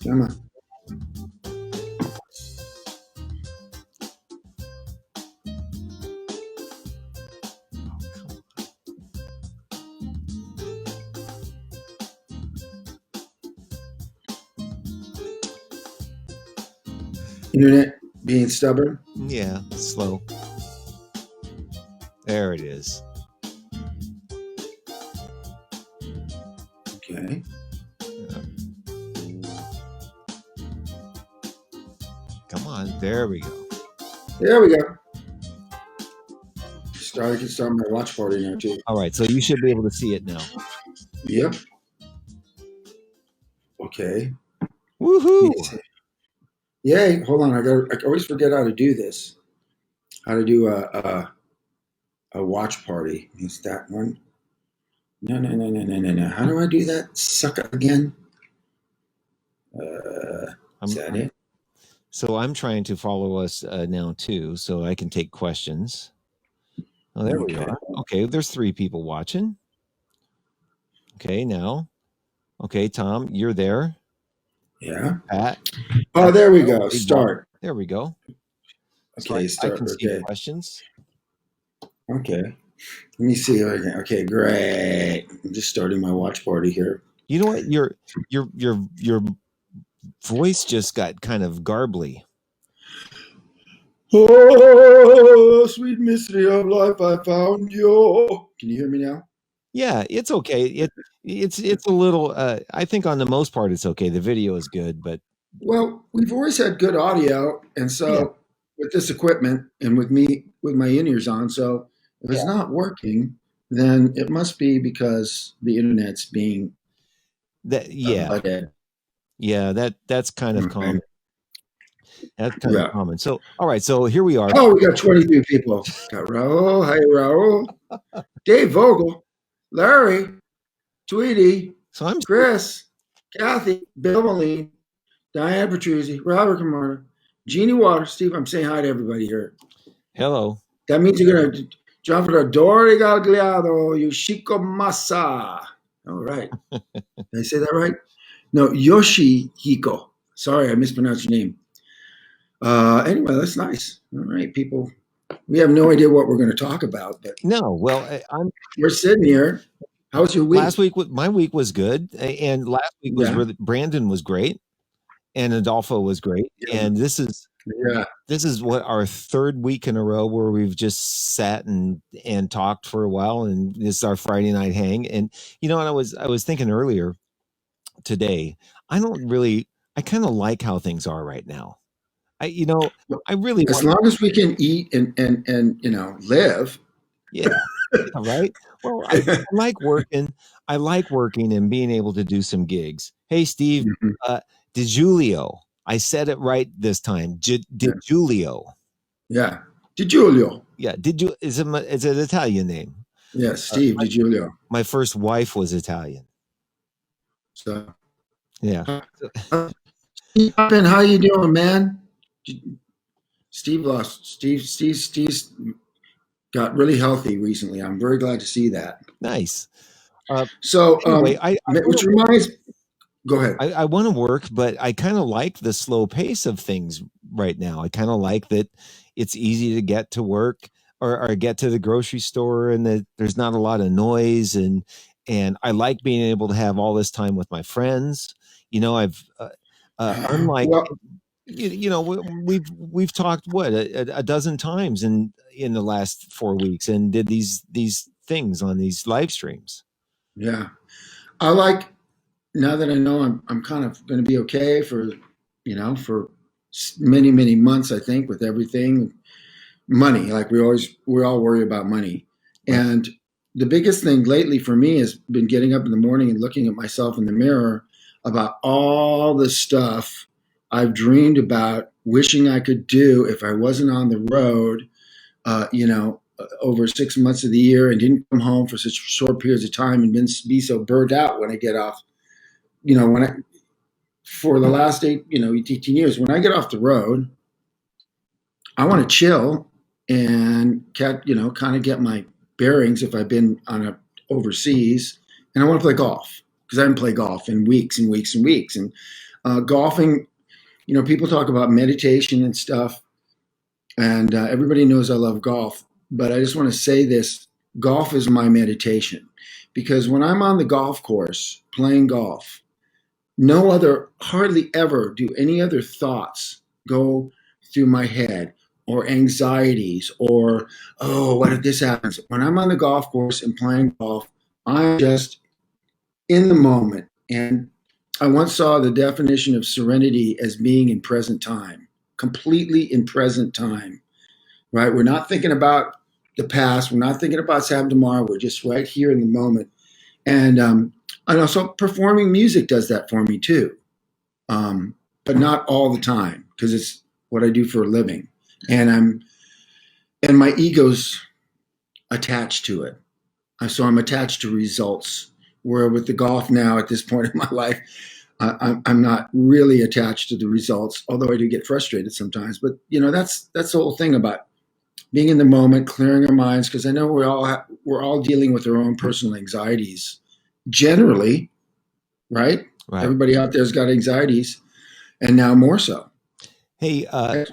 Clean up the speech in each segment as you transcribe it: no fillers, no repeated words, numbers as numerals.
Come on. Internet being stubborn. Yeah, slow. There it is. Okay. Come on. There we go. There we go. I can start my watch party now too. All right. So you should be able to see it now. Yep. Okay. Woohoo! Yay! Hold on. I always forget how to do this. How to do a watch party. Is that one? No. How do I do that? Suck it again. Is that it? So I'm trying to follow us now too, so I can take questions. Oh, there we are. Okay, there's 3 people watching. Okay, now. Okay, Tom, you're there. Yeah. Pat. Oh, there we go. Start. There we go. Okay, so I can see questions. Okay. Let me see. Okay, great. I'm just starting my watch party here. You know what? Your voice just got kind of garbly. Oh, sweet mystery of life, I found you. Can you hear me now? Yeah, it's okay. It's a little. I think on the most part it's okay. The video is good, but well, we've always had good audio, and so with this equipment and with me with my in-ears on, so if it's not working, then it must be because the internet's being that. Yeah, that's kind of common. That's kind of common. So, all right. So here we are. Oh, we got 23 people. Got Raul. Hey, Raul. Dave Vogel. Larry. Tweety. So I'm Chris. Kathy. Bill Moline. Diane Petruzzi. Robert Camarda. Jeannie Waters. Steve, I'm saying hi to everybody here. Hello. That means you're going to jump for the Dori Gagliardo. Yoshiko Masa. All right. Did I say that right? No, Yoshihiko. Sorry, I mispronounced your name. Anyway, that's nice. All right, people. We have no idea what we're going to talk about, but no. Well, we're sitting here. How was your week? Last week, my week was good, and last week was really. Brandon was great, and Adolfo was great, and this is what our 3rd week in a row where we've just sat and talked for a while, and this is our Friday night hang. And you know, and I was thinking earlier today, I kind of like how things are right now. I really as long as we can eat and live. Yeah. Right. Well, I like working. I like working and being able to do some gigs. Hey, Steve, DiGiulio. I said it right this time. DiGiulio. Yeah. DiGiulio. Yeah. It's an Italian name. Yeah. Steve DiGiulio. My first wife was Italian. So. Yeah. How you doing, man? Steve's got really healthy recently. I'm very glad to see that. Nice. So, anyway, which reminds, go ahead. I want to work, but I kind of like the slow pace of things right now. I kind of like that it's easy to get to work or get to the grocery store, and that there's not a lot of noise, and I like being able to have all this time with my friends. You know, I've unlike. Well, we've talked a dozen times in the last 4 weeks and did these things on these live streams. Yeah, I like, now that I know I'm kind of going to be okay for many months. I think with everything, money, like we all worry about money, right. And the biggest thing lately for me has been getting up in the morning and looking at myself in the mirror about all the stuff I've dreamed about, wishing I could do if I wasn't on the road, over 6 months of the year and didn't come home for such short periods of time and be so burnt out when I get off. For the last 18 years, when I get off the road, I want to chill and kind of get my bearings if I've been overseas, and I want to play golf because I haven't played golf in weeks and weeks and weeks. And Golfing, people talk about meditation and stuff, and everybody knows I love golf. But I just want to say this: golf is my meditation, because when I'm on the golf course playing golf, hardly ever do any other thoughts go through my head, or anxieties, or, oh, what if this happens? When I'm on the golf course and playing golf, I'm just in the moment. And I once saw the definition of serenity as being in present time, completely in present time, right? We're not thinking about the past. We're not thinking about what's happening tomorrow. We're just right here in the moment. And also performing music does that for me too. But not all the time, because it's what I do for a living. And my ego's attached to it. So I'm attached to results. Where with the golf now, at this point in my life, I'm not really attached to the results, although I do get frustrated sometimes. But that's the whole thing about being in the moment, clearing our minds, because I know we're all dealing with our own personal anxieties, generally, right? Everybody out there's got anxieties, and now more so. Hey, I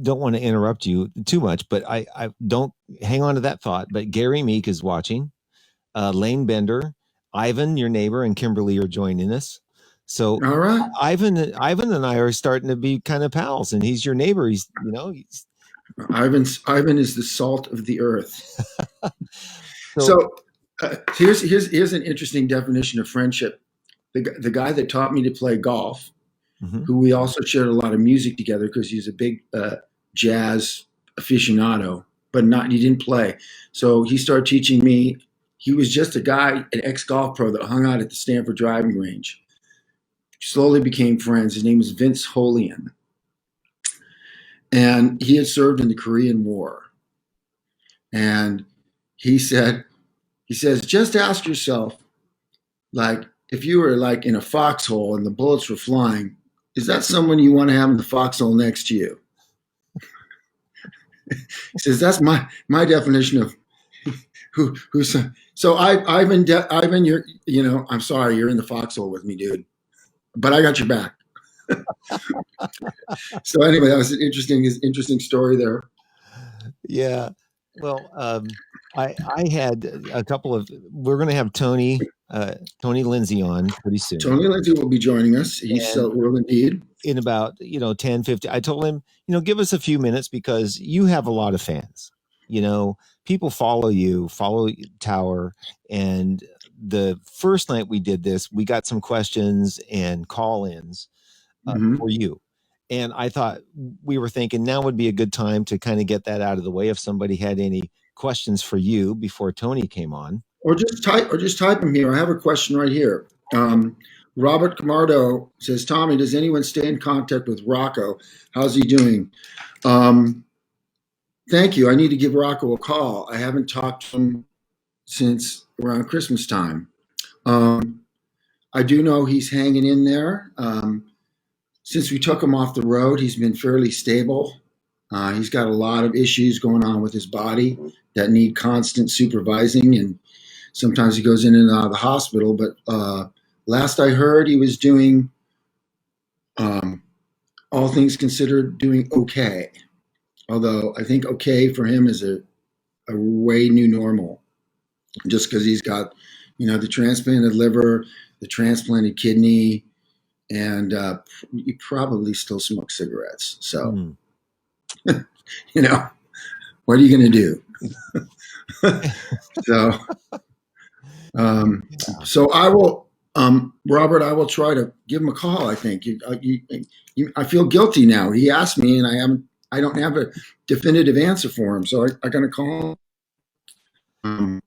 don't want to interrupt you too much, but I don't hang on to that thought. But Gary Meek is watching. Lane Bender, Ivan, your neighbor, and Kimberly are joining us. So, all right, Ivan and I are starting to be kind of pals, and he's your neighbor. Ivan is the salt of the earth. So here's an interesting definition of friendship. The guy that taught me to play golf, who we also shared a lot of music together, because he's a big jazz aficionado, but he didn't play. So he started teaching me. He was just a guy, an ex-golf pro that hung out at the Stanford driving range. Slowly became friends. His name was Vince Holian. And he had served in the Korean War. And he says, just ask yourself, like, if you were like in a foxhole and the bullets were flying, is that someone you want to have in the foxhole next to you? He says, that's my definition of who's. So Ivan, you're, I'm sorry, you're in the foxhole with me, dude, but I got your back. So anyway, that was an interesting story there. Yeah. Well, I had a couple of. We're going to have Tony Lindsay on pretty soon. Tony Lindsay will be joining us. He's will indeed. In about 10, 15. I told him, give us a few minutes, because you have a lot of fans. People follow you, follow Tower. And the first night we did this, we got some questions and call-ins for you. And I thought, we were thinking now would be a good time to kind of get that out of the way if somebody had any questions for you before Tony came on. Or just type them here. I have a question right here. Robert Camardo says, Tommy, does anyone stay in contact with Rocco? How's he doing? Thank you. I need to give Rocco a call. I haven't talked to him since around Christmas time. I do know he's hanging in there. Since we took him off the road, he's been fairly stable. He's got a lot of issues going on with his body that need constant supervising, and sometimes he goes in and out of the hospital. But last I heard, he was doing, all things considered, doing okay. Although I think okay for him is a way new normal, just because he's got, the transplanted liver, the transplanted kidney, and he probably still smokes cigarettes. So, what are you going to do? So I will, Robert, I will try to give him a call. I think I feel guilty now. He asked me, and I don't have a definitive answer for him. So I got to call him.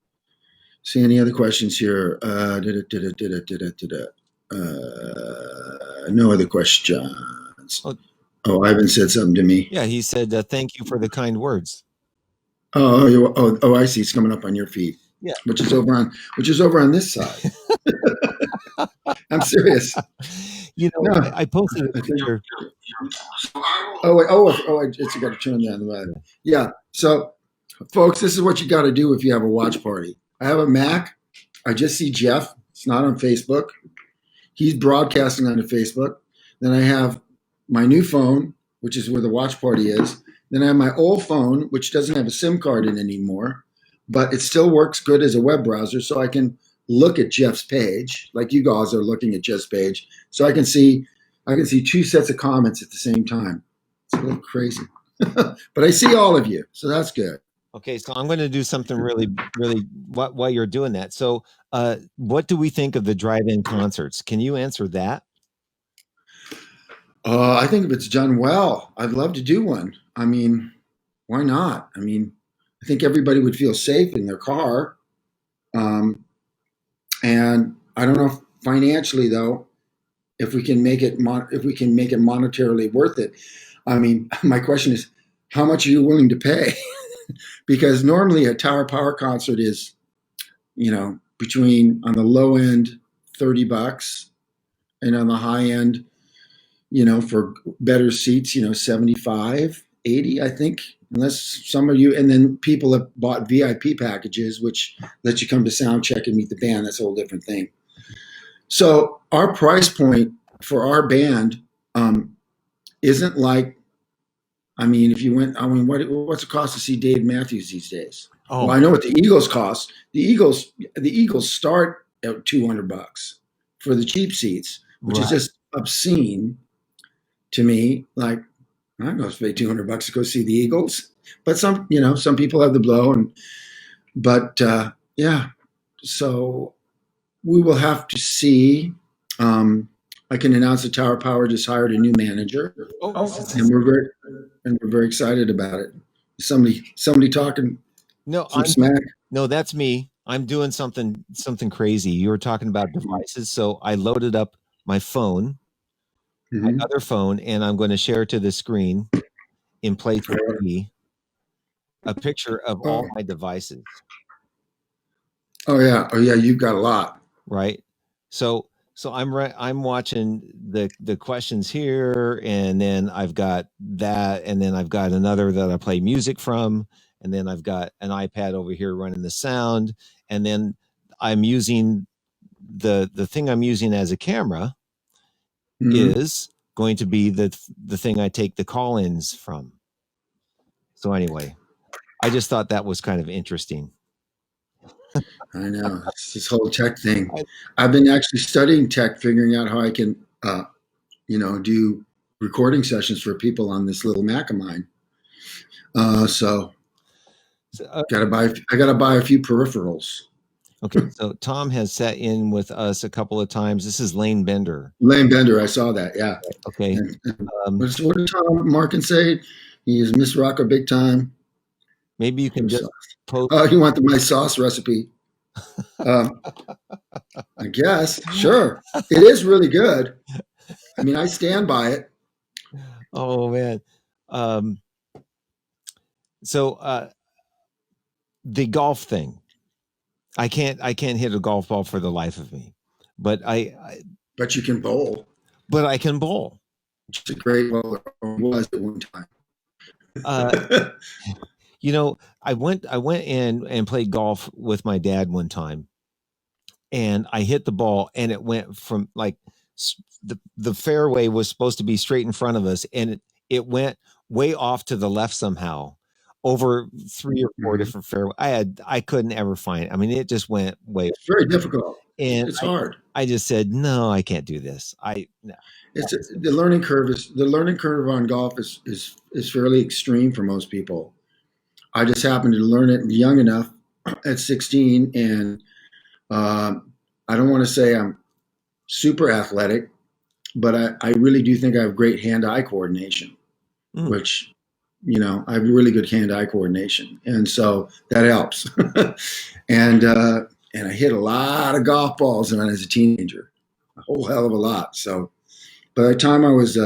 See any other questions here? No other questions. Oh, Ivan said something to me. Yeah, he said, thank you for the kind words. Oh, I see. It's coming up on your feed. Yeah. Which is over on this side. I'm serious. No. I posted a picture. It's got to turn down the volume. Yeah. So, folks, this is what you got to do if you have a watch party. I have a Mac. I just see Jeff. It's not on Facebook. he's broadcasting onto Facebook. Then I have my new phone, which is where the watch party is. Then I have my old phone, which doesn't have a SIM card in anymore, but it still works good as a web browser. So I can look at Jeff's page, like you guys are looking at Jeff's page. So I can see two sets of comments at the same time. It's a little crazy, but I see all of you, so that's good. Okay, so I'm going to do something really while you're doing that. So, what do we think of the drive-in concerts? Can you answer that? I think if it's done well, I'd love to do one. I mean, why not? I mean, I think everybody would feel safe in their car. And I don't know if financially though, if we can make it monetarily worth it. I mean, my question is, how much are you willing to pay? Because normally a Tower Power concert is, between on the low end $30, and on the high end, for better seats, 75, 80, I think, unless some of you, and then people have bought VIP packages, which let you come to sound check and meet the band. That's a whole different thing. So our price point for our band isn't like, if you went, what's it cost to see Dave Matthews these days? Oh. Well, I know what the Eagles cost. The Eagles start at $200 for the cheap seats, which is just obscene to me. Like, I'm going to pay $200 to go see the Eagles, but some people have the blow, so we will have to see. I can announce that Tower Power just hired a new manager, and we're very excited about it. Somebody talking some smack? No, that's me. I'm doing something crazy. You were talking about devices, so I loaded up my phone, my other phone, and I'm going to share to the screen in place of me a picture of all my devices. Oh yeah, you've got a lot, right? So I'm watching the questions here, and then I've got that, and then I've got another that I play music from, and then I've got an iPad over here running the sound, and then I'm using the thing I'm using as a camera is going to be the thing I take the call-ins from. So anyway, I just thought that was kind of interesting. I know, it's this whole tech thing. I've been actually studying tech, figuring out how I can, do recording sessions for people on this little Mac of mine. I gotta buy a few peripherals. Okay, so Tom has sat in with us a couple of times. This is Lane Bender. Lane Bender, I saw that. Yeah. Okay. What did Tom Markin say? He is Miss Rocker big time. Maybe you can just post. Oh, you want my sauce recipe? I guess. Sure. It is really good. I mean, I stand by it. Oh man. So the golf thing. I can't hit a golf ball for the life of me. But But you can bowl. But I can bowl. It's a great bowler. Was at one time. I went in and played golf with my dad one time, and I hit the ball, and it went from like the fairway was supposed to be straight in front of us, and it went way off to the left somehow over 3 or 4 different fairways. I couldn't ever find it. I mean, it just went way. It's very difficult. And it's hard. I just said, no, I can't do this. The learning curve on golf is fairly extreme for most people. I just happened to learn it young enough at 16, and I don't want to say I'm super athletic, but I really do think I have great hand-eye coordination, which, I have really good hand-eye coordination, and so that helps. And I hit a lot of golf balls when I was a teenager, a whole hell of a lot. So by the time I was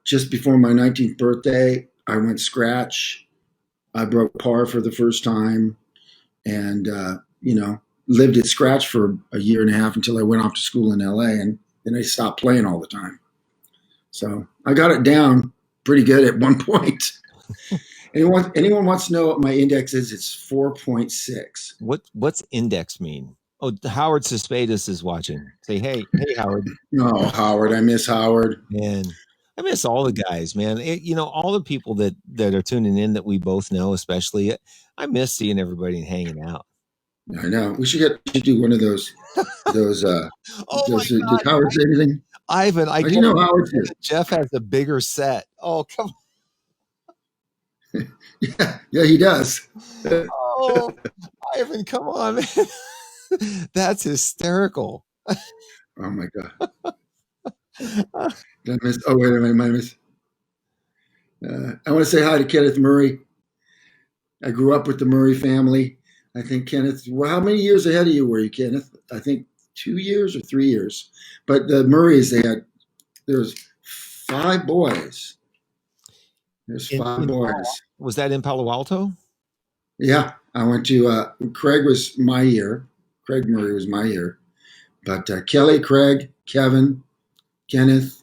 just before my 19th birthday, I went scratch. I broke par for the first time, and lived at scratch for a year and a half until I went off to school in LA, and then I stopped playing all the time. So I got it down pretty good at one point. Anyone wants to know what my index is? It's 4.6. What's index mean? Oh, Howard Suspedis is watching. Say, hey, Howard. No, Howard. I miss Howard. Man, I miss all the guys, man. All the people that are tuning in that we both know, especially. I miss seeing everybody and hanging out. I know. We should do one of those. Oh my Did God, Howard say anything? Ivan, How do you know Howard's here? Jeff has a bigger set. Oh, come on. Yeah, he does. Oh, Ivan, come on, man. That's hysterical. Oh my God. Did I miss? Oh, wait a minute. I miss. I want to say hi to Kenneth Murray. I grew up with the Murray family. I think Kenneth, well, how many years ahead of you were you, Kenneth? I think 2 years or 3 years. But the Murrays, there's 5 boys. There's 5 boys. Was that in Palo Alto? Yeah. I went to, Craig was my year. Craig Murray was my year. But Kelly, Craig, Kevin, Kenneth,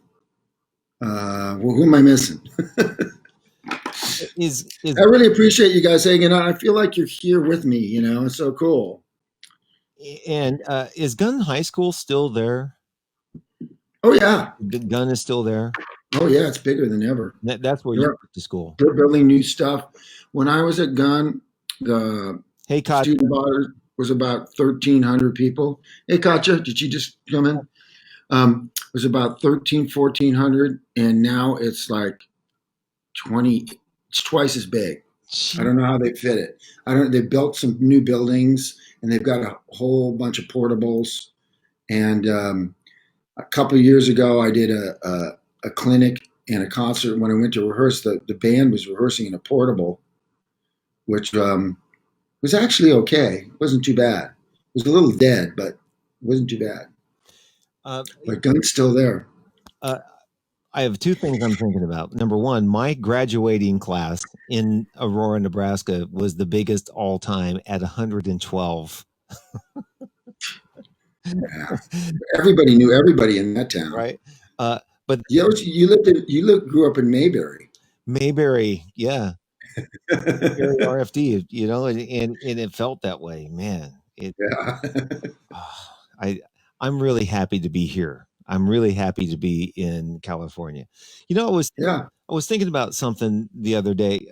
well, who am I missing? I really appreciate you guys hanging out. I feel like you're here with me. It's so cool. And is Gunn High School still there? Oh yeah, Gunn is still there. Oh yeah, it's bigger than ever. That's where you went to school. They're building new stuff. When I was at Gunn, the student body was about 1,300 people. Hey, Katja, did you just come in? It was about 1,400, and now it's like 20. It's twice as big. I don't know how they fit it. They built some new buildings, and they've got a whole bunch of portables. And a couple of years ago, I did a clinic and a concert. When I went to rehearse, the band was rehearsing in a portable, which was actually okay. It wasn't too bad. It was a little dead, but it wasn't too bad. But Gunn's still there. I have 2 things I'm thinking about. Number one, my graduating class in Aurora, Nebraska was the biggest all time at 112. Yeah. Everybody knew everybody in that town. Right. But you grew up in Mayberry. Mayberry, yeah. Mayberry RFD, and it felt that way, man. Yeah. I'm really happy to be here. I'm really happy to be in California. I was thinking about something the other day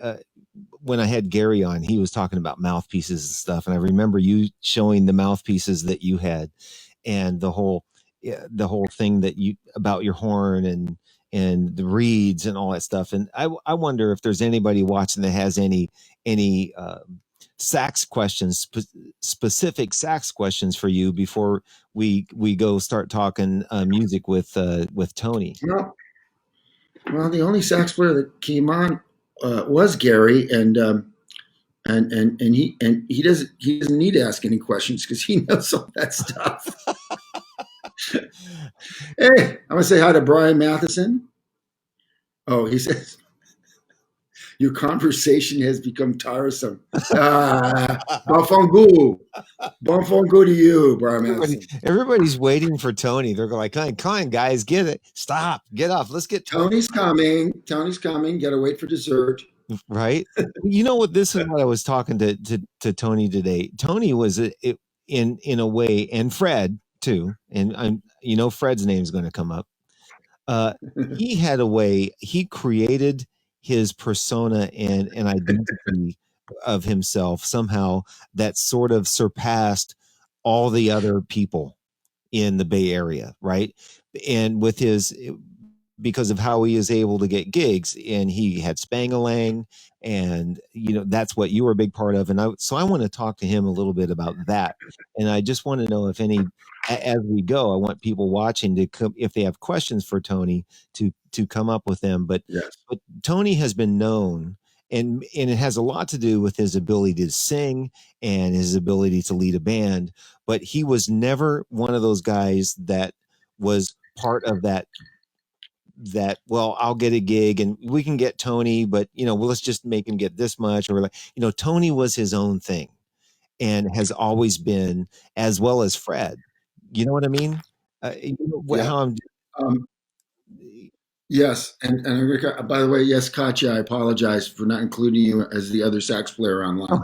when I had Gary on. He was talking about mouthpieces and stuff, and I remember you showing the mouthpieces that you had, and the whole thing that you about your horn and the reeds and all that stuff. And I wonder if there's anybody watching that has any sax questions, specific sax questions for you before we go start talking music with Tony. Well, the only sax player that came on was Gary, and he doesn't need to ask any questions because he knows all that stuff. Hey, I'm gonna say hi to Brian Matheson. Oh, he says your conversation has become tiresome. Bonfongu to you, Brian Matheson. Everybody's waiting for Tony. They're like, come on, guys, get it. Stop, get off. Let's get Tony's coming. Tony's coming. Got to wait for dessert. Right. You know what? This is what I was talking to Tony today. Tony was in a way, and Fred too. And Fred's name is going to come up. He had a way. He created his persona and an identity of himself somehow that sort of surpassed all the other people in the Bay Area, right? And because of how he is able to get gigs, and he had Spangalang, and that's what you were a big part of. And I want to talk to him a little bit about that. And I just want to know if as we go, I want people watching to come, if they have questions for Tony, to come up with them. But, yes. But Tony has been known, and it has a lot to do with his ability to sing and his ability to lead a band. But he was never one of those guys that was part of that, well, I'll get a gig and we can get Tony, but let's just make him get this much, or Tony was his own thing and has always been, as well as Fred. You know what I mean? How I'm yes, and by the way, yes, Katya, I apologize for not including you as the other sax player online.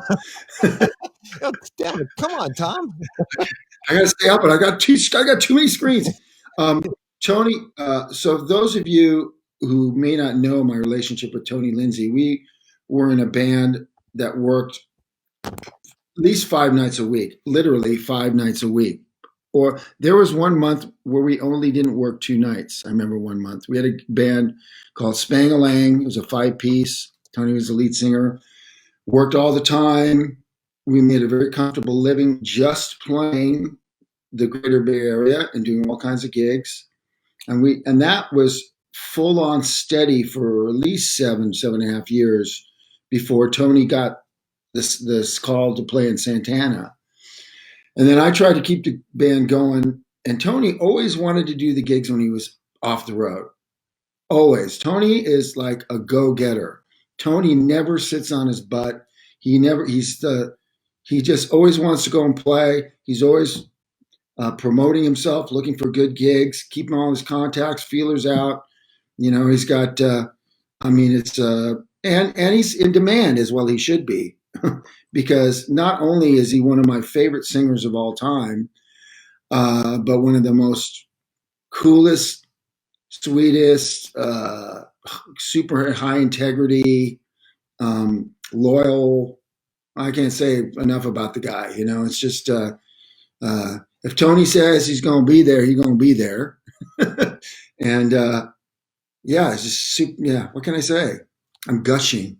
Damn it. Come on, Tom. I got to stay up, but I got too many screens. Um, Tony, so those of you who may not know my relationship with Tony Lindsay, we were in a band that worked at least 5 nights a week, literally 5 nights a week. Or there was one month where we only didn't work 2 nights. I remember one month we had a band called Spangalang. It was a 5 piece. Tony was the lead singer. Worked all the time. We made a very comfortable living just playing the greater Bay Area and doing all kinds of gigs. And that was full on steady for at least 7.5 years before Tony got this call to play in Santana. And then I tried to keep the band going. And Tony always wanted to do the gigs when he was off the road. Always. Tony is like a go-getter. Tony never sits on his butt. He just always wants to go and play. He's always promoting himself, looking for good gigs, keeping all his contacts, feelers out. He's got, and he's in demand as well. He should be, because not only is he one of my favorite singers of all time, but one of the most coolest, sweetest, super high integrity, loyal. I can't say enough about the guy. It's just, if Tony says he's going to be there, he's going to be there. And yeah, it's just super, yeah. What can I say? I'm gushing.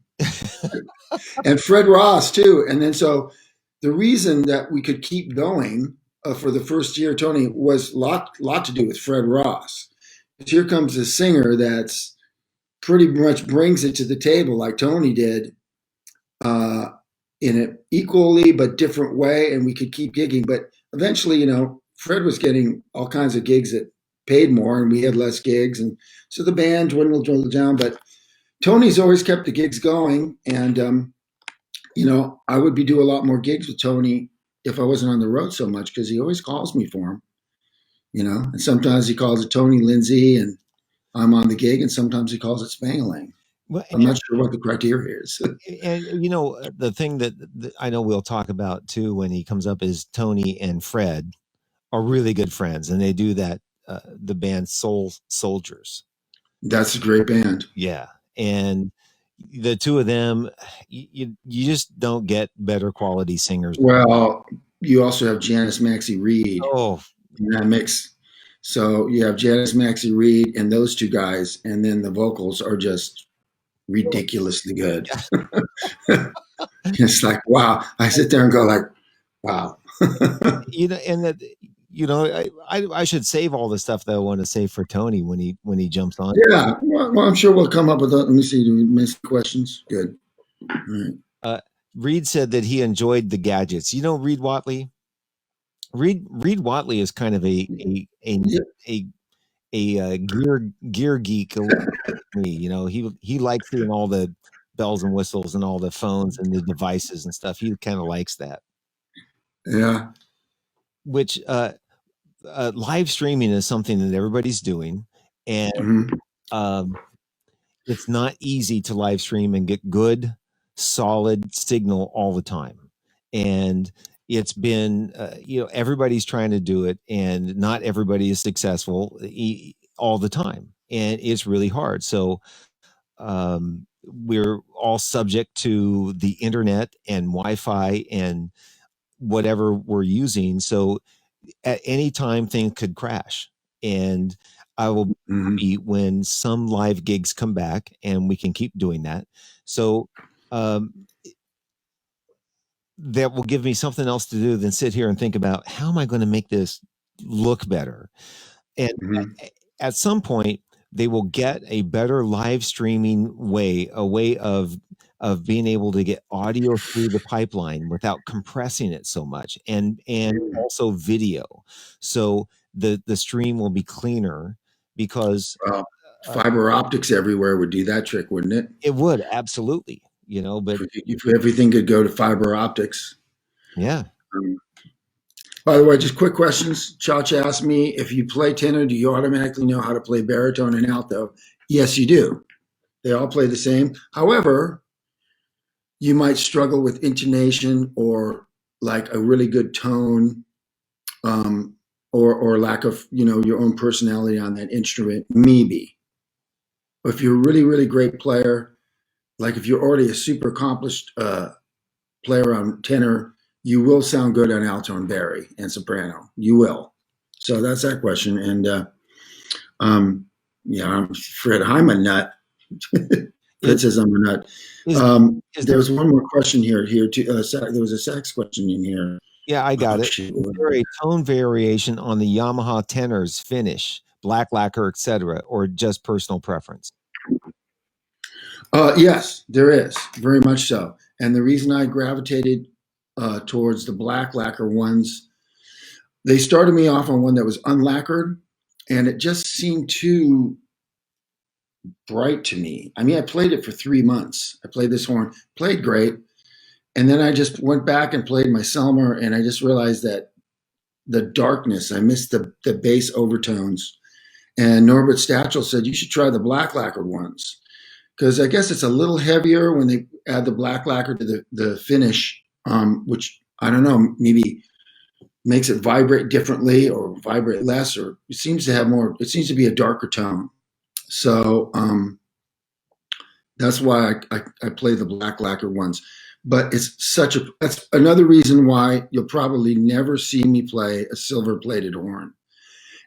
And Fred Ross too. And then so the reason that we could keep going for the first year, Tony, was lot to do with Fred Ross. Here comes a singer that's pretty much brings it to the table like Tony did, in an equally but different way, and we could keep gigging. But eventually, Fred was getting all kinds of gigs that paid more, and we had less gigs, and so the band dwindled down. But Tony's always kept the gigs going, and I would be doing a lot more gigs with Tony if I wasn't on the road so much, because he always calls me for him. And sometimes he calls it Tony Lindsay, and I'm on the gig, and sometimes he calls it Spangalang. Well, I'm not sure what the criteria is. And the thing that I know we'll talk about too when he comes up is Tony and Fred are really good friends, and they do that. The band Soul Soldiers. That's a great band. Yeah, and the two of them, you just don't get better quality singers. Well, you also have Janice Maxie Reed in that mix. So you have Janice Maxie Reed and those two guys, and then the vocals are just ridiculously good. It's like, wow. I sit there and go like, wow. And that, I should save all the stuff that I want to say for Tony when he jumps on. Yeah, well, I'm sure we'll come up with. Let me see. Do we miss questions? Good. All right. Reed said that he enjoyed the gadgets. Reed Watley. Reed Watley is kind of a gear geek. He likes seeing all the bells and whistles and all the phones and the devices and stuff. He kind of likes that. Yeah. Which live streaming is something that everybody's doing, and it's not easy to live stream and get good, solid signal all the time. And it's been, everybody's trying to do it, and not everybody is successful all the time, and it's really hard. So we're all subject to the internet and Wi-Fi and whatever we're using. So at any time things could crash, and I will be happy when some live gigs come back and we can keep doing that. So that will give me something else to do than sit here and think about how am I going to make this look better. And at some point they will get a better live streaming way, a way of being able to get audio through the pipeline without compressing it so much, and also video. So the stream will be cleaner because fiber optics everywhere would do that trick, wouldn't it? It would, absolutely. But if everything could go to fiber optics. Yeah. By the way, just quick questions. Chacha asked me, if you play tenor, do you automatically know how to play baritone and alto? Yes, you do. They all play the same. However, you might struggle with intonation or like a really good tone or lack of your own personality on that instrument, maybe. If you're a really really great player, like if you're already a super accomplished player on tenor, you will sound good on alto and bari and soprano. You will. So that's that question. And um, yeah, I'm Fred. I'm a nut. Fred says I'm a nut. There was one more question here too. There was a sax question in here. Yeah, I got it. Is there a tone variation on the Yamaha tenors finish, black lacquer, etc., or just personal preference? Yes, there is, very much so. And the reason I gravitated towards the black lacquer ones, they started me off on one that was unlacquered, and it just seemed too bright to me. I mean, I played it for 3 months. I played this horn, played great, and then I just went back and played my Selmer, and I just realized that the darkness, I missed the bass overtones. And Norbert Stachel said you should try the black lacquered ones, because I guess it's a little heavier when they add the black lacquer to the finish, which I don't know, maybe makes it vibrate differently or vibrate less, or it seems to have more. It seems to be a darker tone. So that's why I play the black lacquer ones. But that's another reason why you'll probably never see me play a silver plated horn.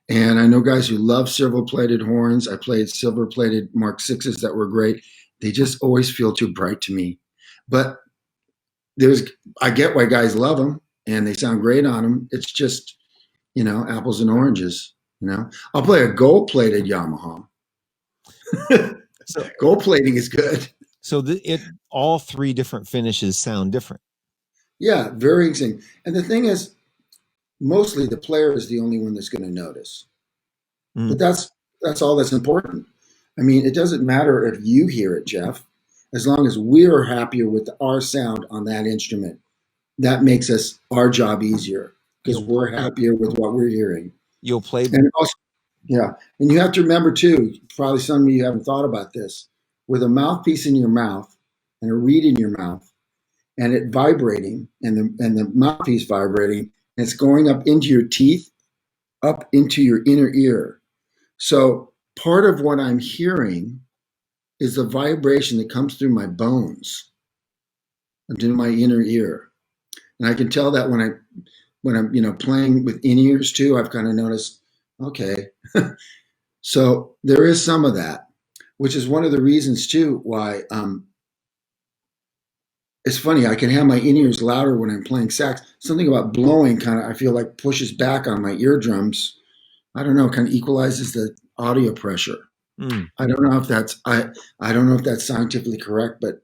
And I know guys who love silver plated horns. I played silver plated Mark VIs that were great. They just always feel too bright to me. But I get why guys love them and they sound great on them. It's just, apples and oranges. I'll play a gold plated Yamaha. So gold plating is good. So all three different finishes sound different. Yeah, very interesting. And the thing is, mostly the player is the only one that's going to notice. But that's all that's important. I mean, it doesn't matter if you hear it, Jeff, as long as we're happier with our sound on that instrument. That makes our job easier because we're happier with what we're hearing. You'll play. And also, yeah. And you have to remember too, probably some of you haven't thought about this, with a mouthpiece in your mouth and a reed in your mouth and it vibrating and the mouthpiece vibrating, and it's going up into your teeth, up into your inner ear. So part of what I'm hearing is the vibration that comes through my bones into my inner ear. And I can tell that when I'm playing with in-ears too, I've kind of noticed, okay. So there is some of that, which is one of the reasons too why it's funny. I can have my in-ears louder when I'm playing sax. Something about blowing I feel like pushes back on my eardrums. I don't know, kind of equalizes the audio pressure. I don't know if that's I don't know if that's scientifically correct, but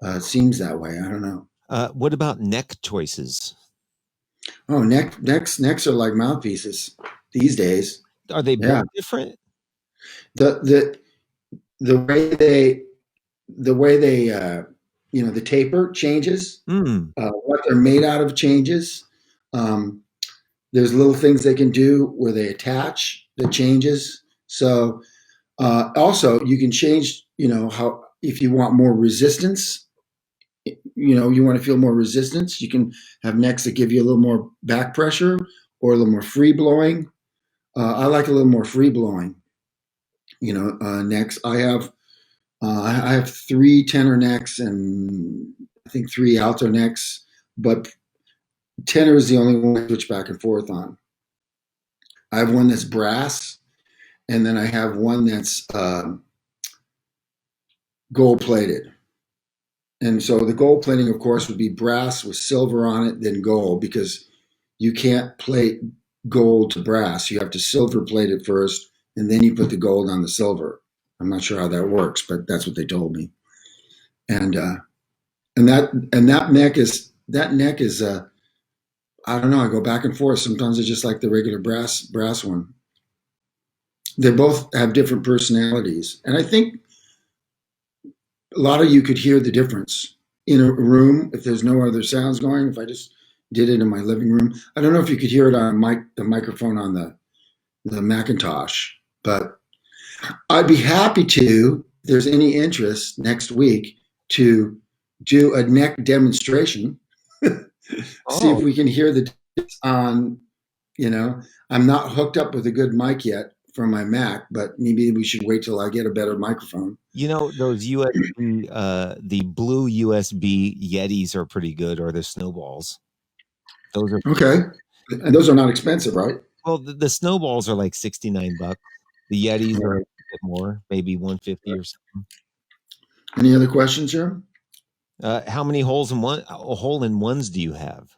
it seems that way. I don't know. What about neck choices? Oh, necks are like mouthpieces these days. Are they different? The way they the taper changes. What they're made out of changes. There's little things they can do where they attach that changes. So also you can change, how, if you want more resistance, you want to feel more resistance, you can have necks that give you a little more back pressure or a little more free blowing. I like a little more free blowing, necks. I have 3 tenor necks and I think 3 alto necks, but tenor is the only one I switch back and forth on. I have one that's brass, and then I have one that's gold plated. And so the gold plating, of course, would be brass with silver on it, then gold, because you can't plate gold to brass. You have to silver plate it first, and then you put the gold on the silver. I'm not sure how that works, but that's what they told me. And that neck is I don't know. I go back and forth. Sometimes I just like the regular brass one. They both have different personalities, and I think a lot of you could hear the difference in a room if there's no other sounds going. If I just did it in my living room, I don't know if you could hear it on the microphone on the Macintosh, but I'd be happy to, if there's any interest next week, to do a neck demonstration. See if we can hear the difference on You know, I'm not hooked up with a good mic yet for my Mac, but maybe we should wait till I get a better microphone. You know, those USB, the blue USB Yetis are pretty good, or the Snowballs. Those are Okay. And those are not expensive, right? well. The Snowballs are like $69. The Yetis are a bit more, maybe 150 or something. Any other questions here? How many hole in ones do you have?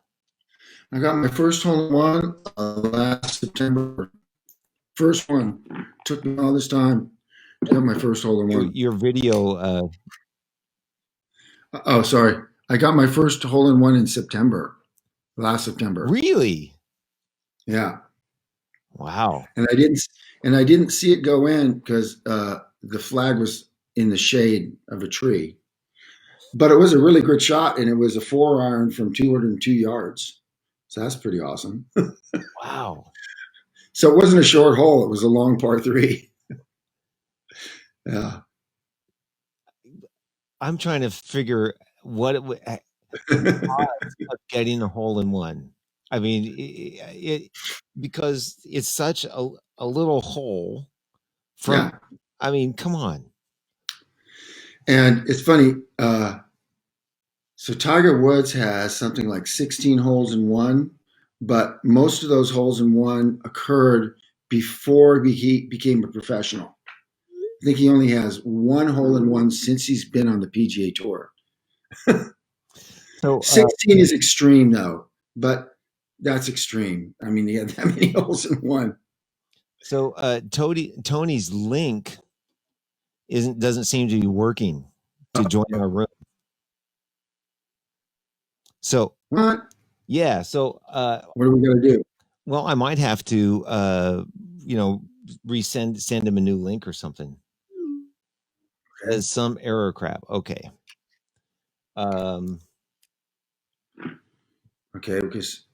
I got my first hole in one last September. First one. Took me all this time to get my first hole in one. Your video. Oh, sorry. I got my first hole in one in September, last September. Really? Yeah. Wow. And I didn't see it go in because the flag was in the shade of a tree. But it was a really good shot, and it was a 4-iron from 202 yards. So that's pretty awesome. Wow. So it wasn't a short hole; it was a long par 3. Yeah. I'm trying to figure what it would odds of getting a hole in one. I mean, because it's such a little hole from. Yeah. I mean, come on. And it's funny. So Tiger Woods has something like 16 holes in one, but most of those holes in one occurred before he became a professional. I think he only has one hole in one since he's been on the PGA Tour. So 16 is extreme, though, but that's extreme. I mean, he had that many holes in one. So Tony's link doesn't seem to be working to join our room. So what? Yeah. So what are we gonna do? Well, I might have to send him a new link or something. Okay. As some error crap. Okay. Okay, because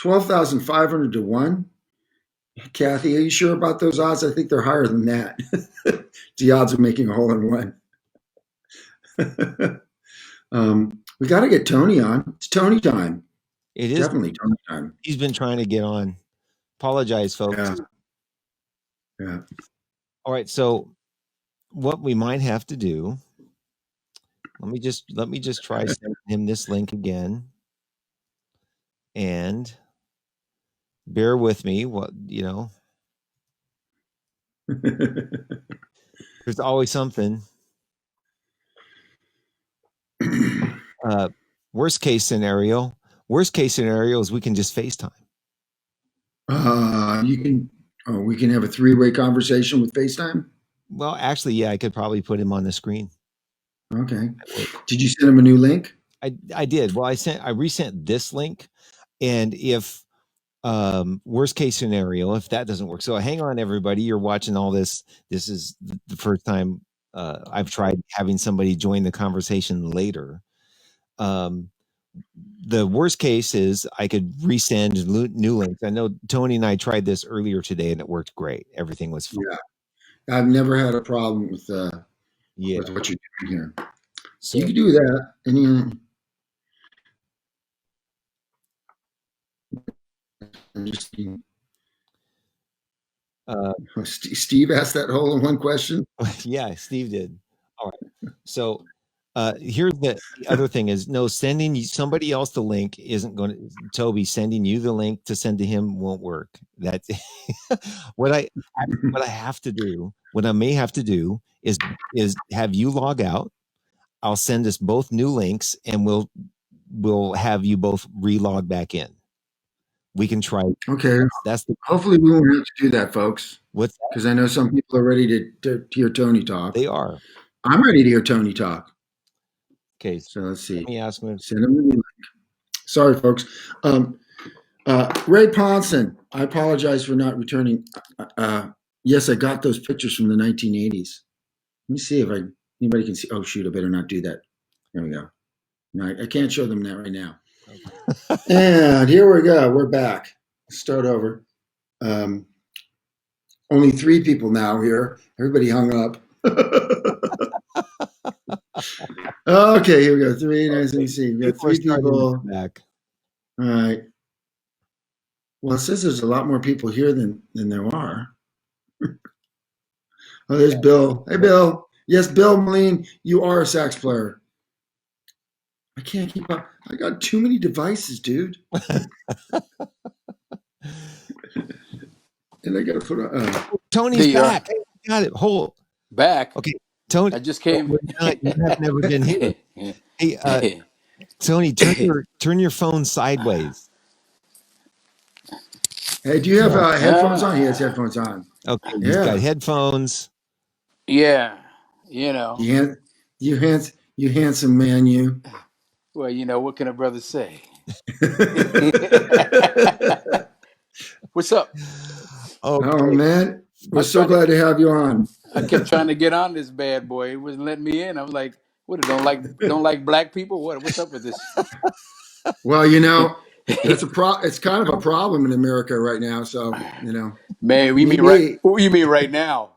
12,500 to 1. Kathy, are you sure about those odds? I think they're higher than that. The odds of making a hole in one. We got to get Tony on. It's Tony time. It is definitely Tony time. He's been trying to get on. Apologize, folks. Yeah. All right. So what we might have to do, let me just try sending him this link again. And bear with me. There's always something. Worst case scenario is we can just FaceTime. We can have a 3-way conversation with FaceTime. Well, actually, yeah, I could probably put him on the screen. Okay. Did you send him a new link? I did. Well, I resent this link, and if worst case scenario, if that doesn't work, so hang on, everybody. You're watching all this. This is the first time I've tried having somebody join the conversation later. The worst case is I could resend new links. I know Tony and I tried this earlier today, and it worked great. Everything was fine. Yeah, I've never had a problem with what you're doing here. So you can do that, and Steve asked that hole in one question. Yeah, Steve did. All right. So here's the other thing is sending somebody else the link isn't going to. Toby, sending you the link to send to him won't work. That's what I have to do. What I may have to do is have you log out. I'll send us both new links, and we'll have you both relog back in. We can try. Okay. Hopefully we won't have to do that, folks. What's that? Because I know some people are ready to hear Tony talk. They are. I'm ready to hear Tony talk. Okay. So let's see. Let me ask him. Send him the link. Sorry, folks. Ray Ponson, I apologize for not returning. Yes, I got those pictures from the 1980s. Let me see if anybody can see. Oh, shoot, I better not do that. There we go. No, I can't show them that right now. Okay. And here we go. We're back. Let's start over. Only 3 people now here. Everybody hung up. Okay, here we go. Three. Nice and see. We got People are three starting to people. come back. All right. Well, it says there's a lot more people here than there are. Oh, there's Bill. Hey, Bill. Yes, Bill Moline, you are a sax player. I can't keep up. I got too many devices, dude. And I got to put on. Tony's back. Hey, got it. Hold. Back. Okay, Tony. I just came. You have never been here. Hey, Tony, turn your phone sideways. Hey, do you have headphones on? He has headphones on. Okay, he's got headphones. Yeah, you know. You handsome man, you. Well, you know, what can a brother say? What's up? Okay. Oh man, we're so glad to have you on. I kept trying to get on this bad boy. It wasn't letting me in. I'm like, what? Don't like black people? What's up with this? Well, you know, that's it's kind of a problem in America right now. So, you know, man, you mean right? What you mean right now?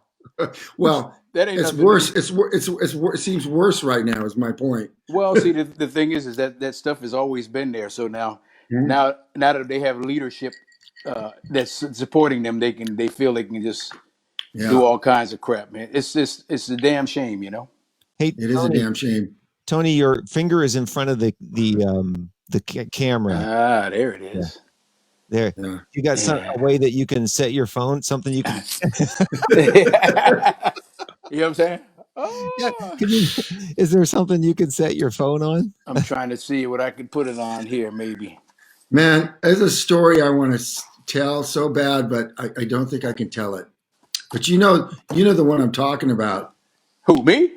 Well, that ain't it's nothing. Worse. It seems worse right now. Is my point. Well, see, the thing is that stuff has always been there. So now that they have leadership that's supporting them, they feel they can just do all kinds of crap, man. It's a damn shame, you know. Hey, it is a damn shame. Tony, your finger is in front of the camera. Ah, there it is. Yeah. There, you got a way that you can set your phone. Something you can. You know what I'm saying? Oh. Yeah. Is there something you can set your phone on? I'm trying to see what I could put it on here, maybe. Man, there's a story I want to tell so bad, but I don't think I can tell it. But you know the one I'm talking about. Who, me?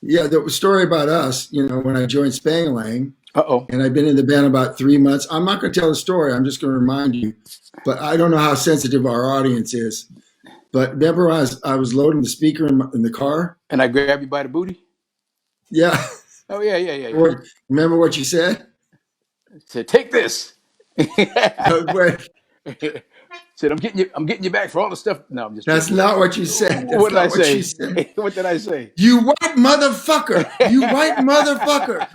Yeah, the story about us. You know, when I joined Spangalang. Uh-oh. And I've been in the band about 3 months. I'm not going to tell the story. I'm just going to remind you. But I don't know how sensitive our audience is. But remember, I was loading the speaker in the car, and I grabbed you by the booty. Yeah. Oh yeah. Remember what you said? I said, take this. Said, I'm getting you back for all the stuff. No, I'm just. That's joking. Not what you said. That's what did I say? say? What did I say? You white motherfucker! You white motherfucker!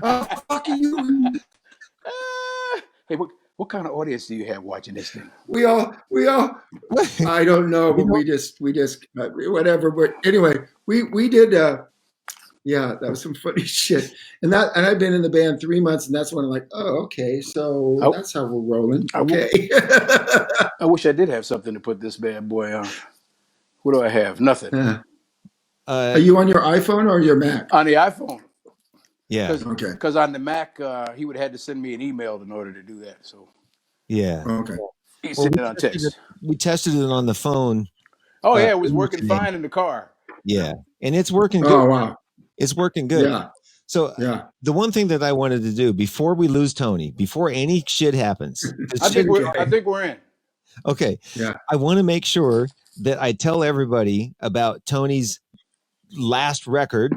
Fuck you! Hey, what kind of audience do you have watching this thing? We all. I don't know, but we just whatever. But anyway, we did. Yeah, that was some funny shit. And I've been in the band 3 months, and that's when I'm like, oh, okay, so that's how we're rolling. Okay. I wish I did have something to put this bad boy on. What do I have? Nothing. Are you on your iPhone or your Mac? On the iPhone. Yeah. Okay. Because on the Mac, he would have had to send me an email in order to do that. So. Yeah. Okay. He sent it on text. We tested it on the phone. Oh yeah, it was working fine in the car. Yeah, and it's working good. Oh wow. It's working good. Yeah. So the one thing that I wanted to do before we lose Tony, before any shit happens, I think we're in. Okay. Yeah. I want to make sure that I tell everybody about Tony's last record.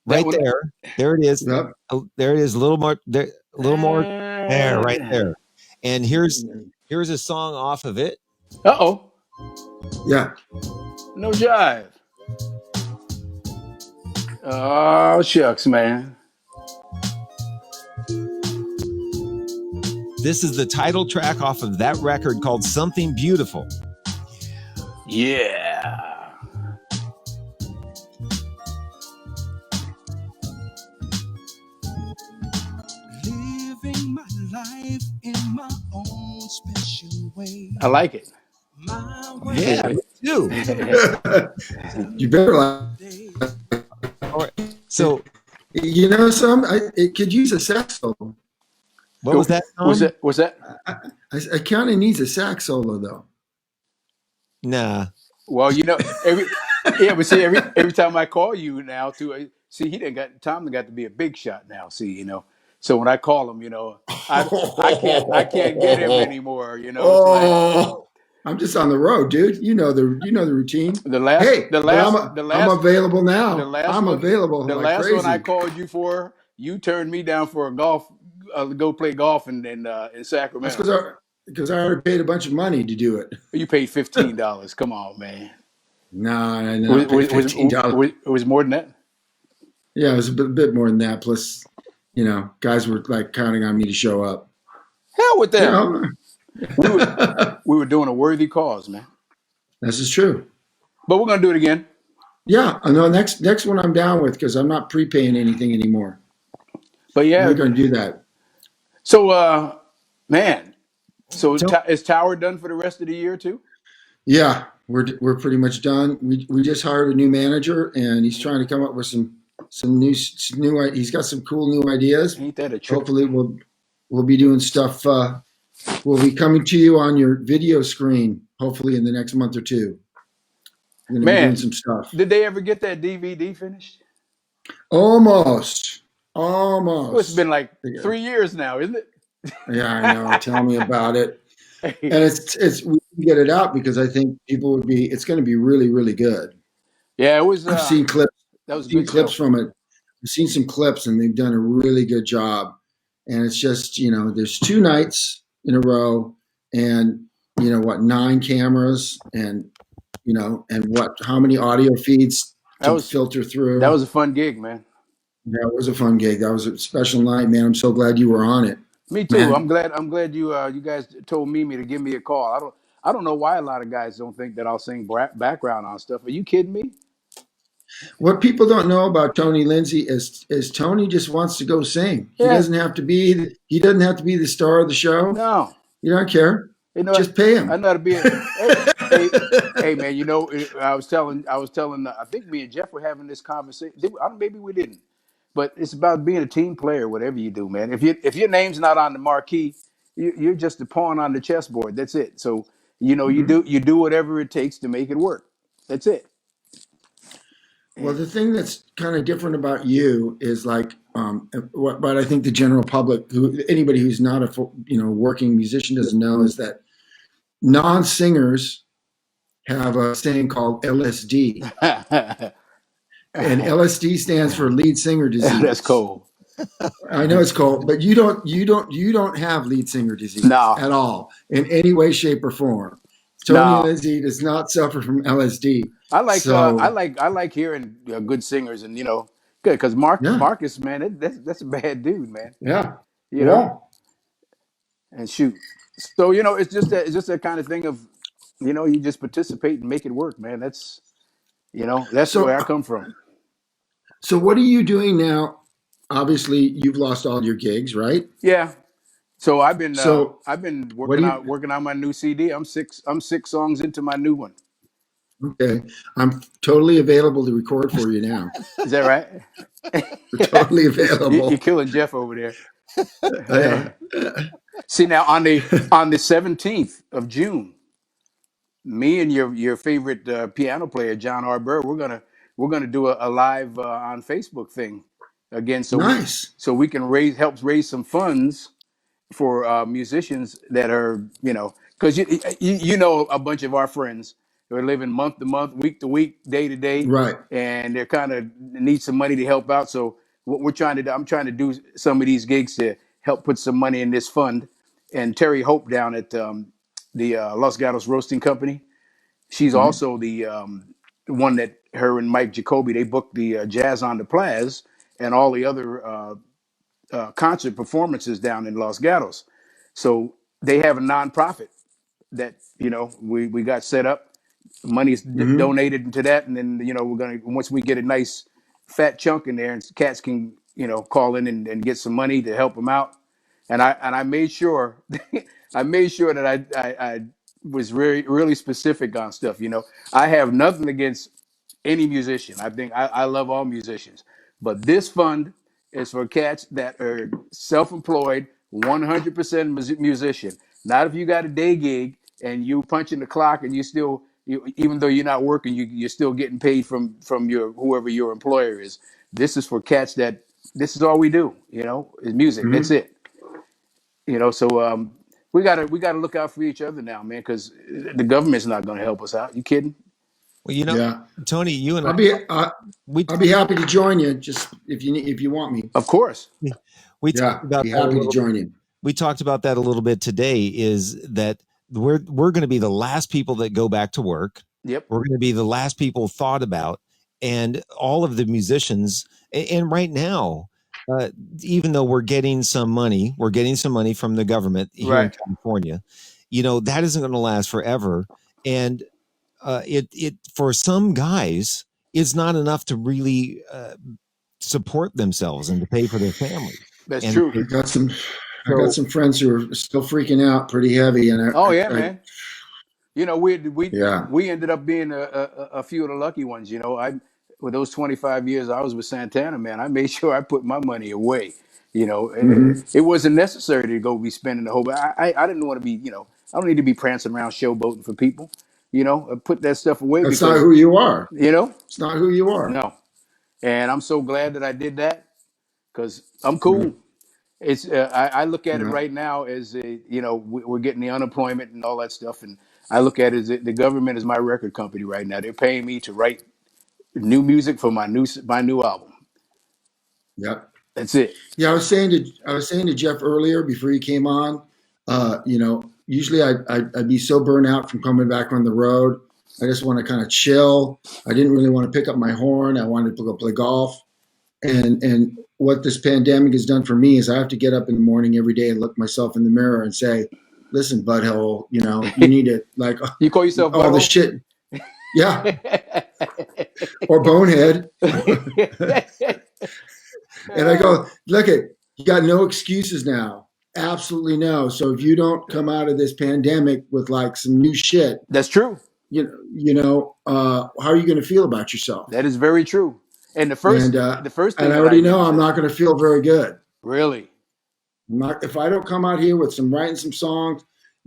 Right there. There it is. Yep. There it is. A little more there. A little more there. Right there. And here's a song off of it. Uh-oh. Yeah. No jive. Oh, shucks, man. This is the title track off of that record called Something Beautiful. Yeah. Living my life in my own special way. I like it. Yeah, me too. You better like. All right. So, you know, it could use a sax solo. What was that? What's that? I kind of needs a sax solo though. Nah. Well, you know, but see, every time I call you now, see, Tom got to be a big shot now. See, you know, so when I call him, you know, I can't get him anymore. You know, it's like, I'm just on the road, dude. You know the routine. I'm available now. I'm available. The last crazy. One I called you for, you turned me down for a go play golf in Sacramento. That's because I already paid a bunch of money to do it. You paid $15. Come on, man. No, $15. It was more than that. Yeah, it was a bit more than that. Plus, guys were like counting on me to show up. Hell with You them. We were doing a worthy cause, man. This is true. But we're gonna do it again. Yeah, I know. Next one I'm down with because I'm not prepaying anything anymore. But yeah, we're going to do that. So, man, is Tower done for the rest of the year too? Yeah, we're pretty much done. We just hired a new manager, and he's trying to come up with some new. He's got some cool new ideas. Ain't that a trip? Hopefully, we'll be doing stuff. We'll be coming to you on your video screen. Hopefully, in the next month or two. We're going to be doing some stuff. Did they ever get that DVD finished? Almost. Well, it's been like 3 years now, isn't it? Yeah, I know. Tell me about it. And it's we can get it out because I think people would be. It's going to be really, really good. Yeah, it was. I've seen clips. That was good clips from it. I've seen some clips, and they've done a really good job. And it's just there's 2 nights in a row, and 9 cameras, and how many audio feeds to filter through. That was a fun gig, man. Yeah, it was a fun gig. That was a special night, man. I'm so glad you were on it. Me too. Man. I'm glad you guys told Mimi to give me a call. I don't know why a lot of guys don't think that I'll sing background on stuff. Are you kidding me? What people don't know about Tony Lindsay is Tony just wants to go sing. He doesn't have to be the star of the show. No. You don't care. Just pay him. I know to be hey man, I was telling I think me and Jeff were having this conversation. Maybe we didn't. But it's about being a team player, whatever you do, man. If your name's not on the marquee, you're just a pawn on the chessboard. That's it. So you do whatever it takes to make it work. That's it. Well, the thing that's kind of different about you is like what I think the general public, anybody who's not a working musician doesn't know, is that non-singers have a saying called LSD. And LSD stands for lead singer disease. That's cold. I know it's cold, but you don't have lead singer disease at all in any way, shape, or form. Tony Lindsay does not suffer from LSD. I like hearing good singers, and good because Marcus, man, that's a bad dude, man. Yeah, you know, and shoot. So it's just that kind of thing of, you just participate and make it work, man. That's where I come from. So what are you doing now? Obviously, you've lost all your gigs, right? Yeah. So I've been working on my new CD. I'm 6 songs into my new one. Okay, I'm totally available to record for you now. Is that right? Totally available. You're killing Jeff over there. See now on the 17th of June, me and your favorite piano player John Arbor, we're gonna do a live on Facebook thing again. So nice. We can help raise some funds for musicians that are because you know a bunch of our friends who are living month to month, week to week, day to day, right? And they're kind of need some money to help out. So what we're trying to do, I'm trying to do some of these gigs to help put some money in this fund. And Terry Hope down at the Los Gatos Roasting Company, she's also the one that her and Mike Jacoby, they booked the Jazz on the Plaz and all the other concert performances down in Los Gatos. So they have a nonprofit that we got set up. Money's donated into that, and then we're gonna, once we get a nice fat chunk in there, and cats can call in and get some money to help them out. And I made sure that I was really specific on stuff. I have nothing against any musician. I think I love all musicians, but this fund is for cats that are self-employed, 100% musician. Not if you got a day gig and you punching the clock and even though you're not working, you're still getting paid from your whoever your employer is. This is for cats that this is all we do. Is music. That's it. So we gotta look out for each other now, man, because the government's not going to help us out. You kidding? Well, Tony, you and I'll be happy to join you, just if you want me. Of course. We talked about be happy to join you. We talked about that a little bit today. Is that we're going to be the last people that go back to work. Yep. We're going to be the last people thought about, and all of the musicians. And right now, even though we're getting some money from the government here in California, that isn't going to last forever. And it for some guys, it's not enough to really support themselves and to pay for their families. That's true. I got some friends who are still freaking out pretty heavy. And man. We ended up being a few of the lucky ones. With those 25 years I was with Santana, man, I made sure I put my money away. It wasn't necessary to go be spending the whole. But I didn't want to be. I don't need to be prancing around showboating for people. I put that stuff away. That's not who you are. It's not who you are. No, and I'm so glad that I did that because I'm cool. It's I look at it right now as we're getting the unemployment and all that stuff, and I look at it as the government is my record company right now. They're paying me to write new music for my new album. Yep, that's it. Yeah, I was saying to Jeff earlier before he came on. Usually I'd be so burnt out from coming back on the road. I just want to kind of chill. I didn't really want to pick up my horn. I wanted to go play golf. And what this pandemic has done for me is I have to get up in the morning every day and look myself in the mirror and say, listen, butthole, you need to you call yourself all butthole? the shit. Yeah. Or bonehead. And I go, look you got no excuses now. Absolutely no. So if you don't come out of this pandemic with some new shit. That's true. How are you going to feel about yourself? That is very true. And the first thing, and I already know I'm not going to feel very good. Really? If I don't come out here with writing some songs,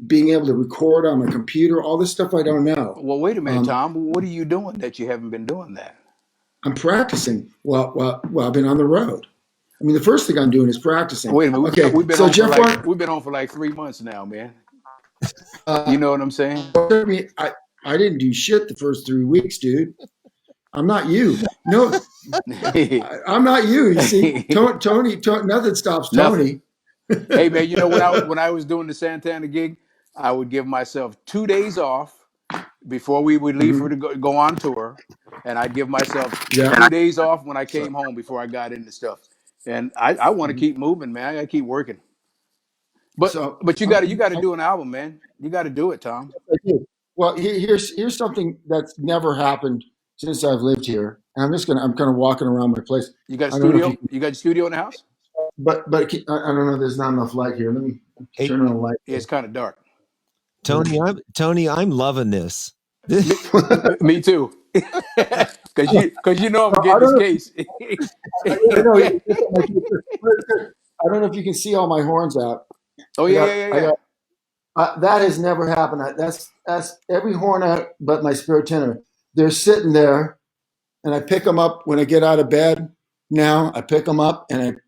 being able to record on my computer, all this stuff I don't know. Well, wait a minute, Tom. What are you doing that you haven't been doing that? I'm practicing. Well, I've been on the road. I mean, the first thing I'm doing is practicing. Wait a minute. Okay. We've been on for 3 months now, man. You know what I'm saying? I didn't do shit the first 3 weeks, dude. I'm not you. No, I'm not you. You see, Tony, nothing stops Tony. Hey, man, when I was doing the Santana gig, I would give myself 2 days off before we would leave for to go on tour, and I'd give myself 2 days off when I came home before I got into stuff. And I want to keep moving, man. I got to keep working. But you got to do an album, man. You got to do it, Tom. I do. Well, here's something that's never happened since I've lived here. And I'm kind of walking around my place. You got a studio? You got a studio in the house? But I don't know. There's not enough light here. Let me turn on the light. Yeah, it's kind of dark. Tony, I'm loving this. Me too. Because I'm getting this case. I don't know if you can see all my horns out. Oh yeah. That has never happened. That's every horn out but my spare tenor. They're sitting there, and I pick them up when I get out of bed. Now I pick them up, and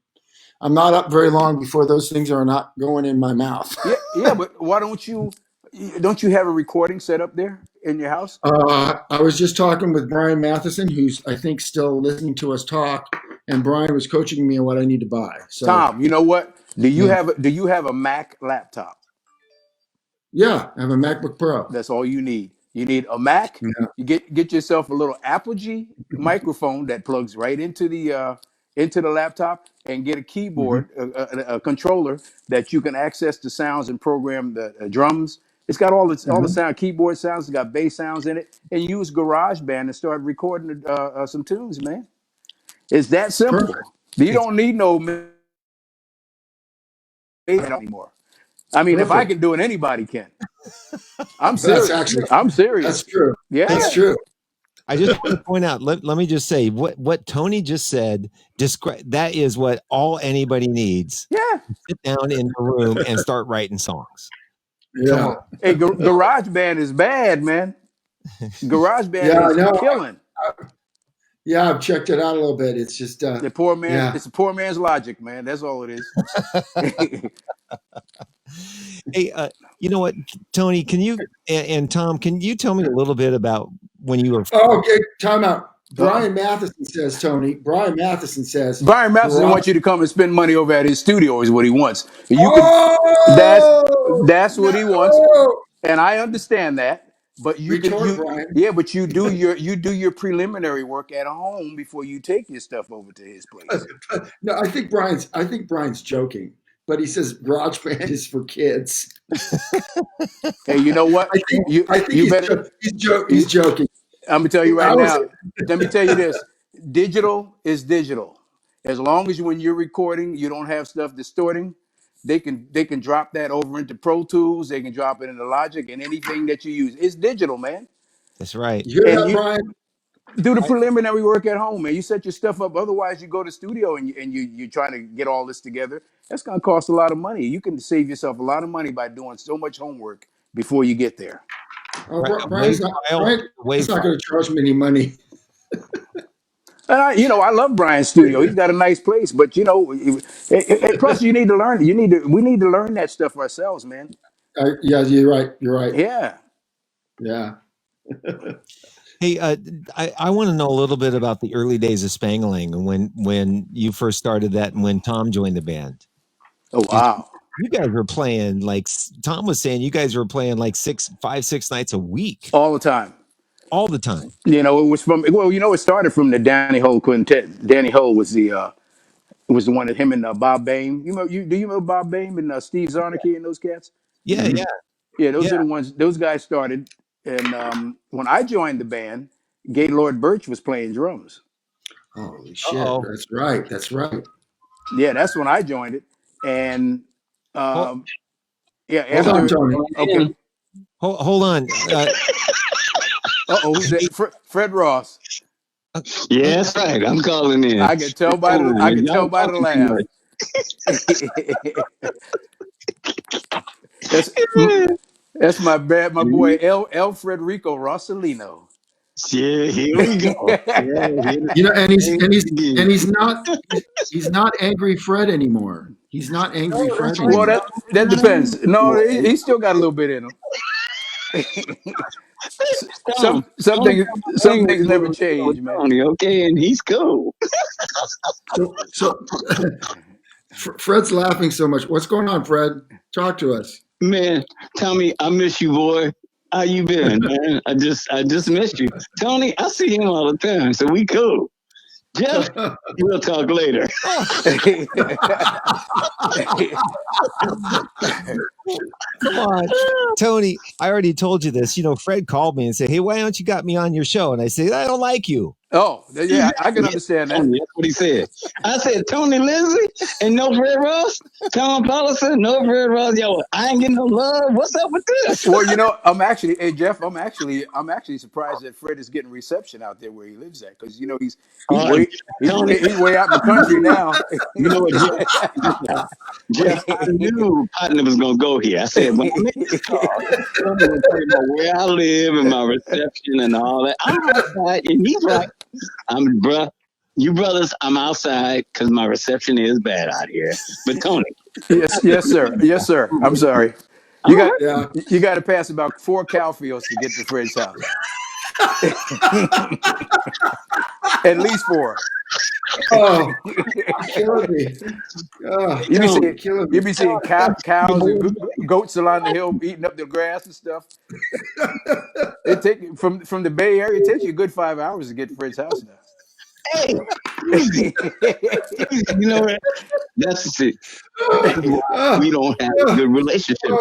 I'm not up very long before those things are not going in my mouth. yeah, but why don't you have a recording set up there in your house? I was just talking with Brian Matheson, who's I think still listening to us talk, and Brian was coaching me on what I need to buy. So, Tom, you know what? Do you have a Mac laptop? Yeah, I have a MacBook Pro. That's all you need. You need a Mac. Yeah. You get yourself a little Apogee microphone that plugs right into the laptop, and get a keyboard, a controller that you can access the sounds and program the drums. It's got all the sound, keyboard sounds. It's got bass sounds in it, and use GarageBand and start recording some tunes, man. It's that simple. Perfect. You don't need no anymore. I mean, Perfect. If I can do it, anybody can. I'm serious. I'm serious. That's true. Yeah, that's true. I just want to point out. Let me just say what Tony just said. That is what anybody needs. Yeah, sit down in the room and start writing songs. Yeah. Hey, GarageBand is bad, man. GarageBand is killing. Yeah, I've checked it out a little bit. It's just the poor man. Yeah. It's a poor man's Logic, man. That's all it is. Hey, you know what, Tony? Can you and Tom? Can you tell me a little bit about when you were? Oh, okay. Time out. Brian Matheson says, Tony. Brian Matheson wants you to come and spend money over at his studio. Is what he wants. That's what he wants, and I understand that. But you can Retort, Brian. but you do your preliminary work at home before you take your stuff over to his place. No, I think Brian's joking, but he says GarageBand is for kids. Hey, you know what? I think You better. he's joking. I'm gonna tell you I right was now. Let me tell you this: digital is digital. As long as when you're recording, you don't have stuff distorting. They can drop that over into Pro Tools. They can drop it into Logic and anything that you use. It's digital, man. That's right. you hear And that, you Brian? do the preliminary work at home, man. You set your stuff up. Otherwise, you go to studio and you're trying to get all this together. That's gonna cost a lot of money. You can save yourself a lot of money by doing so much homework before you get there. Oh, Right. Brian's not going to charge me any money. I love Brian's studio. He's got a nice place, but plus you need to learn. We need to learn that stuff ourselves, man. Yeah, you're right. You're right. Yeah. Yeah. Hey, I want to know a little bit about the early days of Spangling and when you first started that and when Tom joined the band. Oh wow. You guys were playing like Tom was saying. You guys were playing like 6 nights a week, All the time. all the time. It was it started from the Danny Hole quintet. Danny Hole was the one of him and Bob Bain. Do you remember Bob Bain and Steve Zarnicki and those cats? Yeah, Mhm. Yeah, those Yeah. are the ones. Those guys started, and when I joined the band, Gaylord Birch was playing drums. Holy shit! Uh-oh. That's right. That's right. Yeah, that's when I joined it, and Hold, yeah, Hold on, after Tony. okay. hold on. Who's that? Fred Ross. Yeah, that's right. I'm calling in. I can tell by the laugh. that's that's my boy El Frederico Rossellino. Yeah, here we go. Yeah, He's not angry Fred anymore. He's not angry Fred Well, anymore. that depends. No, he still got a little bit in him. Some things never change, man. Tony, okay, and he's cool. So Fred's laughing so much. What's going on, Fred? Talk to us. Man, Tommy, I miss you, boy. How you been, man? I just missed you. Tony, I see him all the time, so we cool. Jeff, we'll talk later. Come on, Tony. I already told you this. Fred called me and said, "Hey, why don't you got me on your show?" And I said, "I don't like you." Oh, yeah, I can understand that. Tony, that's what he said. I said, Tony Lindsay and no Fred Ross? Tom Politzer, no Fred Ross. Yo, I ain't getting no love. What's up with this? Well, Jeff, I'm actually surprised that Fred is getting reception out there where he lives at, because he's way out in the country now. You know what, Jeff, I knew partner was gonna go here. I said, when I make this call, I'm gonna talk about where I live and my reception and all that. I'm outside, and he's like, you brothers, I'm outside because my reception is bad out here. But Tony, yes, sir. I'm sorry. You got to pass about 4 cow fields to get to Fred's house. At least 4. Oh, killing me. You be seeing cows and goats along the hill eating up the grass and stuff. It take from the Bay Area. It takes you a good 5 hours to get to Fred's house now. hey, you know what? That's it. We don't have a good relationship.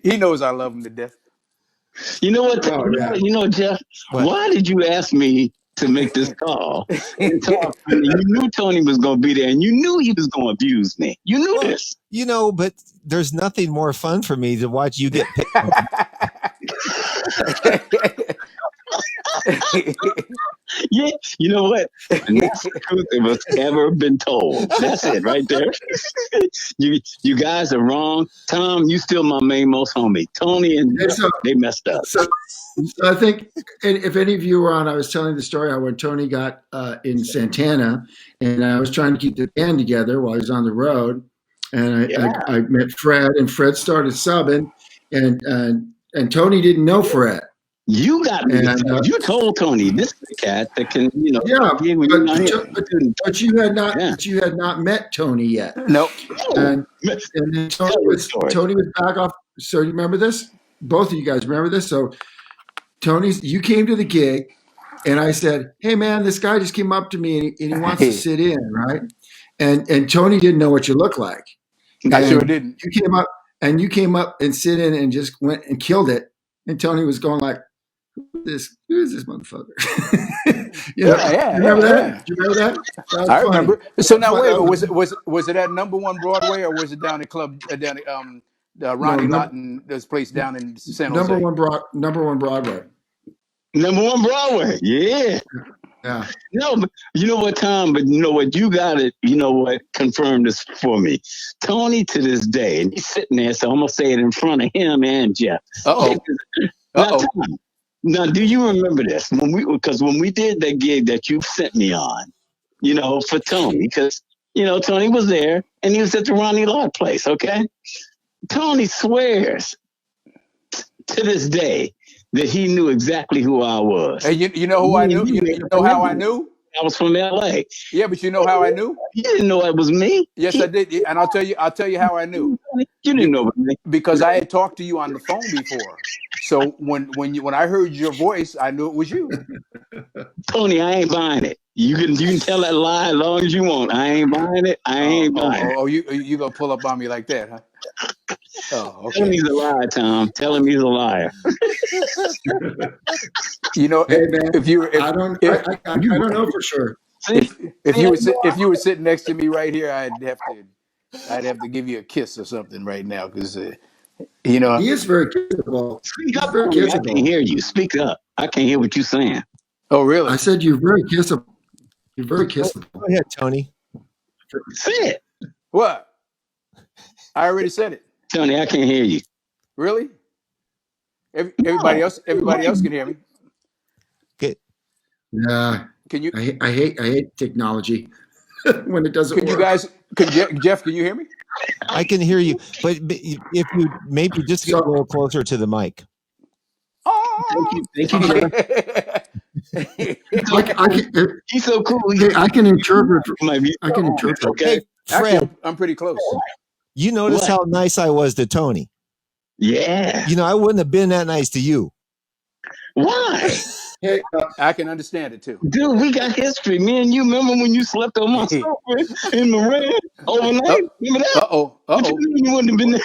He knows I love him to death. You know what? Jeff. What? Why did you ask me to make this call? You knew Tony was going to be there, and you knew he was going to abuse me. You knew this. But there's nothing more fun for me to watch you get picked on. Yeah, you know what? And that's the truth that was ever been told. That's it right there. You guys are wrong. Tom, you still my main most homie. Tony and they messed up. So I think if any of you were on, I was telling the story how when Tony got in Santana, and I was trying to keep the band together while he was on the road, and I met Fred, and Fred started subbing, and Tony didn't know Fred. You got me. You told Tony this is the cat that can, Yeah, but you had not. Yeah. But you had not met Tony yet. Nope. And then Tony was back off. So you remember this? both of you guys remember this. So you came to the gig, and I said, "Hey man, this guy just came up to me and he wants to sit in, right?" And Tony didn't know what you looked like. I sure And didn't. you came up and sit in and just went and killed it. And Tony was going like, who is this motherfucker? Remember that? Do you remember that? That was I funny. remember. So now wait a minute. Was it at number one Broadway or was it down at down at Ronnie Lawton, this place down in San Jose? Number one Broadway. Number one Broadway. Yeah. Yeah. No, but you know what, Tom? But you know what? You got it. You know what? Confirm this for me. Tony, to this day, and he's sitting there, so I'm gonna say it in front of him and Jeff. Now, do you remember this? Because when we did that gig that you sent me on, you know, for Tony, because you know Tony was there and he was at the Ronnie Lott place. Okay, Tony swears to this day that he knew exactly who I was. And you know who I knew? You know how I knew? I was from LA. Yeah, but you know how I knew? You didn't know it was me. Yes, I did. And I'll tell you how I knew. You didn't know it was me. Because I had talked to you on the phone before. So when I heard your voice, I knew it was you. Tony, I ain't buying it. You can tell that lie as long as you want. I ain't buying it. I ain't buying it. Oh, you gonna pull up on me like that, huh? Oh, okay. Tell him he's a liar, Tom. Tell him he's a liar. You know, hey, man, I don't know for sure. If you were sitting next to me right here, I'd have to give you a kiss or something right now because you know he is very kissable. Speak up, I can't hear you. Speak up. I can't hear what you're saying. Oh, really? I said you're very kissable. You're very kissable. Go ahead, Tony. Say it. What? I already said it. Tony, I can't hear you. Really? Everybody else can hear me. Okay. Yeah. Can you? I hate technology when it doesn't work. Jeff, can you hear me? I can hear you, but if you maybe just get a little closer to the mic. Thank you, Jeff. He's so cool. I can interpret. I can interpret. Okay, hey, Fred, actually, I'm pretty close. You notice how nice I was to Tony? Yeah. You know, I wouldn't have been that nice to you. Why? Hey, I can understand it too. Dude, we got history. Me and you remember when you slept on my sofa in the rain overnight? Remember that? You wouldn't have been there.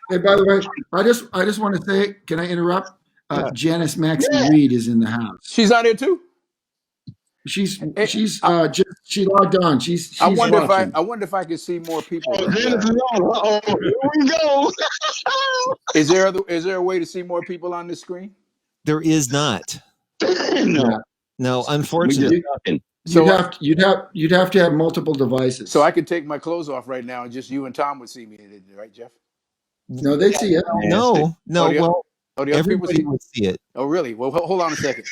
Hey, by the way, I just want to say, can I interrupt? Janice Maxine Reed is in the house. She's out here too. She logged on. She's I wonder watching. if I could see more people. Here we go. Is there a way to see more people on this screen? There is not. No, unfortunately. So you'd have to have multiple devices. So I could take my clothes off right now, and just you and Tom would see me, right, Jeff? No, they see it. No. Everybody would see it. Oh, really? Well, hold on a second.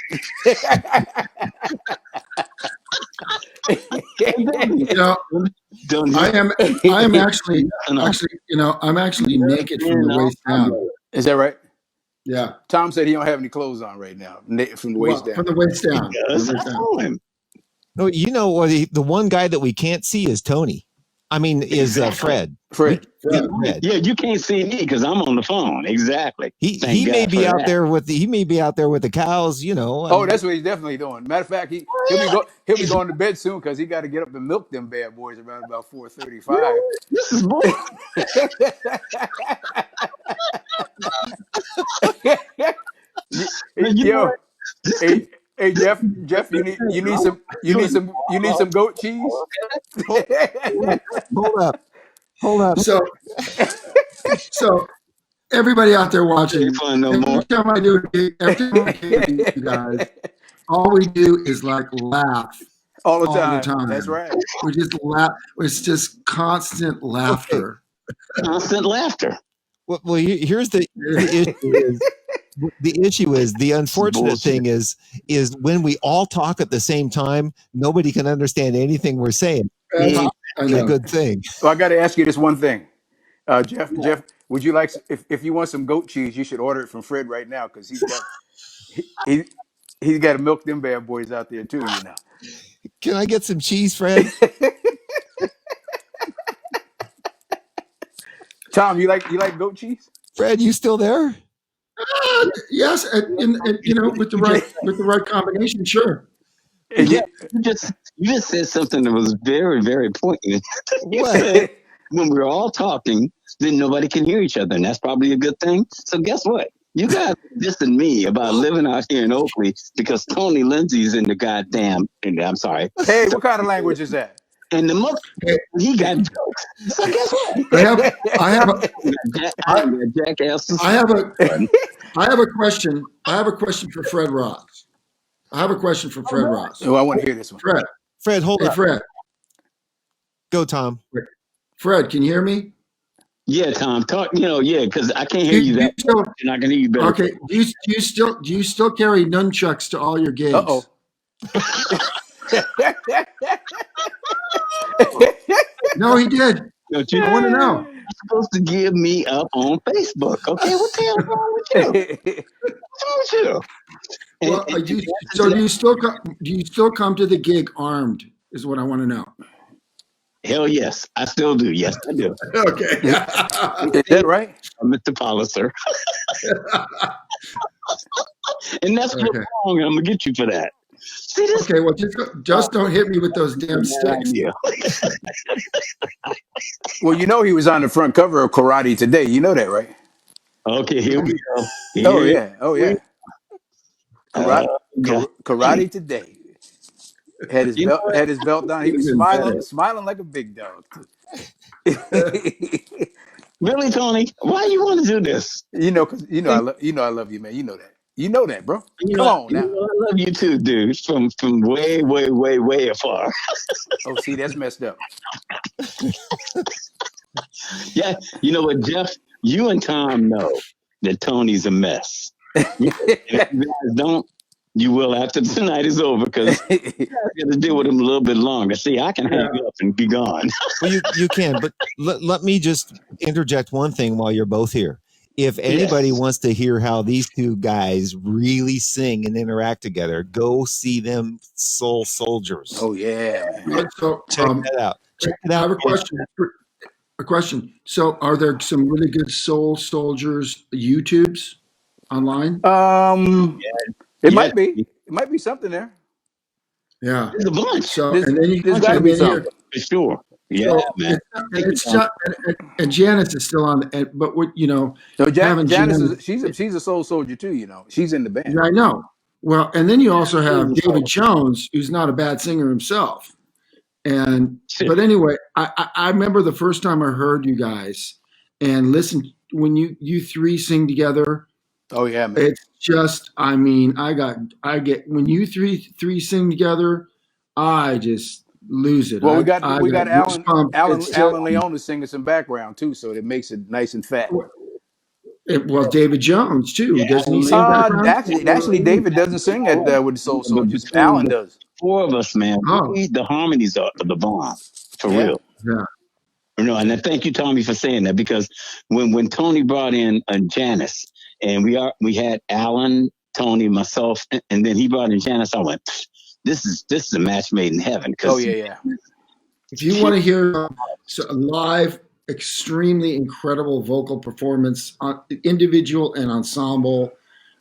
I am actually, I'm actually naked from the waist down. Is that right? Yeah. Tom said he don't have any clothes on right now, from the waist down. From the waist down. No, you know, the one guy that we can't see is Tony. I mean, is Fred. Fred. Yeah, you can't see me because I'm on the phone. Exactly. He may be out there with the cows. You know. Oh, that's what he's definitely doing. Matter of fact, he'll be going to bed soon because he got to get up and milk them bad boys around about 4:35. This is boring. Hey Jeff, you need some goat cheese. Hold up. So everybody out there watching, every time I do it, you guys, all we do is like laugh all the time. That's right. We just laugh. It's just constant laughter. Constant laughter. Well, here's the issue. The issue is the unfortunate thing is when we all talk at the same time, nobody can understand anything we're saying. It's a good thing. Well, I got to ask you this one thing, Jeff. Would you like if you want some goat cheese, you should order it from Fred right now because he's got to milk them bad boys out there too. You know. Can I get some cheese, Fred? Tom, you like goat cheese? Fred, you still there? Yes, and with the right combination, sure. Yeah, you just said something that was very, very important. You said when we're all talking, then nobody can hear each other, and that's probably a good thing. So guess what? You guys dissing me about living out here in Oakley because Tony Lindsay's in the goddamn. I'm sorry. Hey, what kind of language is that? And the mother, he got jokes. So guess what? I have a question. I have a question for Fred Ross. Oh, I want to hear this one. Fred, hold up. Fred. Go, Tom. Fred, can you hear me? Yeah, Tom. Talk. Because I can't hear you that much, and I can hear you better. Okay. Do you still carry nunchucks to all your gigs? Uh-oh. No, he did. Don't you want to know? You're supposed to give me up on Facebook. Okay, what the hell's wrong with you? What's wrong with you? Well, do you still come to the gig armed? Is what I want to know. Hell yes, I still do. Yes, I do. Okay, is that right? I'm Mr. Politzer. And that's what's wrong. I'm gonna get you for that. See this? Okay, well, just don't hit me with those damn sticks. Well, he was on the front cover of Karate Today. You know that, right? Okay, here we go. Oh yeah. Karate Today. Had his belt down. He was smiling like a big dog. Really, Tony? Why you want to do this? I love you, man. You know that. You know that, bro. Come on now. I love you too, dude. From way, way, way, way afar. Oh, see, that's messed up. Yeah, you know what, Jeff? You and Tom know that Tony's a mess. If you guys don't, you will after tonight is over because you guys got to deal with him a little bit longer. See, I can hang up and be gone. Well, you can, but let me just interject one thing while you're both here. If anybody wants to hear how these two guys really sing and interact together, go see them Soul Soldiers. Oh yeah, man. So, check that out. I have a question. So, are there some really good Soul Soldiers YouTubes online? It might be. It might be something there. Yeah, there's a bunch. So, there's got to be something for sure. Yeah, so man. It's just, and Janice is still on, but what So Janice she's a Soul Soldier too. She's in the band. Yeah, I know. Well, and then you also have David Jones, who's not a bad singer himself. But anyway, I remember the first time I heard you guys and listened when you three sing together. Oh yeah, man. It's just, I get when you three sing together, I just lose it. Well, we got Alan Leone singing some background too, so it makes it nice and fat. Well, David Jones too. Doesn't he sing background? Actually, David doesn't sing with the Soul Soldiers. Alan does. Four of us, man. The harmonies are the bomb for real. Yeah. And I thank you, Tommy, for saying that because when Tony brought in Janice and we had Alan, Tony, myself, and then he brought in Janice, I went, this is a match made in heaven. Oh yeah. If you want to hear a live, extremely incredible vocal performance, individual and ensemble,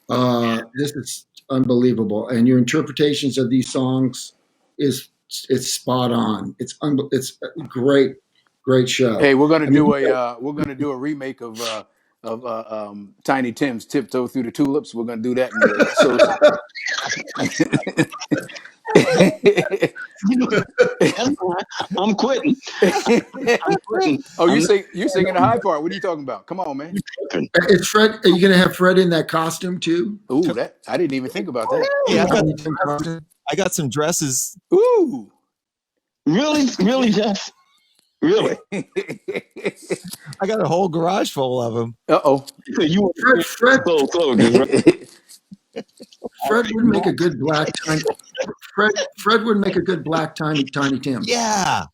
this is unbelievable. And your interpretations of these songs it's spot on. It's a great show. Hey, we're gonna do a remake of Tiny Tim's "Tiptoe Through the Tulips." We're gonna do that. I'm quitting. Oh, you're singing the high part. What are you talking about? Come on, man. Is Fred? Are you going to have Fred in that costume too? Ooh, that I didn't even think about that. Yeah, I got some dresses. Ooh, really, Jeff? Really? I got a whole garage full of them. Uh-oh. Fred would make a good black tiny. Fred would make a good black tiny Tim. Yeah,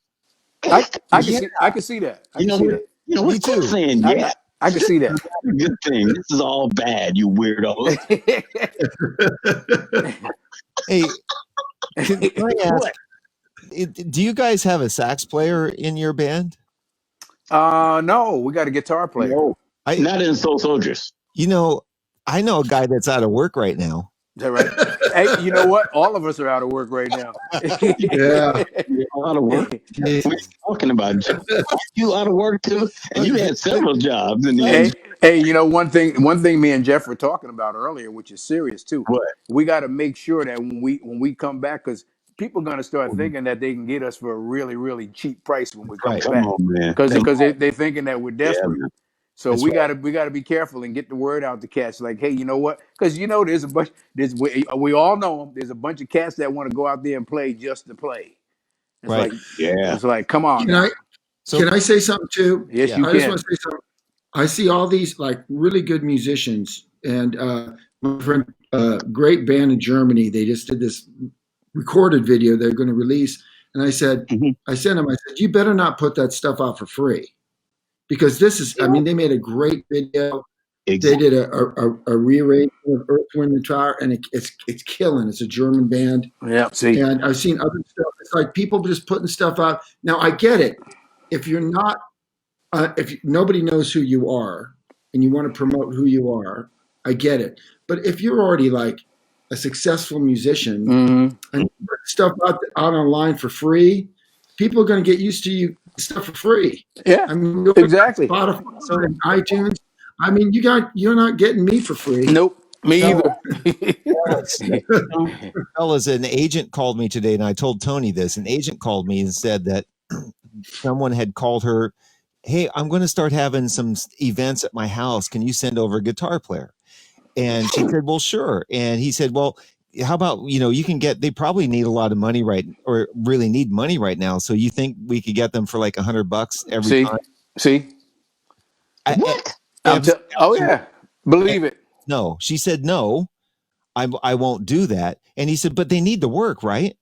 I can see that. Me too. Saying yeah. I can see that. Good thing. This is all bad, you weirdo. Hey, can I ask, do you guys have a sax player in your band? No, we got a guitar player. No. Not in Soul Soldiers. You know, I know a guy that's out of work right now. Is that right? Hey, you know what? All of us are out of work right now. Yeah. You're out of work. What are you talking about? You out of work too? And you had several jobs in the Hey, industry. hey, you know one thing me and Jeff were talking about earlier, which is serious too. What? We got to make sure that when we come back, because people are going to start thinking that they can get us for a really really cheap price when we come Right. Come back, on, man. because Come on. they're thinking that we're Yeah, desperate. man. So That's we gotta be careful and get the word out to cats. Like, hey, you know what? Because there's a bunch. We all know them. There's a bunch of cats that want to go out there and play just to play. It's right. like Yeah. it's like, come on Can now. I So can I say something too? Yes, Yeah. you I just can. want to say something. I see all these like really good musicians and my friend, great band in Germany. They just did this recorded video they're going to release, and I said, Mhm. I sent him. I said, you better not put that stuff out for free because this is. I mean, they made a great video. They Exactly. did a rearrangement of Earth, Wind, and Fire, and it's killing. It's a German band, Yeah. See. and I've seen other stuff. It's like people just putting stuff out. Now I get it. If you're not, if nobody knows who you are, and you want to promote who you are, I get it. But if you're already like a successful musician Mm-hmm. and you put stuff out online for free, people are going to get used to you stuff for free. Yeah. I mean, go to Exactly. Spotify so and iTunes. I mean, you're not getting me for free. Nope. Me fellas, either. fellas, an agent called me today, and I told Tony this. An agent called me and said that someone had called her, "Hey, I'm going to start having some events at my house. Can you send over a guitar player?" And she said, "Well, sure." And he said, "Well, how about, you can get, they probably need a lot of money or really need money right now. So you think we could get them for like $100 every see. time?" See. What? Oh yeah. Believe it. No, she said, "No, I won't do that." And he said, "But they need the work, right?"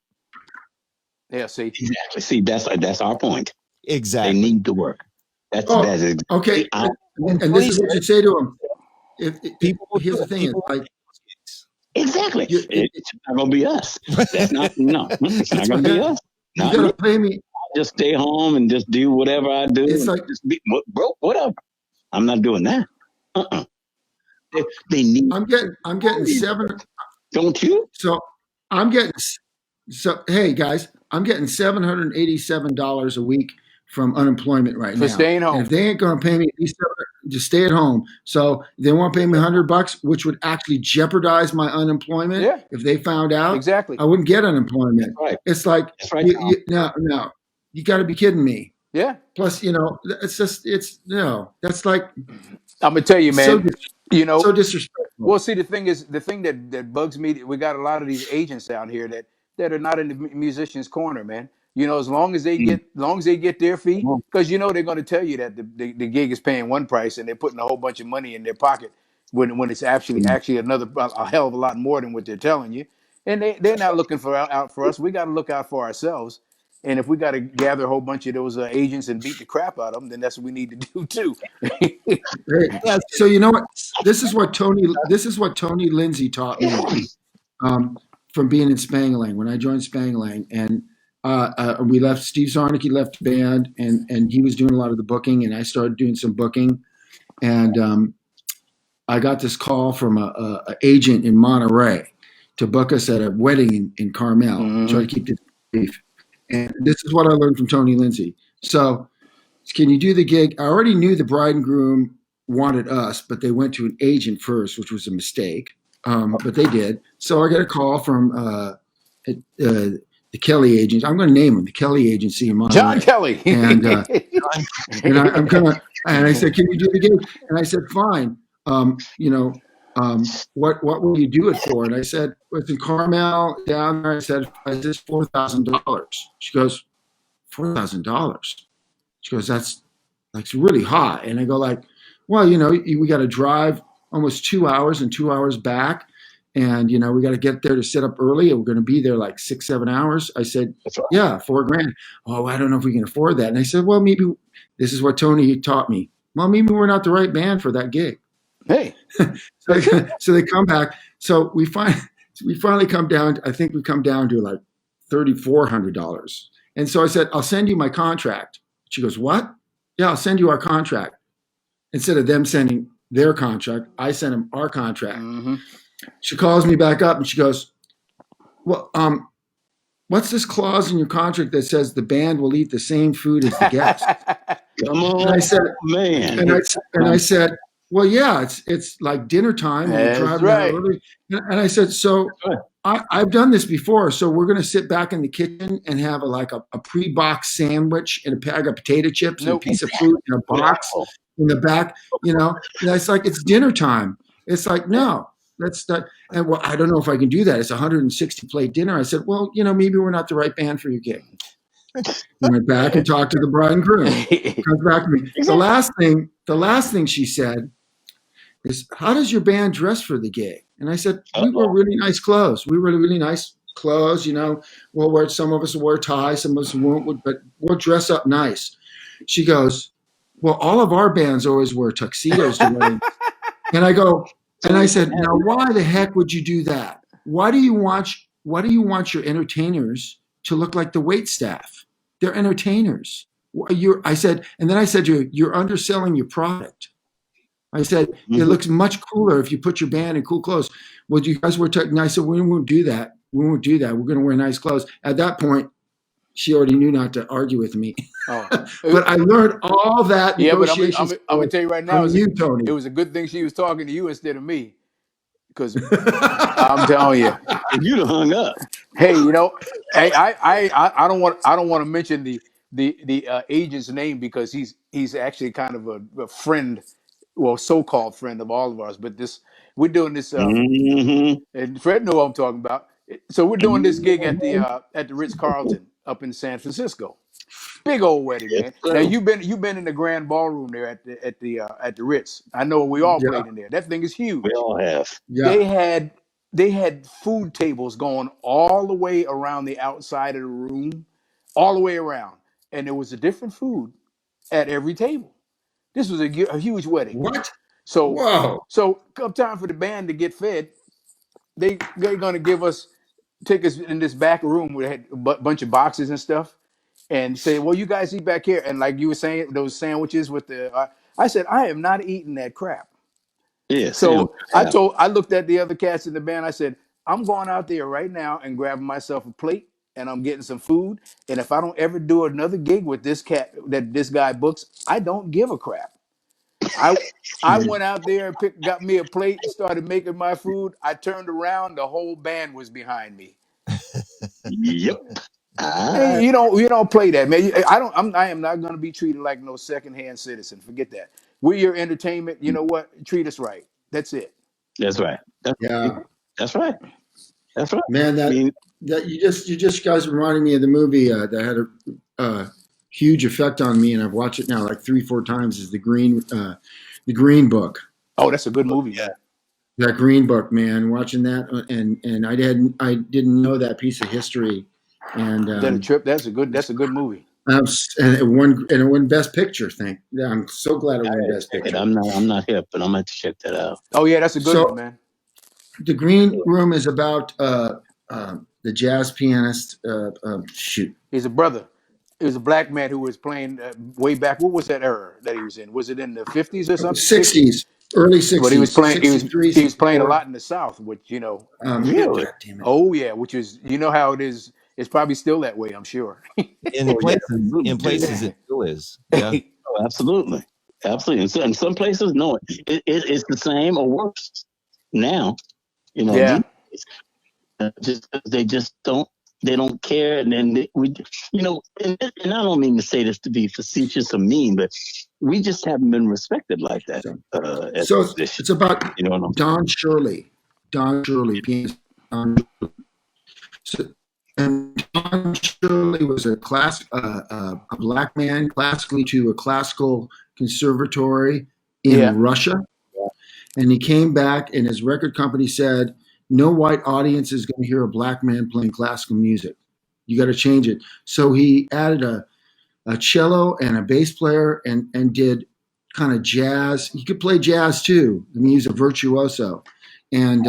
Yeah. See. Exactly. See, that's our point. They Exactly. need to work. That's Oh, exactly okay. our And this is what you say to them. People will Here's do the it. thing: People like exactly. you, It's not gonna be us. That's not no. It's not That's gonna right. be us. you Not got me. to pay me. Just stay home and just do whatever I do It's and like just be broke. Whatever. I'm not doing that. Uh-uh. They need. I'm getting seven. Don't you? So I'm getting so hey guys, I'm getting $787 a week from unemployment right For now. staying And home. if they ain't gonna pay me at least just stay at home. So they won't pay me $100, which would actually jeopardize my unemployment. Yeah. If they found out, Exactly. I wouldn't get unemployment. That's right. It's like That's right. no, you got to be kidding me. Yeah. Plus, that's like I'm gonna tell you, so man. You know, so disrespectful. well, see, the thing that bugs me, we got a lot of these agents down here that are not in the musician's corner, man. As long as they Mm. get their fee, Come on. because they're going to tell you that the gig is paying one price and they're putting a whole bunch of money in their pocket when it's Mm. actually another a hell of a lot more than what they're telling you, and they're not looking for out for us. We got to look out for ourselves. And if we got to gather a whole bunch of those agents and beat the crap out of them, then that's what we need to do too. Hey, Yes. so you know what? This is what Tony Lindsay taught me from being in Spangling when I joined Spangling, and we left. Steve Zarnicki left the band, and he was doing a lot of the booking, and I started doing some booking, and I got this call from a agent in Monterey to book us at a wedding in Carmel. Mhm. Try to keep this brief, and this is what I learned from Tony Lindsay. So, can you do the gig? I already knew the bride and groom wanted us, but they went to an agent first, which was a mistake. But they did. So I got a call from the Kelly agent. I'm going to name him the Kelly Agency in Monterey. John Kelly. And I'm gonna. And I said, "Can you do the gig?" And I said, "Fine. What will you do it for?" And I said, "It's in Carmel down there." I said, $4,000. She goes, $4,000. She goes, that's like really high. And I go like, well, we got to drive almost 2 hours and 2 hours back. And, we got to get there to sit up early. And we're going to be there like 6, 7 hours. I said, That's right. yeah, $4,000. Oh, I don't know if we can afford that. And I said, well, maybe this is what Tony taught me. Well, maybe we're not the right band for that gig. Hey. So they come back. So we finally come down. I think we come down to like $3,400. And so I said, I'll send you my contract. She goes, what? Yeah, I'll send you our contract. instead of them sending their contract, I sent them our contract. Mm-hmm. She calls me back up and she goes, well, what's this clause in your contract that says the band will eat the same food as the guest? Come on, and I said, man. And I said, well, yeah, it's like dinner time and we're driving out early. And I said, so I've done this before. So we're going to sit back in the kitchen and have a pre-boxed sandwich and a bag of potato chips and a piece of fruit in a box in the back, And it's like, it's dinner time. It's like, no, that's not. And well, I don't know if I can do that. It's 160 plate dinner. I said, well, maybe we're not the right band for your gig. We went back and talked to the bride and groom. Comes back to me. The last thing she said is, how does your band dress for the gig? And I said, we wear really nice clothes. We wear really nice clothes. We'll wear, some of us will wear ties, some of us won't, but we'll dress up nice. She goes, well, all of our bands always wear tuxedos to weddings. And I said, now why the heck would you do that? Why do you want your entertainers to look like the wait staff? They're entertainers. I said to her, you're underselling your product. I said, it looks much cooler if you put your band in cool clothes. Well, you guys wear and I said, we won't do that. We won't do that. We're going to wear nice clothes. At that point, she already knew not to argue with me. But I learned all that negotiations. But I'm going to tell you right now, Tony. It was a good thing she was talking to you instead of me. Because I'm telling you, you'd have hung up. Hey, I don't want to mention the agent's name because he's actually kind of a friend, well, so-called friend of all of ours. But we're doing this, and Fred knows what I'm talking about. So we're doing this gig at the Ritz-Carlton up in San Francisco. Big old wedding, man. Now you've been in the grand ballroom there at the Ritz. I know we all played in there. That thing is huge. We all have. Yeah. They had food tables going all the way around the outside of the room, all the way around, and there was a different food at every table. This was a huge wedding. What? So come time for the band to get fed, they're gonna take us in this back room where they had a bunch of boxes and stuff. And say, well, you guys eat back here. And like you were saying, those sandwiches with I said, I am not eating that crap. Yeah. So I looked at the other cats in the band. I said, I'm going out there right now and grabbing myself a plate and I'm getting some food. And if I don't ever do another gig with this cat that this guy books, I don't give a crap. I went out there and got me a plate and started making my food. I turned around, the whole band was behind me. Yep. Hey, you don't play that, man. I am not going to be treated like no secondhand citizen. Forget that. We're your entertainment. You know what? Treat us right. That's it. That's right. That's right. Man, that you just guys reminded me of the movie that had a huge effect on me, and I've watched it now like 3-4 times. Is the Green Book? Oh, that's a good movie. Yeah. That Green Book, man. Watching that, and I didn't know that piece of history. And that's a good movie. And it won Best Picture. I'm so glad it won Best Picture. I'm not hip, but I'm going to check that out. Oh yeah, that's a good one, man. The Green Room is about the jazz pianist. He's a brother. He was a black man who was playing way back. What was that era that he was in? Was it in the 50s or something? 60s, early 60s. But he was playing. He was playing a 64. lot in the South, which Really? Oh yeah, which is how it is. It's probably still that way, I'm sure. In places it still is. Yeah. Oh, absolutely. In some places, no, it's the same or worse now. Yeah. They just don't care, and then and I don't mean to say this to be facetious or mean, but we just haven't been respected like that. So it's about Don Shirley. Pianist Don Shirley. And Don Shirley was a black man, classically to a classical conservatory in Russia. And he came back, and his record company said, no white audience is going to hear a black man playing classical music. You got to change it. So he added a cello and a bass player and did kind of jazz. He could play jazz too. I mean, he's a virtuoso. And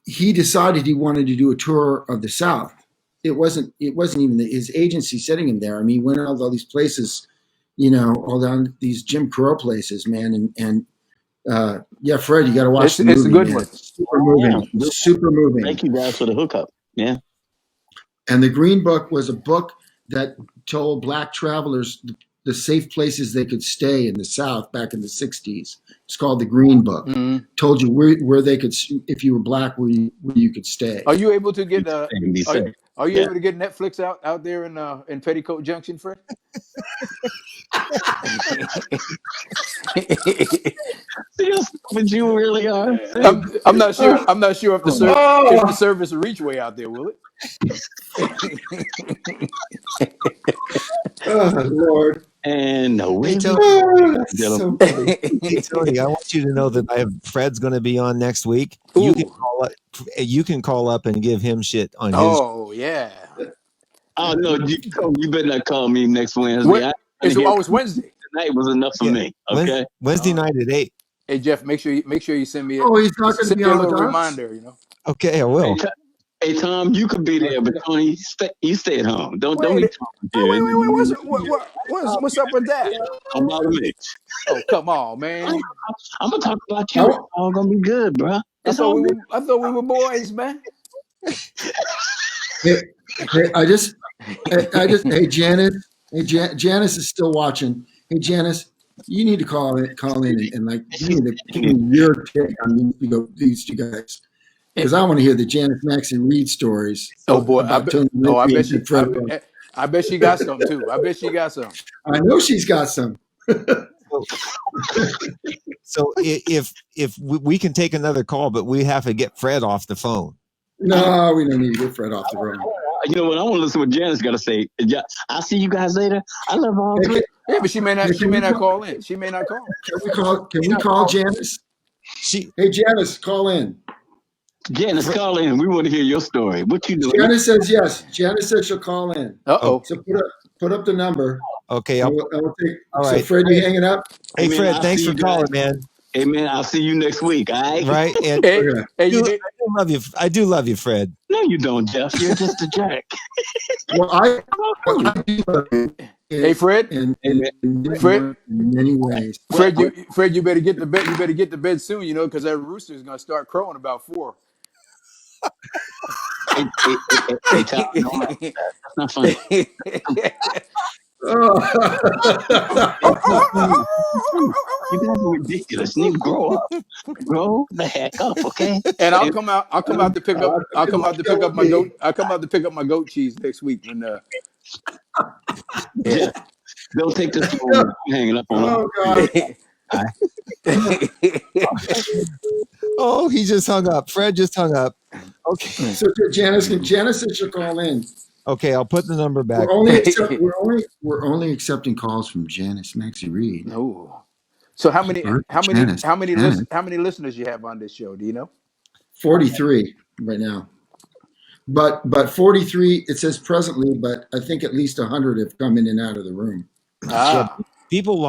he decided he wanted to do a tour of the South. It wasn't even his agency sending him there. I mean, he went out to all these places all down these Jim Crow places, man. And yeah, Fred, you got to watch the It's a movie, good man. one. It's super moving. Yeah. Super moving. Thank you guys for the hookup. Yeah. And the Green Book was a book that told black travelers the safe places they could stay in the South back in the 60s. It's called the Green Book. Mm-hmm. Told you where they could, if you were black, where you could stay. Are you able to get Are you able to get Netflix out there in Petticoat Junction, Fred? But you really are. I'm not sure. I'm not sure if the service will reach way out there. Will it? Oh, Lord. And no, Hey, Tony. That's so funny. Hey, Tony, I want you to know that Fred's going to be on next week. You can call up and give him shit on his. Oh yeah. Oh no, you better not call me next Wednesday. It's Wednesday. Tonight was enough for me. Okay. Wednesday night at 8. Hey Jeff, make sure you send me. He's not going to be a on little with us? reminder. Okay, I will. Hey Tom, you could be there, but Tony, you stay at home. Don't be talking here. Wait. What's up with that? Don't bother me. Oh, come on, man. I'm gonna talk about you. It's all gonna be good, bro. I thought we were boys, man. Hey, hey, Janice. Hey, Janice is still watching. Hey, Janice, you need to call in and like give me your take on these two guys, because I want to hear the Janice Maxie Reed stories. Oh boy, I bet she got some too. I bet she got some. I know she's got some. So if we can take another call, but we have to get Fred off the phone. No, we don't need to get Fred off the phone. You know what? I want to listen to what Janice got to say. I'll see you guys later. I love all three. Yeah, but she may not call in. She may not call. Can we call Janice? Hey, Janice, call in. Janice, call in. We want to hear your story. What you doing? Janice says yes. Janice says she'll call in. Uh-oh. So put up the number. Okay. All right. So Fred, you hanging up? Hey, Fred, thanks for calling, man. Hey, man, I'll see you next week. All right. Right. And I do love you, Fred. No, you don't, Jeff. You're just a jerk. Well, I do love you. Hey, Fred. In many ways. Fred, you better get to bed. You better get to bed soon, because that rooster is gonna start crowing about 4. Hey, Tom, that's not funny. You guys are ridiculous. You need to grow up. Grow the heck up, okay? And I'll come out to pick up my goat cheese next week when yeah. Don't take this phone hanging up on. Oh God. Oh, he just hung up. Fred just hung up. Okay. So Janice said she'll call in. Okay, I'll put the number back. We're only accepting calls from Janice Maxie Reed. No. So how many listeners you have on this show? Do you know? 43 right now. But 43, it says presently, but I think at least 100 have come in and out of the room. People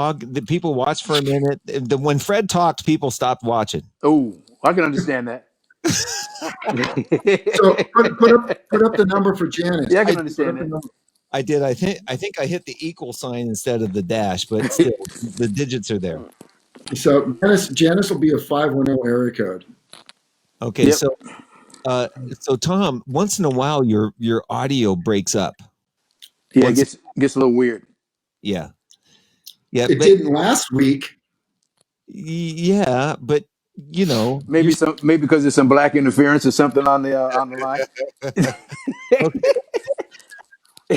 watch for a minute. When Fred talked, people stopped watching. Oh, I can understand that. So put up the number for Janice. Yeah, I can understand that. I did. I think I hit the equal sign instead of the dash, but still, the digits are there. So Janice will be a 510 area code. Okay, yep. So Tom, once in a while your audio breaks up. Yeah, it gets a little weird. Yeah. It didn't last week. Yeah, but maybe because there's some black interference or something on the line.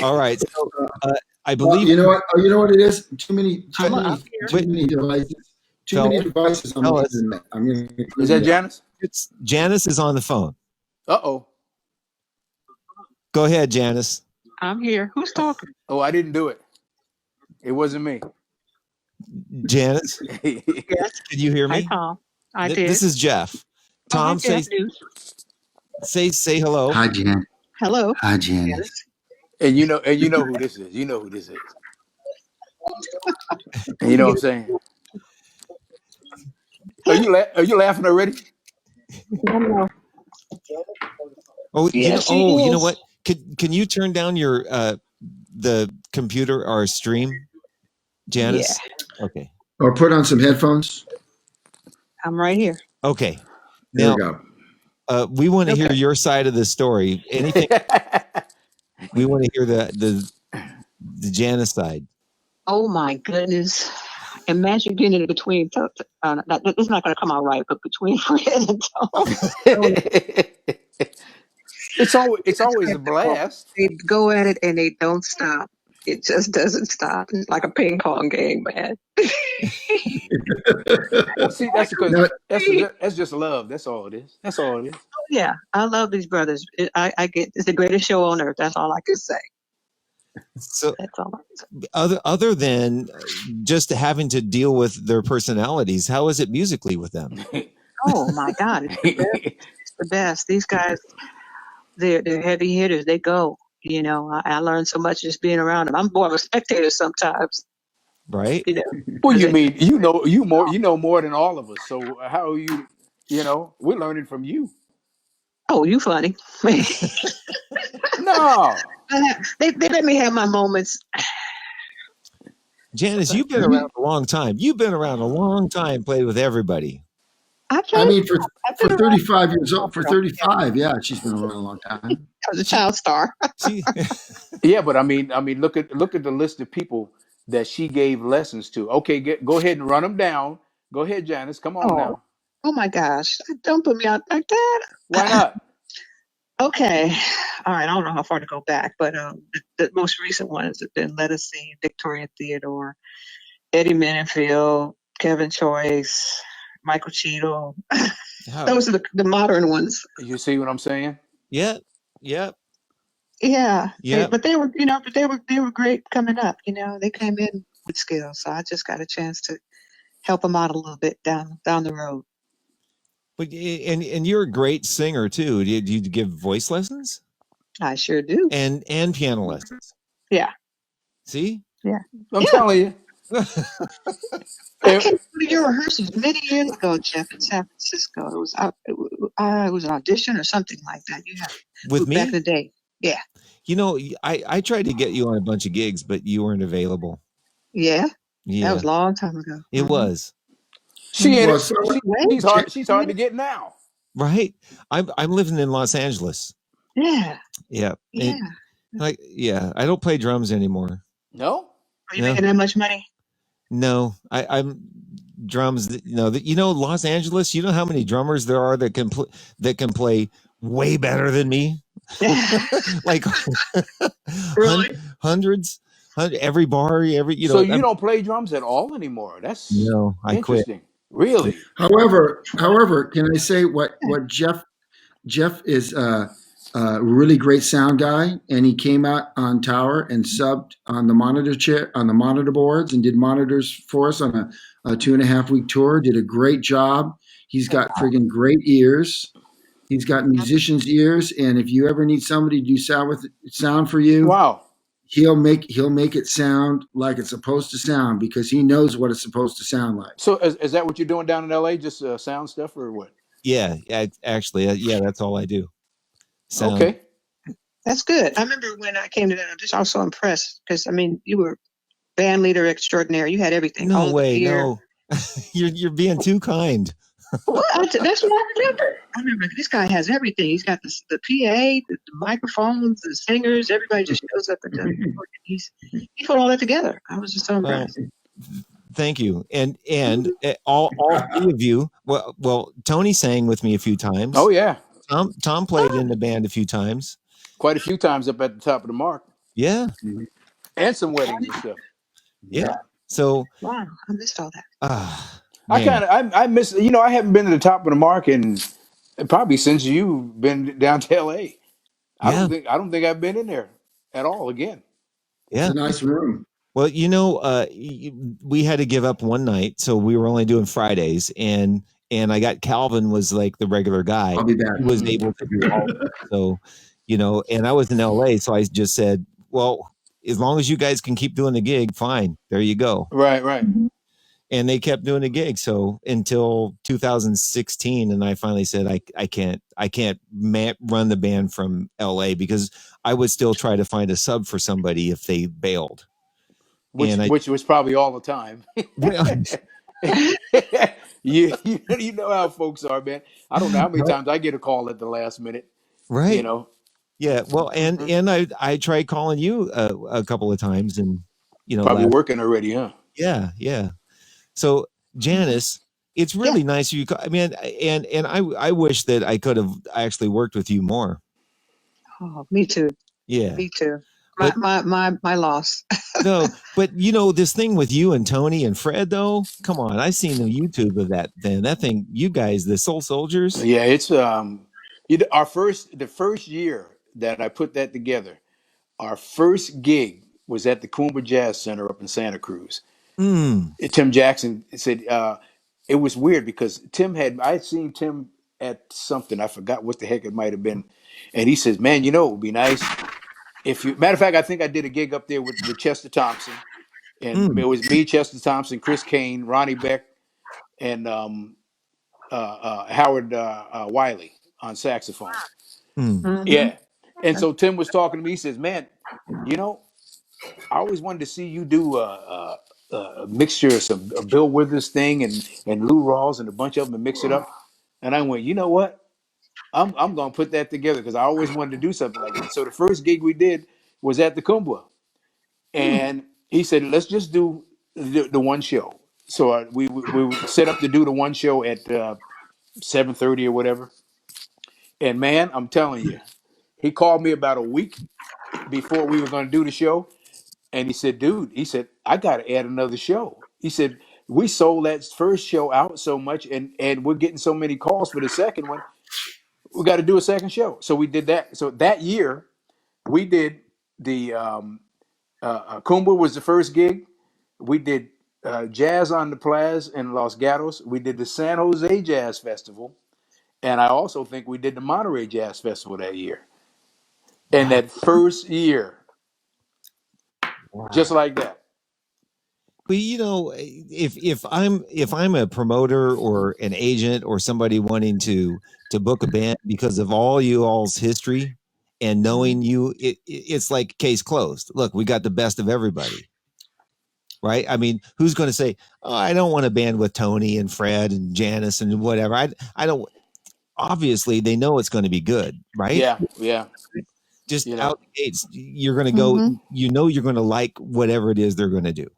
All right. So I believe you know what it is. Too many devices. Too many devices on the internet. Is that Janice? Janice is on the phone. Uh-oh. Go ahead, Janice. I'm here. Who's talking? Oh, I didn't do it. It wasn't me. Janice? Yes. Did you hear me? Hi, Tom. I did. This is Jeff. Tom, say hello. Hi, Jan. Hello. Hi, Janice. And you know who this is. You know who this is. And you know what I'm saying? Are you laughing already? No. Oh, yes, you know what? Can you turn down your the computer or stream? Janice? Yeah. Okay. Or put on some headphones. I'm right here. Okay. There Now, we go. we want to hear Okay. your side of the story. Anything? We want to hear the Janice side. Oh my goodness. Imagine getting in between. It's not going to come out right, but between Fred and Tony. It's always a blast. They go at it and they don't stop. It just doesn't stop. It's like a ping pong game, man. Well, see, that's because Now, that's just love. That's all it is. That's all it is. Yeah, I love these brothers. I get it's the greatest show on earth. That's all I can say. So That's all I can say. other than just having to deal with their personalities, how is it musically with them? Oh my God, it's the best. It's the best. These guys, they're heavy hitters. They go. You know, I learned so much just being around them. I'm more of a spectator sometimes. Right? You know. Well, you mean you know more than all of us. So how are you? You know, we're learning from you. Oh, you funny. No. They let me have my moments. Janice, you've been around a long time. You've been around a long time, played with everybody. I mean, for around 35 years old, for 35, yeah, she's been around a long time. I was a child star. Yeah, but I mean, look at the list of people that she gave lessons to. Okay, go ahead and run them down. Go ahead, Janice. Come on now. Oh my gosh! Don't put me out like that. Why not? Okay, all right. I don't know how far to go back, but the most recent ones have been Let Us See, Victoria Theodore, Eddie Mendenfield, Kevin Choice, Michael Cheadle. Those are the modern ones. You see what I'm saying? Yeah. Yep. Yeah. Yeah. But they were, they were great coming up. You know, they came in with skills, so I just got a chance to help them out a little bit down the road. But and you're a great singer too. Do you give voice lessons? I sure do. And piano lessons. Yeah. See? Yeah. I'm telling you. I came to your rehearsals many years ago, Jeff, in San Francisco. It was an audition or something like that. You have with me back in the day. Yeah. You know, I tried to get you on a bunch of gigs, but you weren't available. Yeah. Yeah. That was a long time ago. It was. She's hard to get now. Right. I'm living in Los Angeles. Yeah. Yeah. Yeah. I don't play drums anymore. No? Are you making that much money? No. I'm drums, Los Angeles, you know how many drummers there are that can play way better than me? Like really? Hundreds, every bar, So you don't play drums at all anymore? That's I interesting. Quit. Really? However, can I say what Jeff is a really great sound guy, and he came out on tower and subbed on the monitor boards and did monitors for us on a 2.5 week tour. Did a great job. He's got friggin' great ears. He's got musicians' ears, and if you ever need somebody to do sound for you, wow, he'll make it sound like it's supposed to sound because he knows what it's supposed to sound like. So is that what you're doing down in LA? Just sound stuff or what? Yeah, actually, that's all I do. Sound. Okay, that's good. I remember when I came to that audition, I was so impressed because you were band leader extraordinaire. You had everything. No way, no. You're being too kind. Well, that's what I remember. I remember this guy has everything. He's got the PA, the microphones, the singers. Everybody just shows up and does it. He put all that together. I was just so impressed. Thank you, and all three of you. Well, Tony sang with me a few times. Oh yeah, Tom played in the band a few times. Quite a few times up at the top of the mark. Yeah, and some weddings and stuff. Yeah. So wow, I missed all that. I miss. I haven't been to the top of the mark in probably since you've been down to LA. I don't think I've been in there at all again. Yeah, it's a nice room. Well, we had to give up one night, so we were only doing Fridays, and I got Calvin was like the regular guy. I'll be back. He was able to do all of it. So, and I was in LA, so I just said, well, as long as you guys can keep doing the gig, fine. There you go. Right. And they kept doing the gig. So until 2016. And I finally said, I can't run the band from LA because I would still try to find a sub for somebody if they bailed. which was probably all the time. You know how folks are, man. I don't know how many times I get a call at the last minute. Right. You know. Yeah. Well, and I tried calling you a couple of times, and probably working already, huh? Yeah, yeah. So Janice, it's really nice you. I mean, and I wish that I could have actually worked with you more. Oh, me too. Yeah, me too. My loss. No, but this thing with you and Tony and Fred, though. Come on, I seen the YouTube of that. Then that thing, you guys, the Soul Soldiers. Yeah, it's the first year that I put that together. Our first gig was at the Coomber Jazz Center up in Santa Cruz. Tim Jackson said it was weird because I'd seen Tim at something, I forgot what the heck it might have been, and he says, "Man, it would be nice if you." Matter of fact, I think I did a gig up there with Chester Thompson, and it was me, Chester Thompson, Chris Kane, Ronnie Beck, and Howard Wiley on saxophone. Yeah, and so Tim was talking to me. He says, "Man, I always wanted to see you do a mixture of some Bill Withers thing and Lou Rawls and a bunch of them and mix it up." And I went, "You know what? I'm gonna put that together because I always wanted to do something like that." So the first gig we did was at the Kumbwa, and he said, "Let's just do the one show." So we set up to do the one show at 7:30 or whatever. And man, I'm telling you, he called me about a week before we were going to do the show. And he said, "Dude," he said, "I got to add another show." He said, "We sold that first show out so much and we're getting so many calls for the second one. We got to do a second show." So we did that. So that year we did the Kumba was the first gig. We did Jazz on the Plaza in Los Gatos. We did the San Jose Jazz Festival. And I also think we did the Monterey Jazz Festival that year. And that first year, just like that. But if I'm a promoter or an agent or somebody wanting to book a band because of all you all's history and knowing you, it's like case closed. Look, we got the best of everybody, right? I mean, who's going to say, "Oh, I don't want a band with Tony and Fred and Janice and whatever"? I don't. Obviously, they know it's going to be good, right? Yeah. Just out the gates, you're going to go. You're going to like whatever it is they're going to do.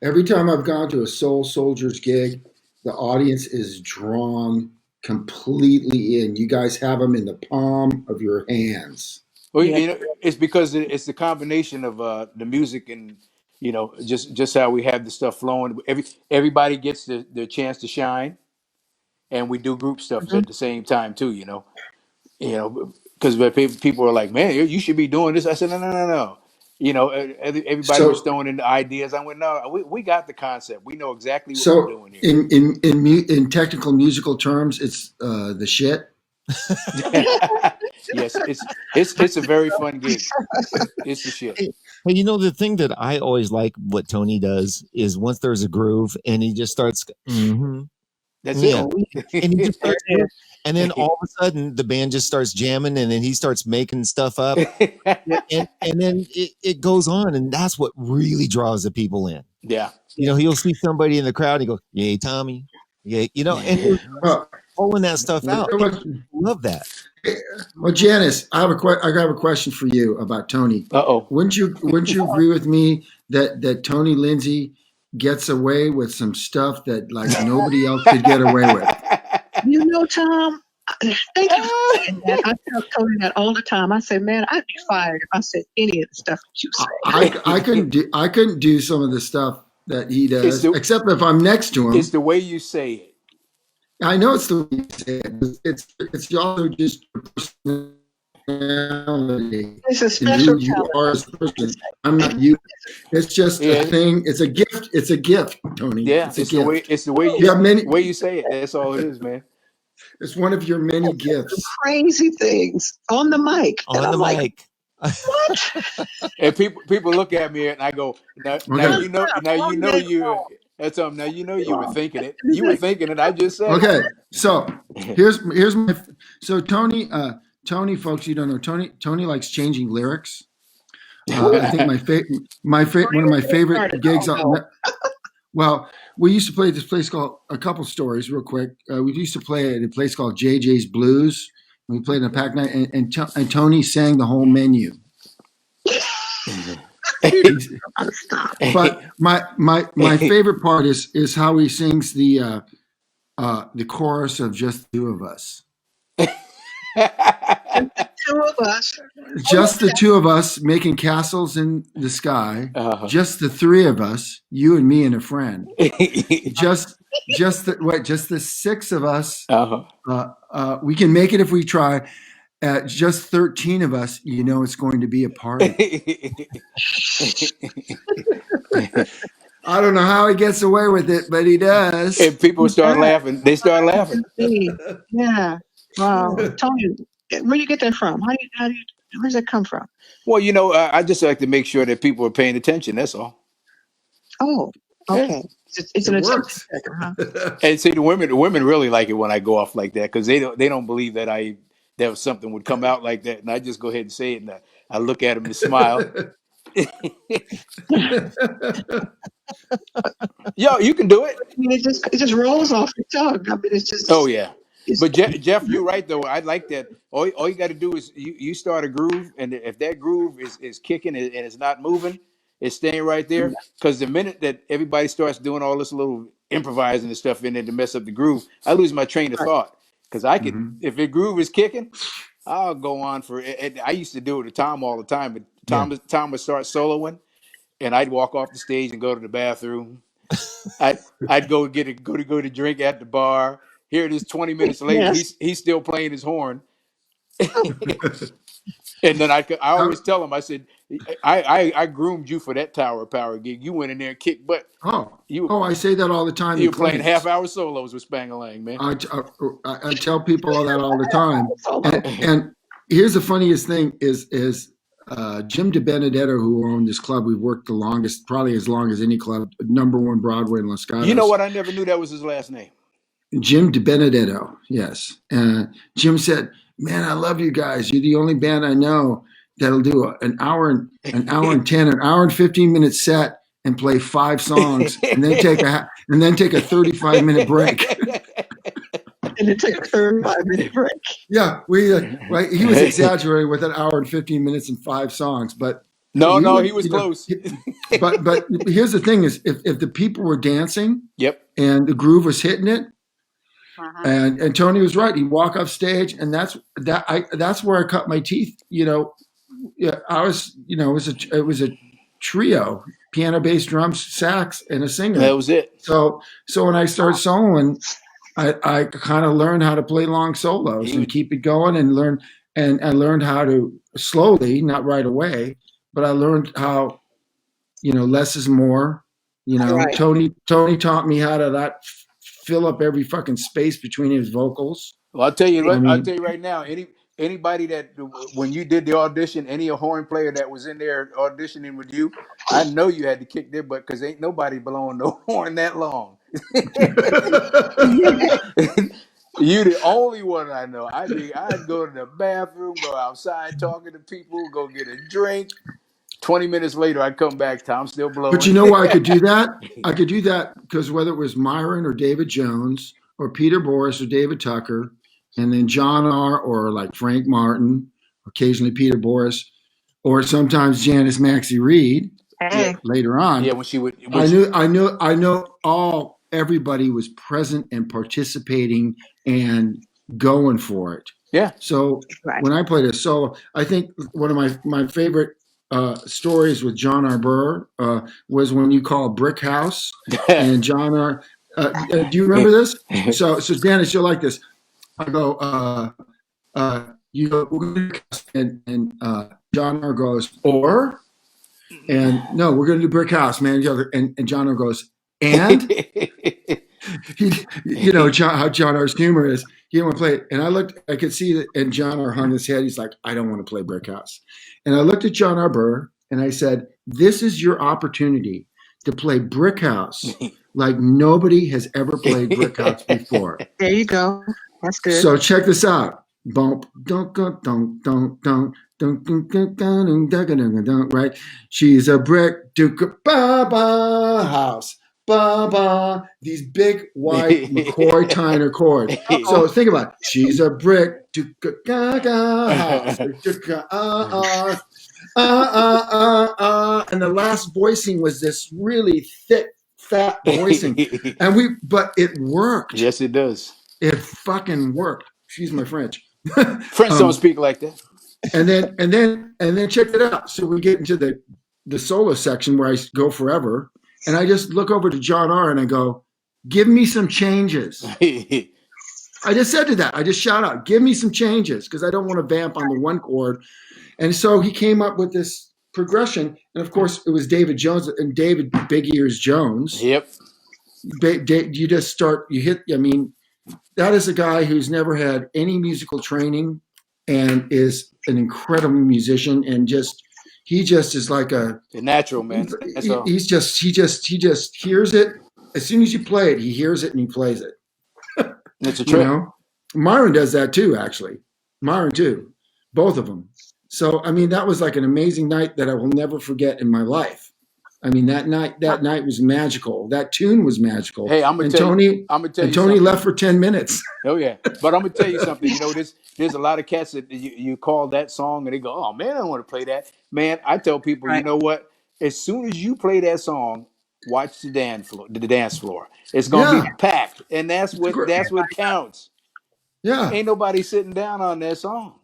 Every time I've gone to a Soul Soldiers gig, the audience is drawn completely in. You guys have them in the palm of your hands. Well, it's because it's the combination of the music and just how we have the stuff flowing. Everybody gets the chance to shine, and we do group stuff at the same time too. Because people are like, "Man, you should be doing this." I said, "No. Everybody was throwing in the ideas. I went, "No, we got the concept. We know exactly what we're doing here." In technical musical terms, it's the shit. Yes, it's a very fun gig. It's the shit. But the thing that I always like what Tony does is once there's a groove and he just starts. That's it. And he just starts, and then all of a sudden the band just starts jamming, and then he starts making stuff up, and then it goes on, and that's what really draws the people in. Yeah. He'll see somebody in the crowd and he goes, "Yay, Tommy." Yeah, and he's pulling that stuff out. Love that. Well, Janice, I have a question for you about Tony. Wouldn't you agree with me that Tony Lindsay gets away with some stuff that like nobody else could get away with? Tom, thank you for saying that. I tell Tony that all the time. I say, "Man, I'd be fired if I said any of the stuff that you say." I couldn't do some of the stuff that he does, except if I'm next to him. It's the way you say it. I know it's the way you say it. It's also just your personality. It's a special who you are as a person. I'm not you. It's just a thing. It's a gift. It's a gift, Tony. Yeah, it's the way you say it. That's all it is, man. It's one of your many gifts. Crazy things on the mic. On the mic. What? And people look at me and I go, now you know. That's now you know you were thinking it. You were thinking it. I just said. Okay, so here's my. So Tony, folks, you don't know Tony likes changing lyrics. I think one of my favorite gigs. Well, we used to play at this place called, a couple stories real quick. We used to play at a place called JJ's Blues. We played in a pack night, and Tony sang the whole menu. But my favorite part is how he sings the chorus of Just the Two of Us. Two of us. Just the two of us making castles in the sky. Just the three of us, you and me and a friend. just the six of us. We can make it if we try. Just 13 of us, it's going to be a party. I don't know how he gets away with it, but he does. And people start laughing. They start laughing. Yeah. Wow. Tony, where do you get that from? Where does that come from? Well, I just like to make sure that people are paying attention. That's all. Oh, okay. It's an attention checker, huh? And see, the women really like it when I go off like that, because they don't believe that something would come out like that, and I just go ahead and say it, and I look at them and smile. Yo, you can do it. I mean, it just rolls off your tongue. I mean, it's just. Oh yeah. But Jeff, you're right though. I like that. All you got to do is you start a groove, and if that groove is kicking and it's not moving, it's staying right there. Because the minute that everybody starts doing all this little improvising and stuff in there to mess up the groove, I lose my train of thought. Because I could, if the groove is kicking, I'll go on for it. I used to do it to Tom all the time, but Tom would start soloing, and I'd walk off the stage and go to the bathroom. I'd go get a drink at the bar. Here it is 20 minutes later. Yes. He's still playing his horn. And then I always tell him, I said, I groomed you for that Tower of Power gig. You went in there and kicked butt. I say that all the time. You were playing half-hour solos with Spang-a-Lang, man. I tell people all that all the time. And here's the funniest thing is Jim DiBenedetto, who owned this club, we worked the longest, probably as long as any club, #1 Broadway in Los Gatos. You know what? I never knew that was his last name. Jim DiBenedetto, yes. Jim said, "Man, I love you guys. You're the only band I know that'll do an hour and 10, an hour and 15-minute set and play 5 songs, and then take a 35-minute break." And then take a 35-minute break. Yeah, right. He was exaggerating with an hour and 15 minutes and 5 songs, but no, he was close. But here's the thing: is if the people were dancing, and the groove was hitting it. And Tony was right. He'd walk off stage, and that's where I cut my teeth. I was, it was a trio: piano, bass, drums, sax, and a singer. That was it. So when I started soloing, I kind of learned how to play long solos and keep it going, and I learned how to slowly, not right away, but I learned how, less is more. Right. Tony taught me how to not fill up every fucking space between his vocals. Well, I'll tell you right now, anybody that, when you did the audition, any horn player that was in there auditioning with you, I know you had to kick their butt, because ain't nobody blowing no horn that long. You the only one I know. I'd go to the bathroom, go outside talking to people, go get a drink. 20 minutes later, I'd come back, Tom's still blowing. But you know why I could do that? I could do that because whether it was Myron or David Jones or Peter Boris or David Tucker, and then John R. or like Frank Martin, occasionally Peter Boris, or sometimes Janice Maxie Reed later on. Yeah, when she would. I know everybody was present and participating and going for it. Yeah. So when I played a solo, I think one of my favorite stories with John R. Burr was when you called Brick House, and John R. Do you remember this? So Dennis, you'll like this. I go, and John R. goes, and no, we're going to do Brick House, man. And John R. goes, and how John R.'s humor is. He didn't want to play it. And I could see that, and John R. hung his head. He's like, I don't want to play Brick House. And I looked at John R. Burr, and I said, this is your opportunity to play Brick House like nobody has ever played Brick House before. There you go. That's good. So check this out. bump, dunk, dunk, dunk, dunk, dunk, dunk, dunk, dunk, dunk, dunk, dunk, dunk, right? She's a brick, duke, ba ba house, ba ba. These big wide McCoy Tyner chords. So think about it. She's a brick, duke, ga ga house, and the last voicing was this really thick, fat voicing, but it worked. Yes, it does. It fucking worked. Excuse my French. French don't speak like that. And then check it out. So we get into the solo section where I go forever, and I just look over to John R. and I go, "Give me some changes." I just said to that. I just shout out, "Give me some changes," because I don't want to vamp on the one chord. And so he came up with this progression, and of course it was David Jones and David Big Ears Jones. Yep. You just start. You hit. I mean, that is a guy who's never had any musical training and is an incredible musician, and he just is like a natural, man. He just hears it as soon as you play it. He hears it and he plays it. It's a trip. You know, Myron does that too. Actually, Myron too, both of them. So I mean, that was like an amazing night that I will never forget in my life. I mean, that night was magical. That tune was magical. Hey, I'm gonna tell you. Tony left for 10 minutes. Oh yeah, but I'm gonna tell you something. You know, there's a lot of cats that you call that song and they go, "Oh man, I don't want to play that." Man, I tell people, right. You know what? As soon as you play that song, watch the dance floor. It's gonna be packed, and that's what counts. Yeah, ain't nobody sitting down on that song.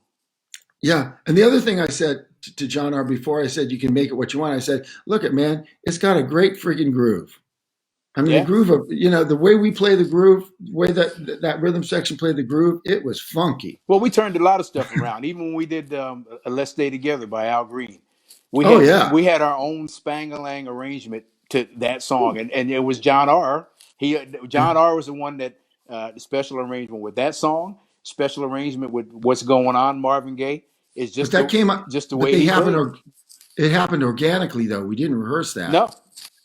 Yeah, and the other thing I said to John R. before I said you can make it what you want, I said, look it, man, it's got a great freaking groove. I mean, the groove of, the way we play the groove, the way that rhythm section played the groove, it was funky. Well, we turned a lot of stuff around. Even when we did Let's Stay Together by Al Green. We had our own Spangalang arrangement to that song. And it was John R. John R. was the one that, the special arrangement with that song, special arrangement with What's Going On, Marvin Gaye. Is just but that came up just the way it happened. It happened organically, though. We didn't rehearse that. No.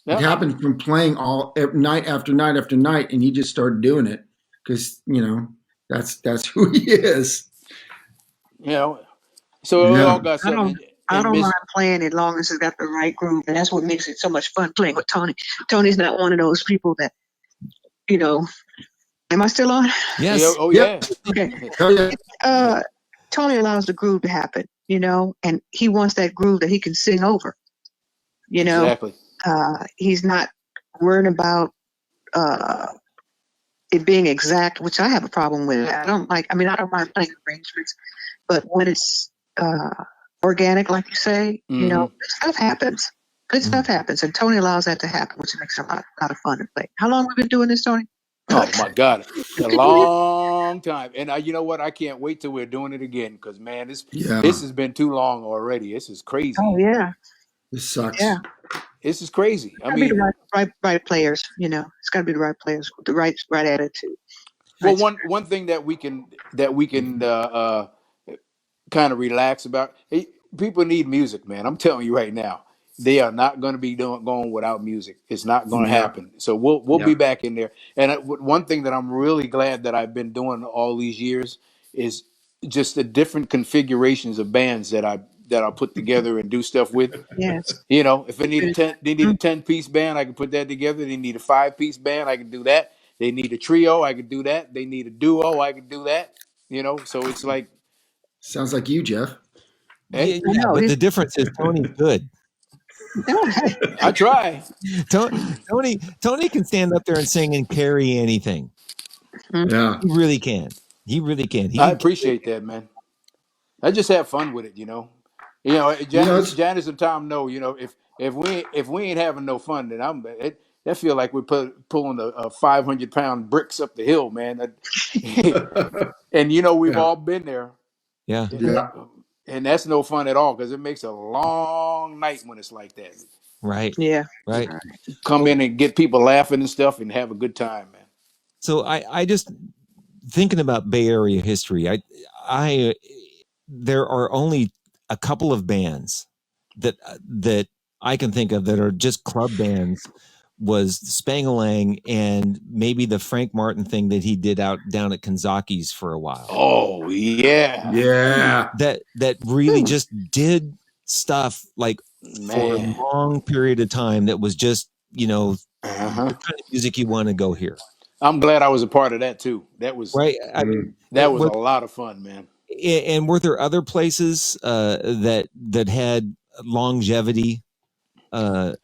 It happened from playing all night after night after night, and he just started doing it because that's who he is. So it all got something. I don't mind playing it as long as it's got the right groove, and that's what makes it so much fun playing with Tony. Tony's not one of those people that, Am I still on? Yes. Oh yeah. Okay. Tony allows the groove to happen, and he wants that groove that he can sing over. Exactly. He's not worried about it being exact, which I have a problem with. I don't mind playing arrangements, but when it's organic, like you say, good stuff happens. Good stuff happens, and Tony allows that to happen, which makes it a lot of fun to play. How long have we been doing this, Tony? Oh my God, a long time. And you know what? I can't wait till we're doing it again because man, this has been too long already. This is crazy. Oh yeah, this sucks. Yeah, this is crazy. I mean, the right players. It's got to be the right players with the right attitude. Well, one thing that we can kind of relax about. Hey, people need music, man. I'm telling you right now. They are not going to be going without music. It's not going to happen. So we'll be back in there. And one thing that I'm really glad that I've been doing all these years is just the different configurations of bands that I put together and do stuff with. Yes. If they need a 10-piece band, I can put that together. They need a 5-piece band, I can do that. They need a trio, I can do that. They need a duo, I can do that. So it's like. Sounds like you, Jeff. Hey? Yeah, but the difference is Tony's good. I try. Tony can stand up there and sing and carry anything. Yeah, he really can. I appreciate that, man. I just have fun with it, Janice and Tom know, if we ain't having no fun, then that feel like we're pulling a 500-pound bricks up the hill, man. And we've all been there. Yeah. And that's no fun at all because it makes a long night when it's like that. Right. Yeah. Right. Come in and get people laughing and stuff and have a good time, man. So I just thinking about Bay Area history. There are only a couple of bands that I can think of that are just club bands was Spangalang and maybe the Frank Martin thing that he did down at Kanzaki's for a while. Oh yeah. Yeah. That really just did stuff like for a long period of time that was just, the kind of music you want to go hear. I'm glad I was a part of that too. That was right. That was a lot of fun, man. And were there other places that had longevity?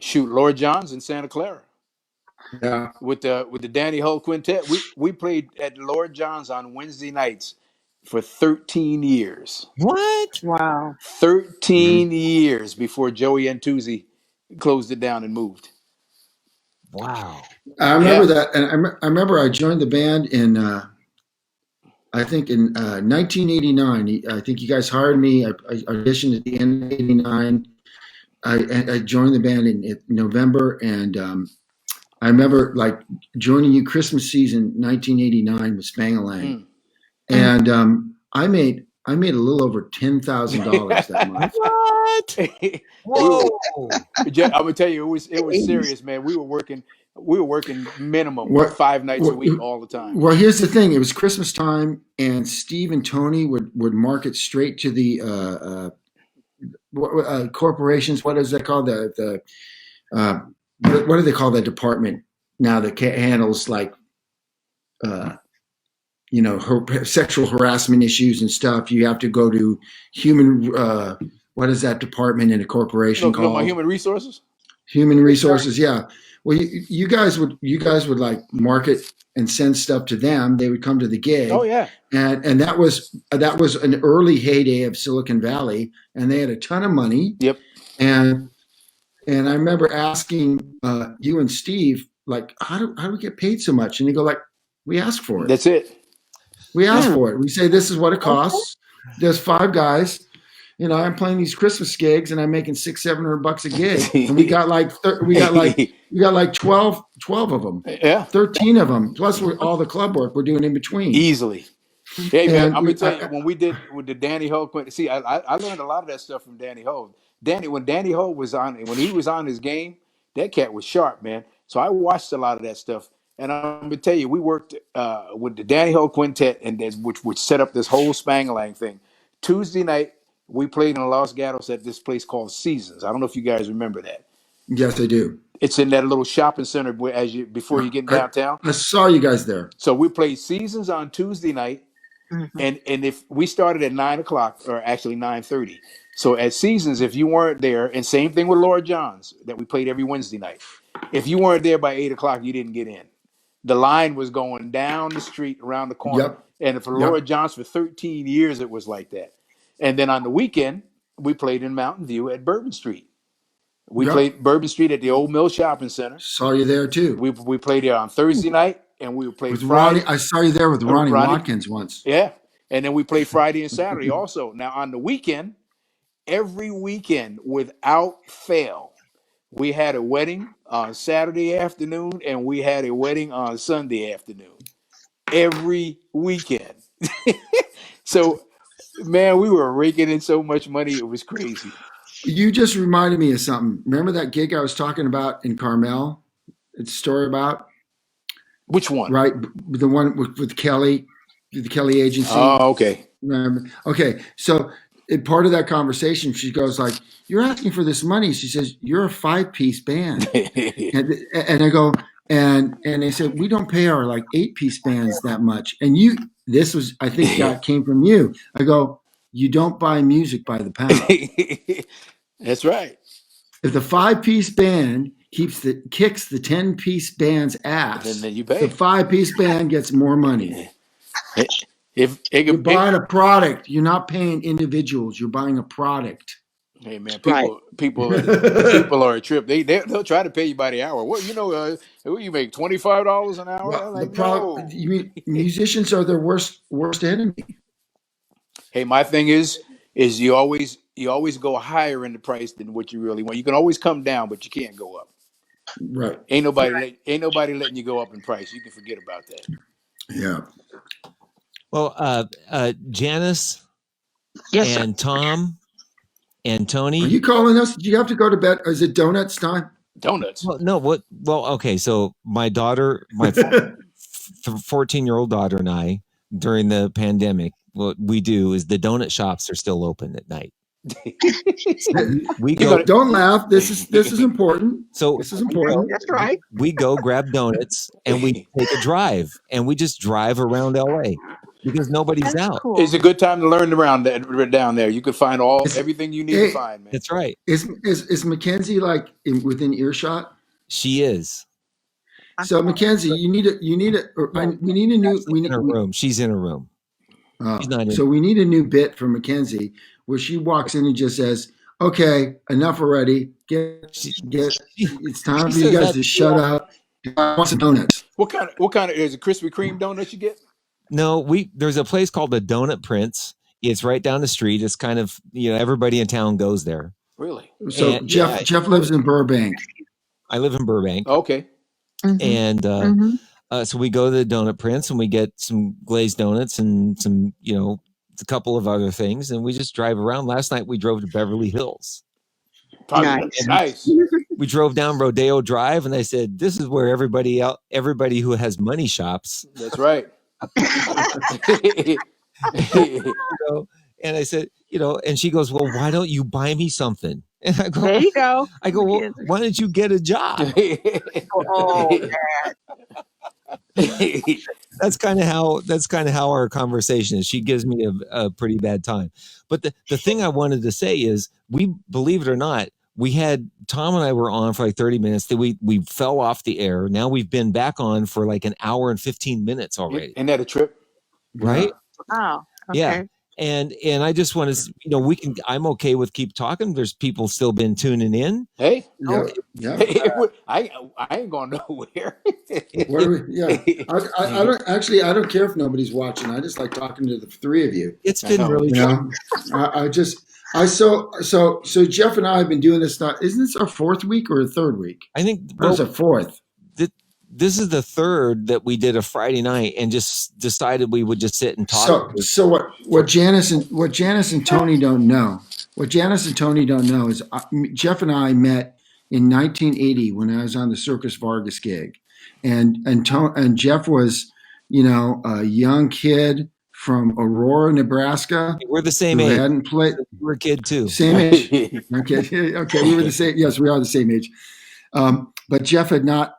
Shoot, Lord John's in Santa Clara. Yeah. With the Danny Hull Quintet, we played at Lord John's on Wednesday nights for 13 years. What? Wow. 13 years before Joey Antuzzi closed it down and moved. Wow. I remember that, and I remember I joined the band in I think in 1989. I think you guys hired me. I auditioned at the end of '89. I joined the band in November, and I remember like joining you Christmas season 1989 with Spangalang, and I made a little over $10,000 that month. What? Whoa! I'm gonna tell you, it was serious, man. We were working minimum 5 nights a week all the time. Well, here's the thing: it was Christmas time, and Steve and Tony would market straight to the corporations. What is that called? The what do they call that department now that handles like sexual harassment issues and stuff? You have to go to human. What is that department in a corporation called? My human resources. Human resources, yeah. Well, you guys would like market and send stuff to them. They would come to the gig. Oh yeah. And that was an early heyday of Silicon Valley, and they had a ton of money. Yep. And I remember asking you and Steve, like, how do we get paid so much? And they go, like, we ask for it. That's it. We ask for it. We say, this is what it costs. There's 5 guys. I'm playing these Christmas gigs and I'm making $600-700 a gig. And we got like 12 of them. Yeah. 13 of them. Plus all the club work we're doing in between. Easily. Hey man, I'm gonna tell you, when we did with the Danny Hull Quintet, see, I learned a lot of that stuff from Danny Hull. When Danny Hull was when he was on his game, that cat was sharp, man. So I watched a lot of that stuff. And I'm gonna tell you, we worked with the Danny Hull Quintet, and which set up this whole Spangalang thing. Tuesday night, we played in Los Gatos at this place called Seasons. I don't know if you guys remember that. Yes, I do. It's in that little shopping center before you get downtown. I saw you guys there. So we played Seasons on Tuesday night, and if we started at 9:00 or actually 9:30. So at Seasons, if you weren't there, and same thing with Lord John's that we played every Wednesday night. If you weren't there by 8:00, you didn't get in. The line was going down the street around the corner. Yep. And for Lord John's for 13 years, it was like that. And then on the weekend, we played in Mountain View at Bourbon Street. We played Bourbon Street at the Old Mill Shopping Center. Saw you there too. We played there on Thursday night, and we played with Friday. Ronnie. I saw you there with Ronnie Watkins once. Yeah, and then we played Friday and Saturday also. Now on the weekend, every weekend without fail, we had a wedding on Saturday afternoon, and we had a wedding on Sunday afternoon. Every weekend. So, man, we were raking in so much money, it was crazy. You just reminded me of something. Remember that gig I was talking about in Carmel? It's a story about? Which one? Right, the one with Kelly, the Kelly agency. Oh, okay. Remember? Okay, so part of that conversation, she goes like, "You're asking for this money." She says, "You're a 5-piece band," and I go, and they said, "We don't pay our like 8-piece bands that much." And this was, I think, that came from you. I go, "You don't buy music by the pound." That's right. If the 5-piece band kicks the 10-piece band's ass, then you pay. The 5-piece band gets more money. You're buying a product, you're not paying individuals. You're buying a product. Hey man, people are a trip. They'll try to pay you by the hour. What you make $25 an hour? Well, like, no. You mean musicians are their worst enemy. Hey, my thing is you always go higher in the price than what you really want. You can always come down, but you can't go up. Right. Ain't nobody letting you go up in price. You can forget about that. Yeah. Well, Janice, and Tom and Tony. Are you calling us? Do you have to go to bed? Is it donuts time? Donuts. Well, no, what? Well, okay. So my daughter, my 14-year-old daughter and I, during the pandemic, what we do is the donut shops are still open at night. So we go. Don't laugh. This is important. So this is important. That's right. We go grab donuts and we take a drive and we just drive around LA because nobody's That's out. cool. It's a good time to learn around that down there. You can find everything you need to find, man. That's right. Is Mackenzie like within earshot? She is. So Mackenzie, we need a new room. She's in her room. She's not in. So we need a new bit for Mackenzie where she walks in and just says, "Okay, enough already. It's time for you guys to shut up. I want some donuts." What kind of is it Krispy Kreme donuts you get? No, there's a place called the Donut Prince. It's right down the street. It's kind of, everybody in town goes there. Really? So Jeff lives in Burbank. I live in Burbank. Okay. And so we go to the Donut Prince and we get some glazed donuts and some, a couple of other things, and we just drive around. Last night we drove to Beverly Hills. Nice. We drove down Rodeo Drive, and I said, "This is where everybody who has money shops." That's right. And I said, and she goes, "Well, why don't you buy me something?" And I go, "There you go." I go, "Well, why don't you get a job?" Oh, Dad. That's kind of how our conversation is. She gives me a pretty bad time. But the thing I wanted to say is, we, believe it or not, we had Tom and I were on for like 30 minutes. Then we fell off the air. Now we've been back on for like an hour and 15 minutes already. Isn't that a trip? Right? Wow. Okay. Yeah. And I just want to, I'm okay with keep talking. There's people still been tuning in. Hey. Yeah. I ain't going nowhere. I don't care if nobody's watching. I just like talking to the three of you. It's been really fun. So Jeff and I have been doing this now. Isn't this our fourth week or a third week? I think it's a fourth. This is the third that we did a Friday night and just decided we would just sit and talk. So what Janice and Tony don't know, is Jeff and I met in 1980 when I was on the Circus Vargas gig, and Jeff was, a young kid from Aurora, Nebraska. We're the same age. Hadn't played. We're a kid too. Same age. Okay. We were the same. Yes, we are the same age. But Jeff had not,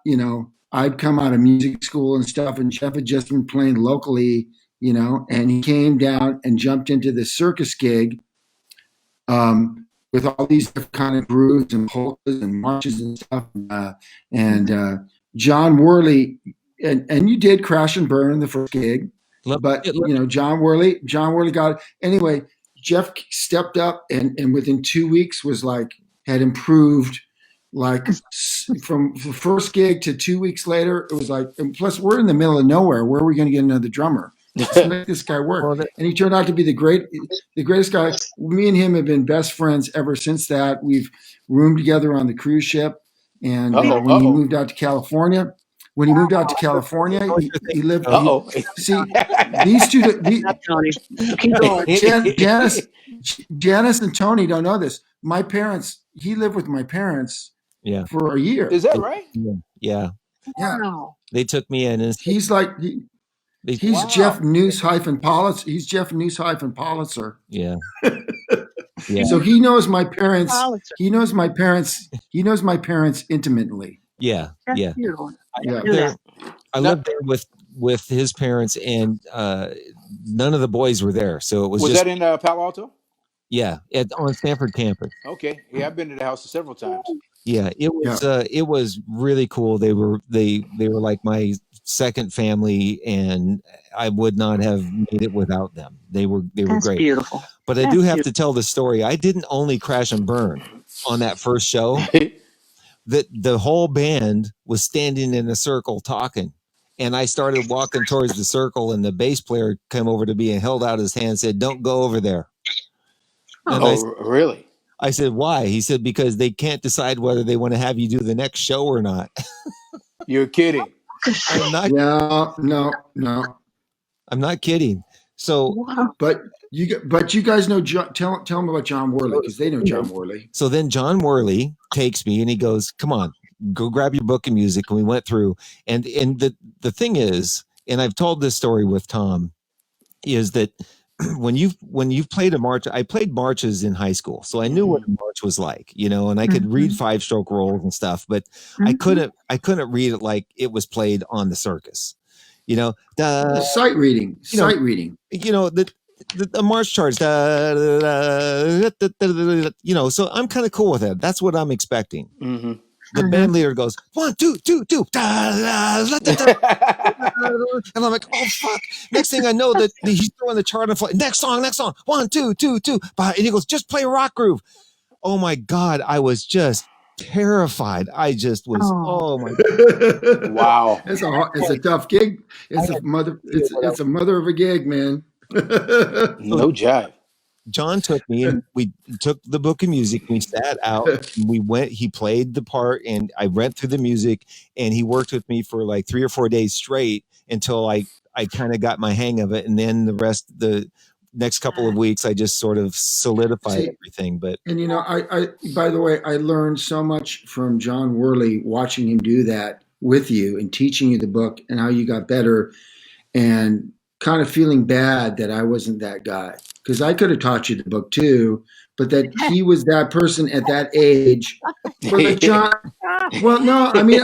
I'd come out of music school and stuff, and Jeff had just been playing locally, and he came down and jumped into the circus gig with all these different kind of grooves and polkas and marches and stuff. And John Worley, and you did Crash and Burn the first gig, but John Worley got it. Anyway, Jeff stepped up and within 2 weeks had improved. Like from the first gig to 2 weeks later, it was like, and plus we're in the middle of nowhere. Where are we going to get another drummer? Let's make this guy work. And he turned out to be the greatest guy. Me and him have been best friends ever since that. We've roomed together on the cruise ship. And when he moved out to California, he lived. See, these two, Janice and Tony don't know this. My parents, he lived with my parents. Yeah. For a year. Is that right? Yeah. Wow. They took me in. He's like, he's Jeff Noose-Politzer. He's Jeff Noose-Politzer. Yeah. Yeah. So he knows my parents. He knows my parents intimately. Yeah. That's yeah. beautiful. I lived there with his parents, and none of the boys were there. So it was just, that in Palo Alto? Yeah, on Stanford campus. Okay. Yeah, I've been to the house several times. Yeah, it was really cool. They were like my second family, and I would not have made it without them. They were great. Beautiful. But I do have to tell the story. I didn't only crash and burn on that first show. That the whole band was standing in a circle talking, and I started walking towards the circle, and the bass player came over to me and held out his hand and said, "Don't go over there." Really? I said, "Why?" He said, "Because they can't decide whether they want to have you do the next show or not." You're kidding. I'm not. No. I'm not kidding. So, but you guys know. Tell them about John Worley, because they know John Worley. So then John Worley takes me and he goes, "Come on, go grab your book of music. And we went through, and the thing is, and I've told this story with Tom, is that when you've played a march, I played marches in high school, so I knew what a march was like, and I could read 5-stroke rolls and stuff, but I couldn't read it like it was played on the circus, sight reading, the march charts, so I'm kind of cool with that. That's what I'm expecting. The band leader goes 1, 2, 2, 2, and I'm like, oh fuck! Next thing I know, that he's throwing the chart and next song, 1, 2, 2, 2, and he goes, just play rock groove. Oh my god, I was just terrified. I just was. Oh my god. Wow, it's a tough gig. It's a mother of a gig, man. No jive. John took me, and we took the book of music. We sat out. We went. He played the part, and I read through the music. And he worked with me for like 3 or 4 days straight until I kind of got my hang of it. And then the next couple of weeks, I just sort of solidified everything. But I by the way, I learned so much from John Worley watching him do that with you and teaching you the book and how you got better, and kind of feeling bad that I wasn't that guy. Because I could have taught you the book too, but that he was that person at that age. But John, well, no, I mean,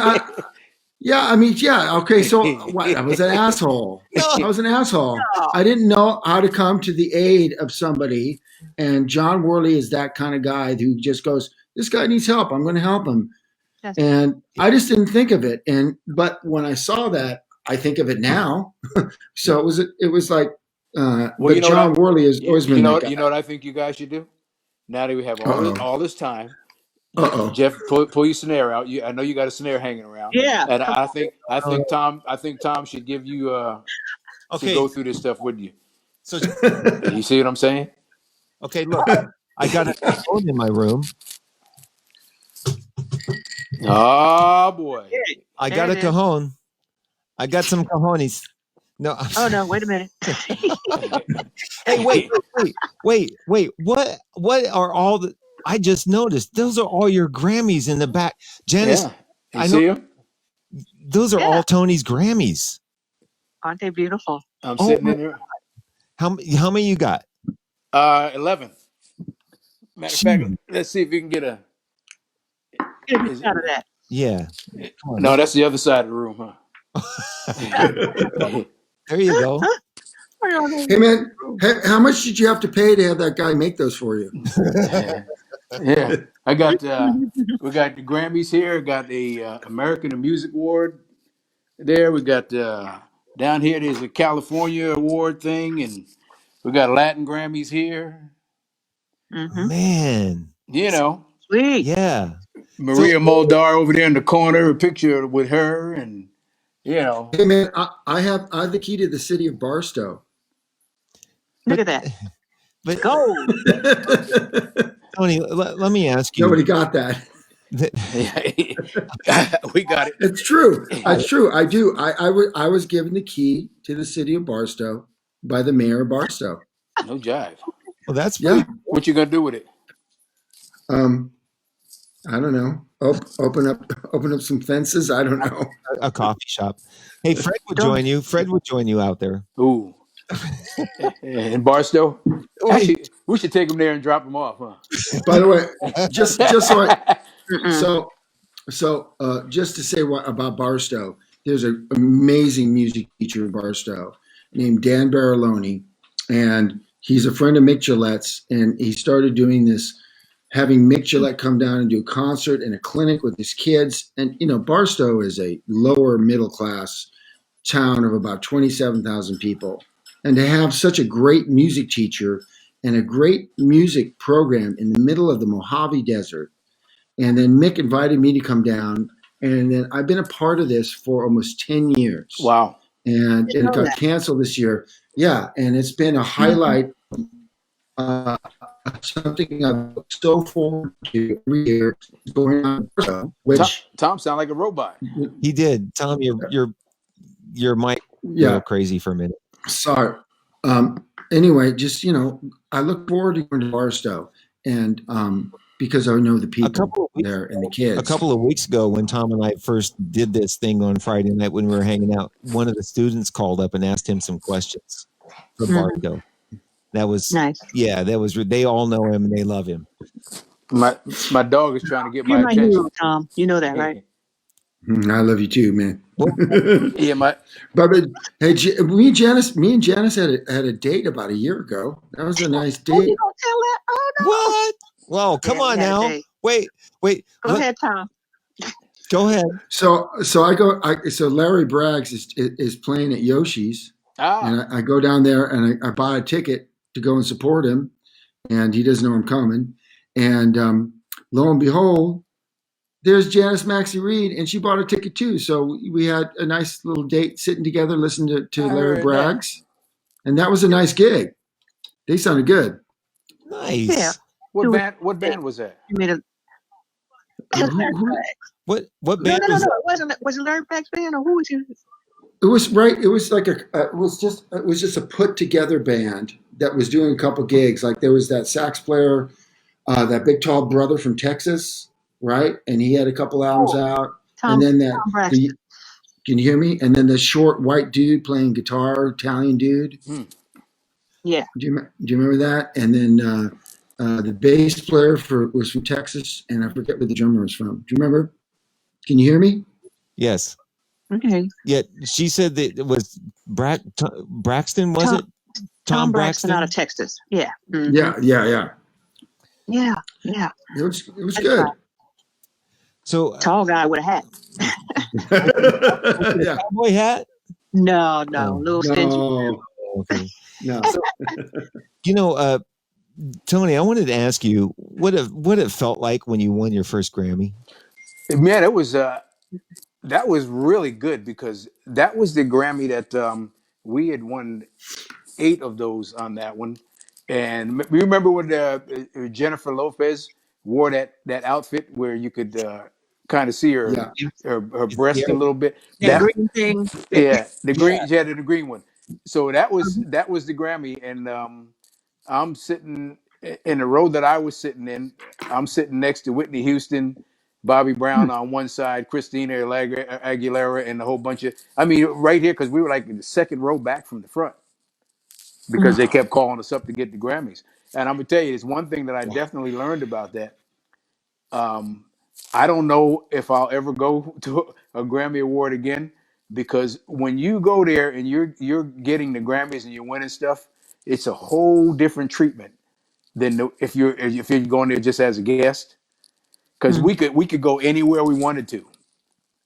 okay. So what? I was an asshole. I was an asshole. I didn't know how to come to the aid of somebody. And John Worley is that kind of guy who just goes, this guy needs help. I'm going to help him. And I just didn't think of it. But when I saw that, I think of it now. So it was like, but John Worley has always been that guy. You know what I think you guys should do? Now that we have all this time, Jeff, pull your snare out. I know you got a snare hanging around. Yeah. And I think Tom should give you to go through this stuff with you. So you see what I'm saying? Okay, look, I got a phone in my room. Oh boy, I got a cajon. I got some cajones. No. Oh no! Wait a minute. Hey, wait! What are all the? I just noticed those are all your Grammys in the back, Janice. Yeah. I see them. Those are all Tony's Grammys. Aren't they beautiful? I'm sitting in there. How many you got? 11. Matter of fact, let's see if you can get a. Out of that. Yeah. No, that's the other side of the room, huh? There you go. Hey man, how much did you have to pay to have that guy make those for you? Yeah, I got we got the Grammys here. Got the American Music Award there. We got down here. There's a California Award thing, and we got Latin Grammys here. Man, sweet. Yeah, Maria Moldar over there in the corner. A picture with her, and Hey man, I have the key to the city of Barstow. Look at that. But go, Tony. Let me ask you. Nobody got that. We got it. It's true. It's true. I do. I was given the key to the city of Barstow by the mayor of Barstow. No jive. Well, that's What you gonna do with it? I don't know. Open up some fences. I don't know. A coffee shop. Hey, Fred would join you. Fred would join you out there. Ooh. In Barstow? Actually, we should take him there and drop him off, huh? By the way, just just to say about Barstow, there's an amazing music teacher in Barstow named Dan Barilloni, and he's a friend of Mick Gillette's, and he started doing this, having Mick Gillette come down and do a concert and a clinic with his kids. And, Barstow is a lower middle class town of about 27,000 people. And to have such a great music teacher and a great music program in the middle of the Mojave Desert. And then Mick invited me to come down. And then I've been a part of this for almost 10 years. Wow. And it got canceled this year. Yeah. And it's been a highlight, something I've looked so forward to every year going on. Which Tom sound like a robot. He did. Tom, your mic go crazy for a minute. Sorry. Anyway, just I look forward to going to Barstow, and because I know the people there and the kids. A couple of weeks ago, when Tom and I first did this thing on Friday night when we were hanging out, one of the students called up and asked him some questions for Barco. That was nice. Yeah, that was. They all know him and they love him. My dog is trying to get You're my my attention. hero, Tom. You know that, right? I love you too, man. Yeah, But hey, me and Janice had a date about a year ago. That was a nice date. Oh, you gonna tell that? Oh no! What? Well, come on now. Wait. Go ahead, Tom. Go ahead. So Larry Braggs is playing at Yoshi's, and I go down there and I buy a ticket to go and support him, and he doesn't know I'm coming, and lo and behold, there's Janice Maxie Reed, and she bought a ticket too. So we had a nice little date sitting together, listening to Larry Braggs, and that was a nice gig. They sounded good. Nice. Yeah. What band was that? You made a. What band? No. It wasn't Larry Braggs' band, or who was it? It was right. It was like it was just a put together band that was doing a couple gigs. Like there was that sax player, that big tall brother from Texas, right? And he had a couple albums out. Tom, and then can you hear me? And then the short white dude playing guitar, Italian dude. Yeah. Do you remember that? And then the bass player was from Texas, and I forget where the drummer was from. Do you remember? Can you hear me? Yes. Okay. Yeah, she said that it was Braxton, was it? Tom Braxton out of Texas. Yeah. Mm-hmm. Yeah. It was good. Right. So tall guy with a hat. Yeah. Cowboy hat? No, little stingy. Okay. No. Tony, I wanted to ask you what it felt like when you won your first Grammy. Man, it was that was really good because that was the Grammy that we had won 8 of those on that one. And you remember when Jennifer Lopez wore that outfit where you could kind of see her breast a little bit. That green thing. Yeah, the green. Yeah, the green one. So that was the Grammy, and I'm sitting in the row that I was sitting in. I'm sitting next to Whitney Houston, Bobby Brown on one side, Christina Aguilera, and a whole bunch of. I mean, right here because we were like in the second row back from the front because they kept calling us up to get the Grammys. And I'm gonna tell you, it's one thing that I definitely learned about that. I don't know if I'll ever go to a Grammy Award again because when you go there and you're getting the Grammys and you're winning stuff, it's a whole different treatment than if you're going there just as a guest. Because we could go anywhere we wanted to.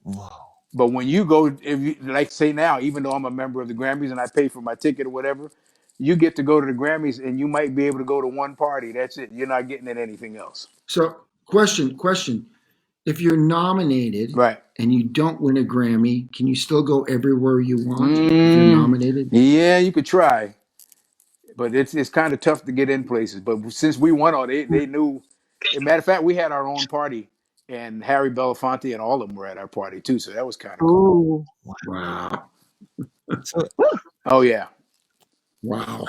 Wow. But when you go, if you like say now, even though I'm a member of the Grammys and I pay for my ticket or whatever, you get to go to the Grammys and you might be able to go to one party. That's it. You're not getting at anything else. So question. If you're nominated and you don't win a Grammy, can you still go everywhere you want if you're nominated? Yeah, you could try. But it's kind of tough to get in places. But since we won all, they knew. As a matter of fact, we had our own party, and Harry Belafonte and all of them were at our party too. So that was kind of cool. Wow. Oh yeah. Wow.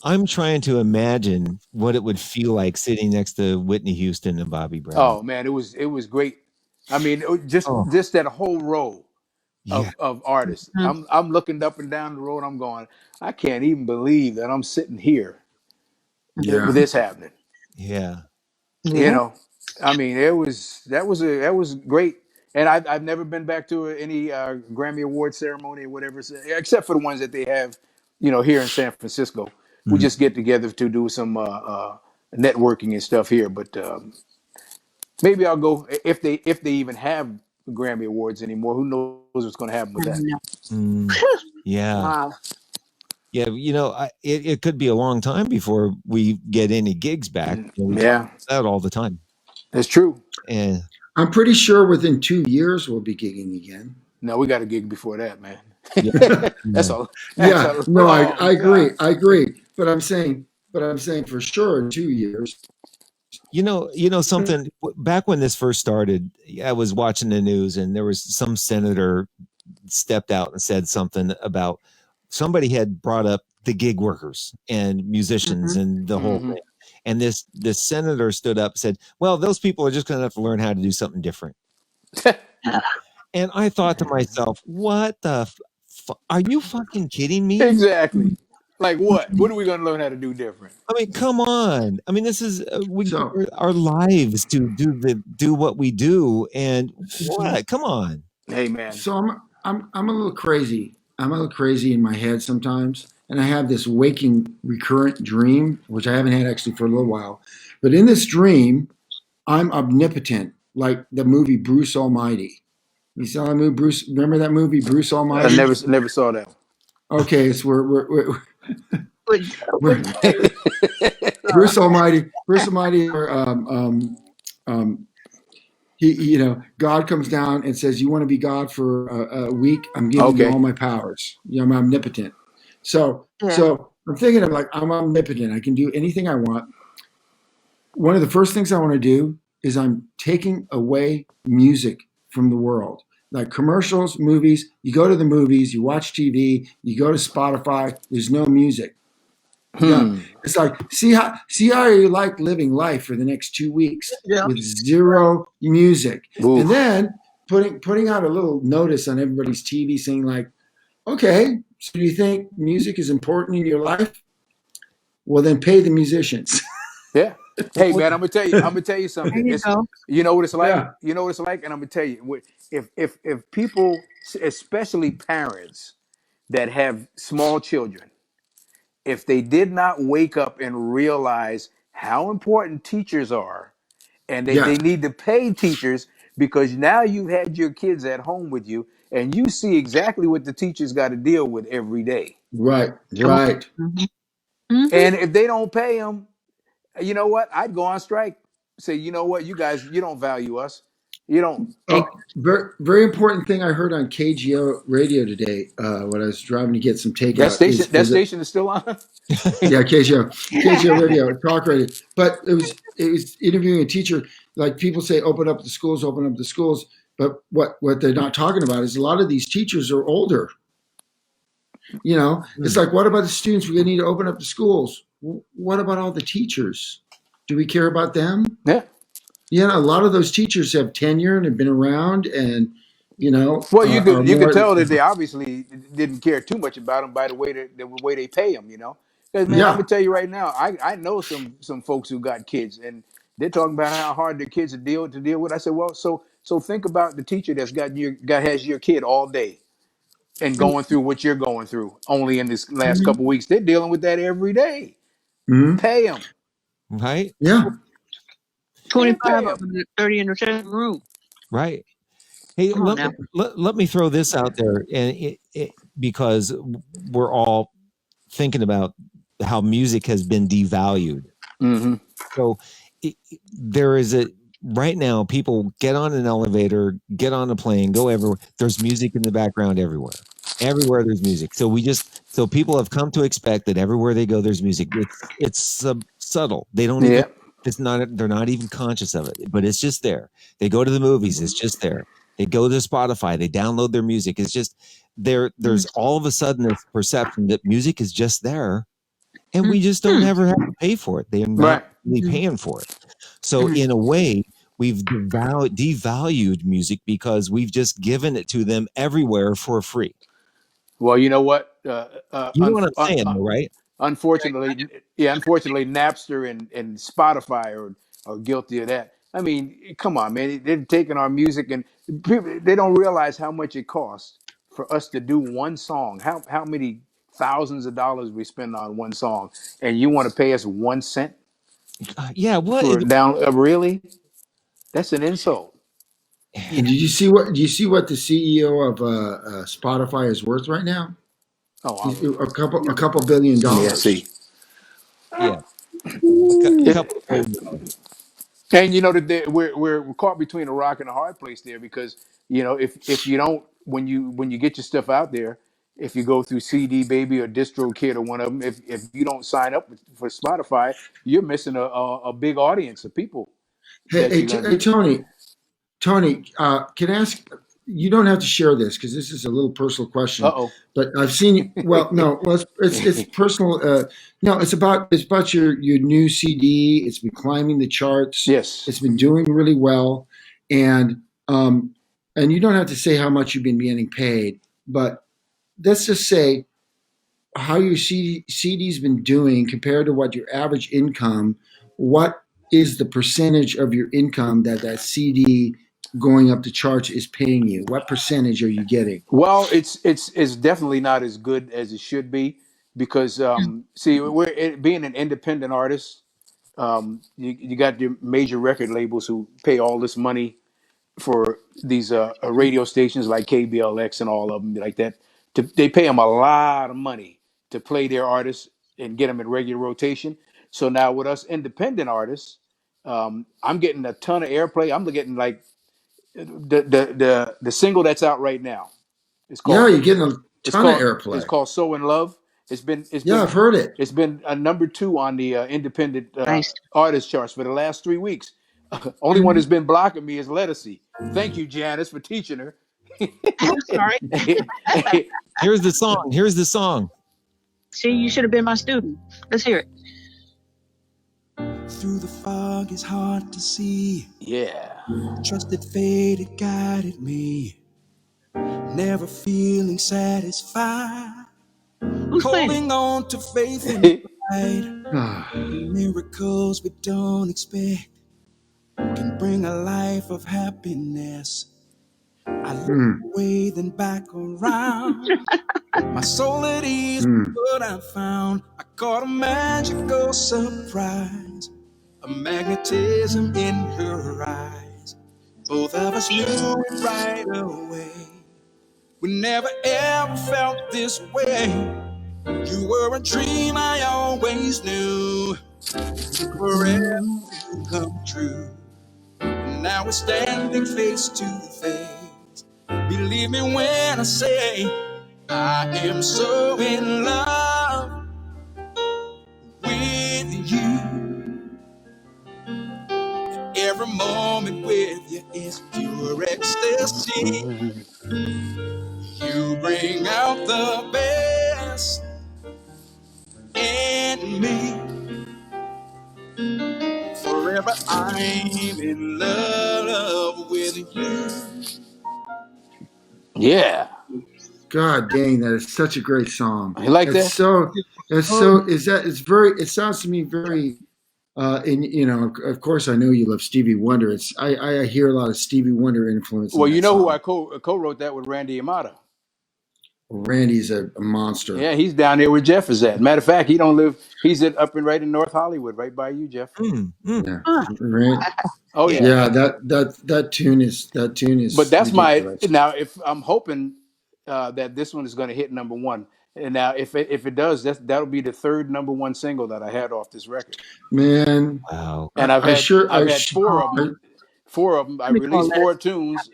I'm trying to imagine what it would feel like sitting next to Whitney Houston and Bobby Brown. Oh man, it was great. I mean, just that whole row of artists. I'm looking up and down the road. I'm going, I can't even believe that I'm sitting here with this happening. Yeah. You know, I mean, that was great. And I've never been back to any Grammy Award ceremony or whatever, except for the ones that they have, here in San Francisco. We just get together to do some networking and stuff here. But maybe I'll go if they even have Grammy Awards anymore. Who knows what's going to happen with that? Yeah. Wow. Yeah, it could be a long time before we get any gigs back. Out all the time. That's true. And I'm pretty sure within 2 years we'll be gigging again. No, we got a gig before that, man. That's all. No, I agree. I agree. But I'm saying for sure in 2 years. Something back when this first started, I was watching the news and there was some senator stepped out and said something about somebody had brought up the gig workers and musicians and the whole thing. And this senator stood up and said, well, those people are just going to have to learn how to do something different. And I thought to myself, what the are you fucking kidding me? Exactly. Like what? What are we going to learn how to do different? I mean, come on. I mean, this is we give our lives to do what we do, and what? Come on. Hey, man. So I'm a little crazy. I'm a little crazy in my head sometimes, and I have this waking recurrent dream, which I haven't had actually for a little while. But in this dream, I'm omnipotent, like the movie Bruce Almighty. You saw that movie, Bruce? Remember that movie, Bruce Almighty? I never saw that one. Okay, it's we're Bruce Almighty. Bruce Almighty, or God comes down and says, "You want to be God for a week? I'm giving you all my powers. I'm omnipotent." So I'm thinking of like I'm omnipotent. I can do anything I want. One of the first things I want to do is I'm taking away music from the world. Like commercials, movies, you go to the movies, you watch TV, you go to Spotify, there's no music. Yeah. It's like, see how you like living life for the next 2 weeks with zero music. Ooh. And then putting out a little notice on everybody's TV saying like, okay, so do you think music is important in your life? Well, then pay the musicians. Yeah. Hey man, I'm gonna tell you something. You know what it's like? Yeah. You know what it's like? And I'm gonna tell you, if people, especially parents that have small children, if they did not wake up and realize how important teachers are, and they need to pay teachers, because now you've had your kids at home with you and you see exactly what the teachers got to deal with every day. Right. Mm-hmm. And if they don't pay them, you know what? I'd go on strike. Say, you know what, you guys, you don't value us. You don't. Very, very important thing I heard on KGO radio today when I was driving to get some takeout. That station is still on? Yeah, KGO radio, talk radio. But it was interviewing a teacher. Like people say, open up the schools. But what they're not talking about is a lot of these teachers are older. It's like, what about the students? We need to open up the schools. What about all the teachers? Do we care about them? Yeah. Yeah, a lot of those teachers have tenure and have been around, and Well, you could tell that they obviously didn't care too much about them by the way they pay them. Because man, I'm gonna tell you right now, I know some folks who got kids, and they're talking about how hard their kids to deal with. I said, well, so think about the teacher that's has your kid all day and going through what you're going through. Only in this last couple of weeks, they're dealing with that every day. Mm-hmm. Pay them, right? Yeah. 25 of them, 30 in the same room. Right. Hey, let me throw this out there, and because we're all thinking about how music has been devalued. Mm-hmm. So there is right now, people get on an elevator, get on a plane, go everywhere. There's music in the background everywhere. Everywhere there's music. So people have come to expect that everywhere they go, there's music. It's subtle. They don't even. They're not even conscious of it, but it's just there. They go to the movies, it's just there. They go to Spotify, they download their music. It's just there. There's all of a sudden this perception that music is just there, and we just don't ever have to pay for it. They are not really paying for it. So in a way, we've devalued music because we've just given it to them everywhere for free. Well, you know what? You know what I'm saying, though, right? Unfortunately, Napster and Spotify are guilty of that. I mean, come on, man. They're taking our music, and people, they don't realize how much it costs for us to do one song. How many thousands of dollars we spend on one song, and you want to pay us 1 cent? Yeah, what? Really? That's an insult. And do you see what the CEO of Spotify is worth right now? Oh, a couple $1 billion. Yeah, see. Yeah. A couple billion. And that we're caught between a rock and a hard place there, because if you don't, when you get your stuff out there, if you go through CD Baby or DistroKid or one of them, if you don't sign up for Spotify, you're missing a big audience of people. Hey, Tony, can I ask? you don't have to share this because this is a little personal question. Uh-oh. But I've seen you. Well, no, well, it's personal. No, it's about your new CD. It's been climbing the charts. Yes. It's been doing really well, and you don't have to say how much you've been getting paid, but let's just say how your CD's been doing compared to what your average income. What is the percentage of your income that CD going up the charts is paying you? What percentage are you getting? Well, it's definitely not as good as it should be because see, being an independent artist, you got your major record labels who pay all this money for these radio stations like KBLX and all of them like that. They pay them a lot of money to play their artists and get them in regular rotation. So now with us independent artists, I'm getting a ton of airplay. I'm getting like the single that's out right now. It's Yeah, called you're getting a it's ton of called it's airplay. called So in Love. Yeah, I've heard it. It's been a number 2 on the independent Nice. artist charts for the last 3 weeks. Only one that's been blocking me is Lettucey. Thank you, Janice, for teaching her. I'm sorry. Here's the song. Here's the song. See, you should have been my student. Let's hear it. Through the fog, it's hard to see. Yeah. Trusted fate, it guided me. Never feeling satisfied. Who's playing? Holding on to faith in pride. Ah, Miracles we don't expect can bring a life of happiness. I look away, then back around. My soul at ease, what I found. I caught a magical surprise, a magnetism in her eyes. Both of us knew it right away. We never ever felt this way. You were a dream I always knew, forever to come true. Now we're standing face to face. Believe me when I say I am so in love with you. Every moment with you is pure ecstasy. You bring out the best in me. Forever I'm in love with you. Yeah. God dang, that is such a great song. You like that? It's so. It sounds to me very. And of course, I know you love Stevie Wonder. I hear a lot of Stevie Wonder influence. Well, in you that know song. who I co-wrote that with? Randy Amata. Randy's a monster. Yeah, he's down there where Jeff is at. Matter of fact, he's right in North Hollywood, right by you, Jeff. Yeah. Huh. Oh yeah. Yeah, that tune is But that's ridiculous. now. If I'm hoping that this one is going to hit number 1, and now if it does, that'll be the 3rd number 1 single that I had off this record. Man, Wow. And I've had 4 of them. 4 of them. I released 4 tunes.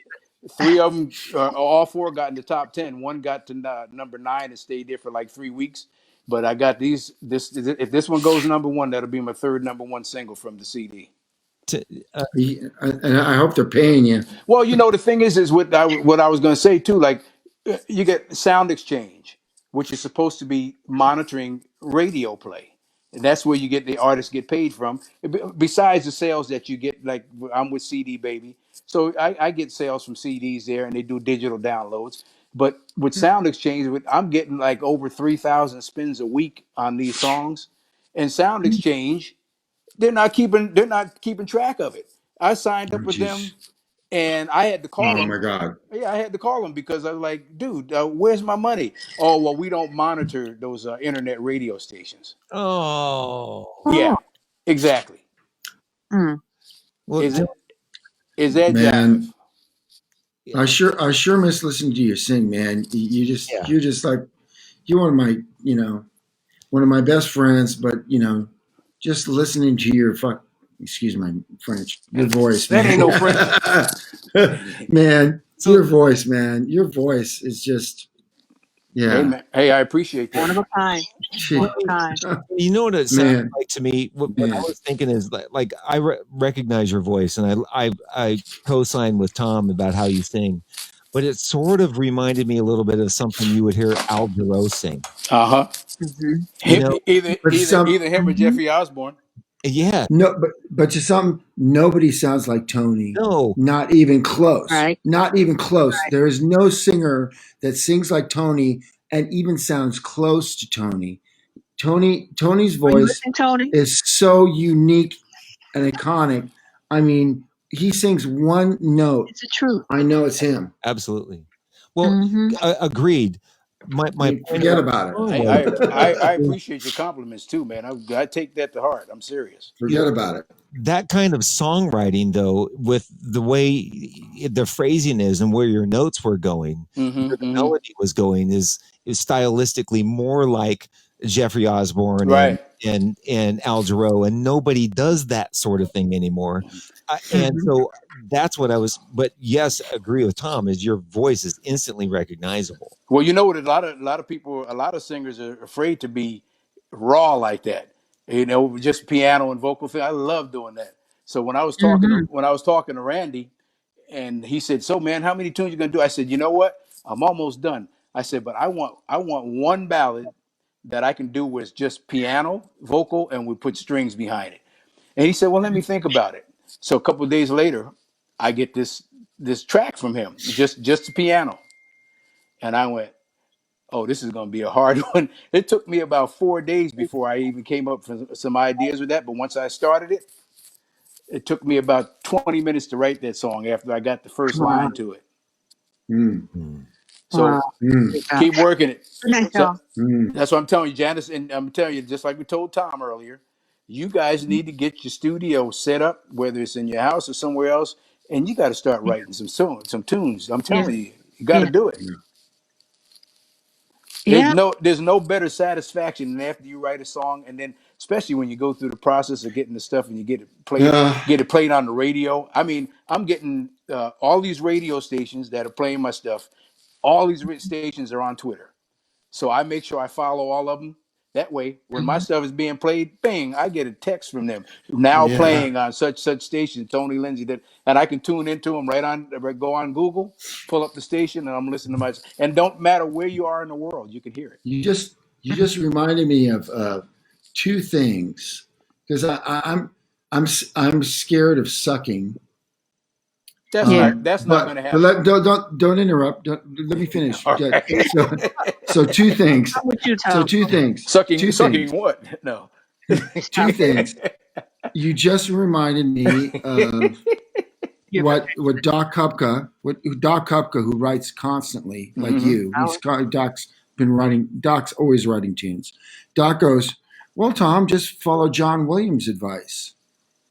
3 of them, all 4 got in the top 10. One got to number 9 and stayed there for like 3 weeks. But I got these. If this one goes number 1, that'll be my 3rd number 1 single from the CD. And I hope they're paying you. Well, the thing is what I was going to say too. Like, you get Sound Exchange, which is supposed to be monitoring radio play, and that's where you get the artists get paid from. Besides the sales that you get, like I'm with CD Baby, so I get sales from CDs there, and they do digital downloads. But with Sound Exchange, I'm getting like over 3,000 spins a week on these songs, and Sound Exchange, they're not keeping track of it. I signed up Oh, with them, geez. and I had to call Oh them. my God. Yeah, I had to call them because I was like, dude, where's my money? Oh, well, we don't monitor those internet radio stations. Oh. Yeah, exactly. Mm. Well, Is that Man, jive? I sure miss listening to you sing, man. You're just like you're one of my best friends, but just listening to your excuse my French, your voice, That man. ain't no French. Man, your voice, man. Your voice is just yeah. Hey, man. Hey, I appreciate that. One of a kind. One of a kind. you know what it sounds Man. like to me? What I was thinking is like I recognize your voice, and I co-sign with Tom about how you sing. but it sort of reminded me a little bit of something you would hear Al Jarreau sing. You know, Either him or Jeffrey Osborne. Yeah. No, but to some, nobody sounds like Tony. No. Not even close. Right. Not even close. Right. There is no singer that sings like Tony and even sounds close to Tony. Tony's voice Tony? is so unique and iconic. I mean, he sings one note. It's the truth. I know it's him. Absolutely. Well, agreed. My forget about it. I appreciate your compliments too, man. I take that to heart. I'm serious. Forget about it. That kind of songwriting, though, with the way the phrasing is and where your notes were going, where the melody was going, is stylistically more like Jeffrey Osborne, right, and Al Jarreau, and nobody does that sort of thing anymore. And so that's what I was. But yes, agree with Tom. Is your voice is instantly recognizable. Well, you know what? A lot of people, a lot of singers are afraid to be raw like that. You know, just piano and vocal thing. I love doing that. So when I was talking to Randy, and he said, "So man, how many tunes you gonna do?" I said, "You know what? I'm almost done." I said, "But I want one ballad that I can do with just piano, vocal, and we put strings behind it." And he said, "Well, let me think about it." So a couple of days later, I get this track from him, just the piano, and I went, "Oh, this is going to be a hard one." It took me about 4 days before I even came up with some ideas with that. But once I started it, it took me about 20 minutes to write that song after I got the first line to it. So keep working it. So, that's what I'm telling you, Janice. And I'm telling you, just like we told Tom earlier, you guys need to get your studio set up, whether it's in your house or somewhere else, and you got to start writing some tunes. I'm telling you, you got to do it. There's no better satisfaction than after you write a song, and then especially when you go through the process of getting the stuff and you get it played on the radio. I mean, I'm getting all these radio stations that are playing my stuff. All these stations are on Twitter, so I make sure I follow all of them. That way, when my stuff is being played, bang, I get a text from them now playing on such station, Tony Lindsay, and I can tune into them go on Google, pull up the station, and I'm listening to my. And don't matter where you are in the world, you can hear it. You just reminded me of two things, because I'm scared of sucking. That's not going to happen. But don't interrupt. Let me finish. Right. So two things. Sucking what? No. Two things. You just reminded me of what Doc Kupka, who writes constantly, like you. Doc's always writing tunes. Doc goes, "Well, Tom, just follow John Williams' advice."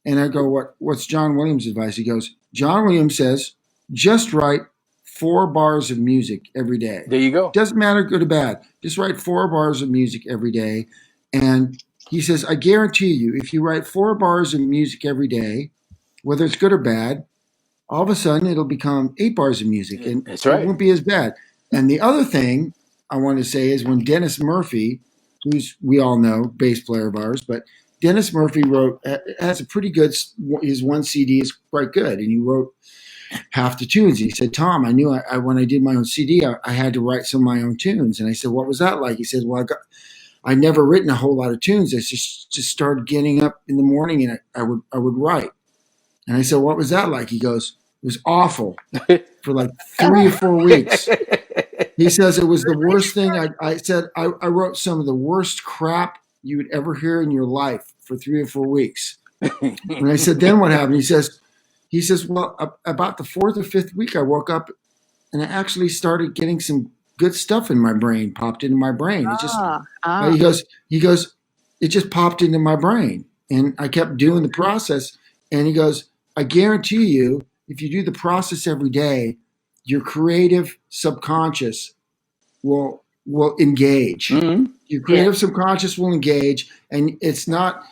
And I go, what's John Williams' advice? He goes, John Williams says, just write 4 bars of music every day. There you go. Doesn't matter good or bad. Just write 4 bars of music every day. And he says, I guarantee you, if you write 4 bars of music every day, whether it's good or bad, all of a sudden it'll become 8 bars of music. And that's right. It won't be as bad. And the other thing I want to say is when Dennis Murphy, who's we all know, bass player of ours, but Dennis Murphy has a pretty good, his one CD is quite good. And he wrote half the tunes. He said, Tom, I knew when I did my own CD, I had to write some of my own tunes. And I said, what was that like? He said, well, I never written a whole lot of tunes. I just started getting up in the morning and I would write. And I said, what was that like? He goes, it was awful for like 3 or 4 weeks. He says it was the worst thing. I said, I wrote some of the worst crap you would ever hear in your life for 3 or 4 weeks. And I said, then what happened? He says, well, about the 4th or 5th week, I woke up and I actually started getting some good stuff in my brain, popped into my brain. It just, he goes, it just popped into my brain. And I kept doing the process. And he goes, I guarantee you, if you do the process every day, your creative subconscious will engage. Mm-hmm. Your creative subconscious will engage, and it's not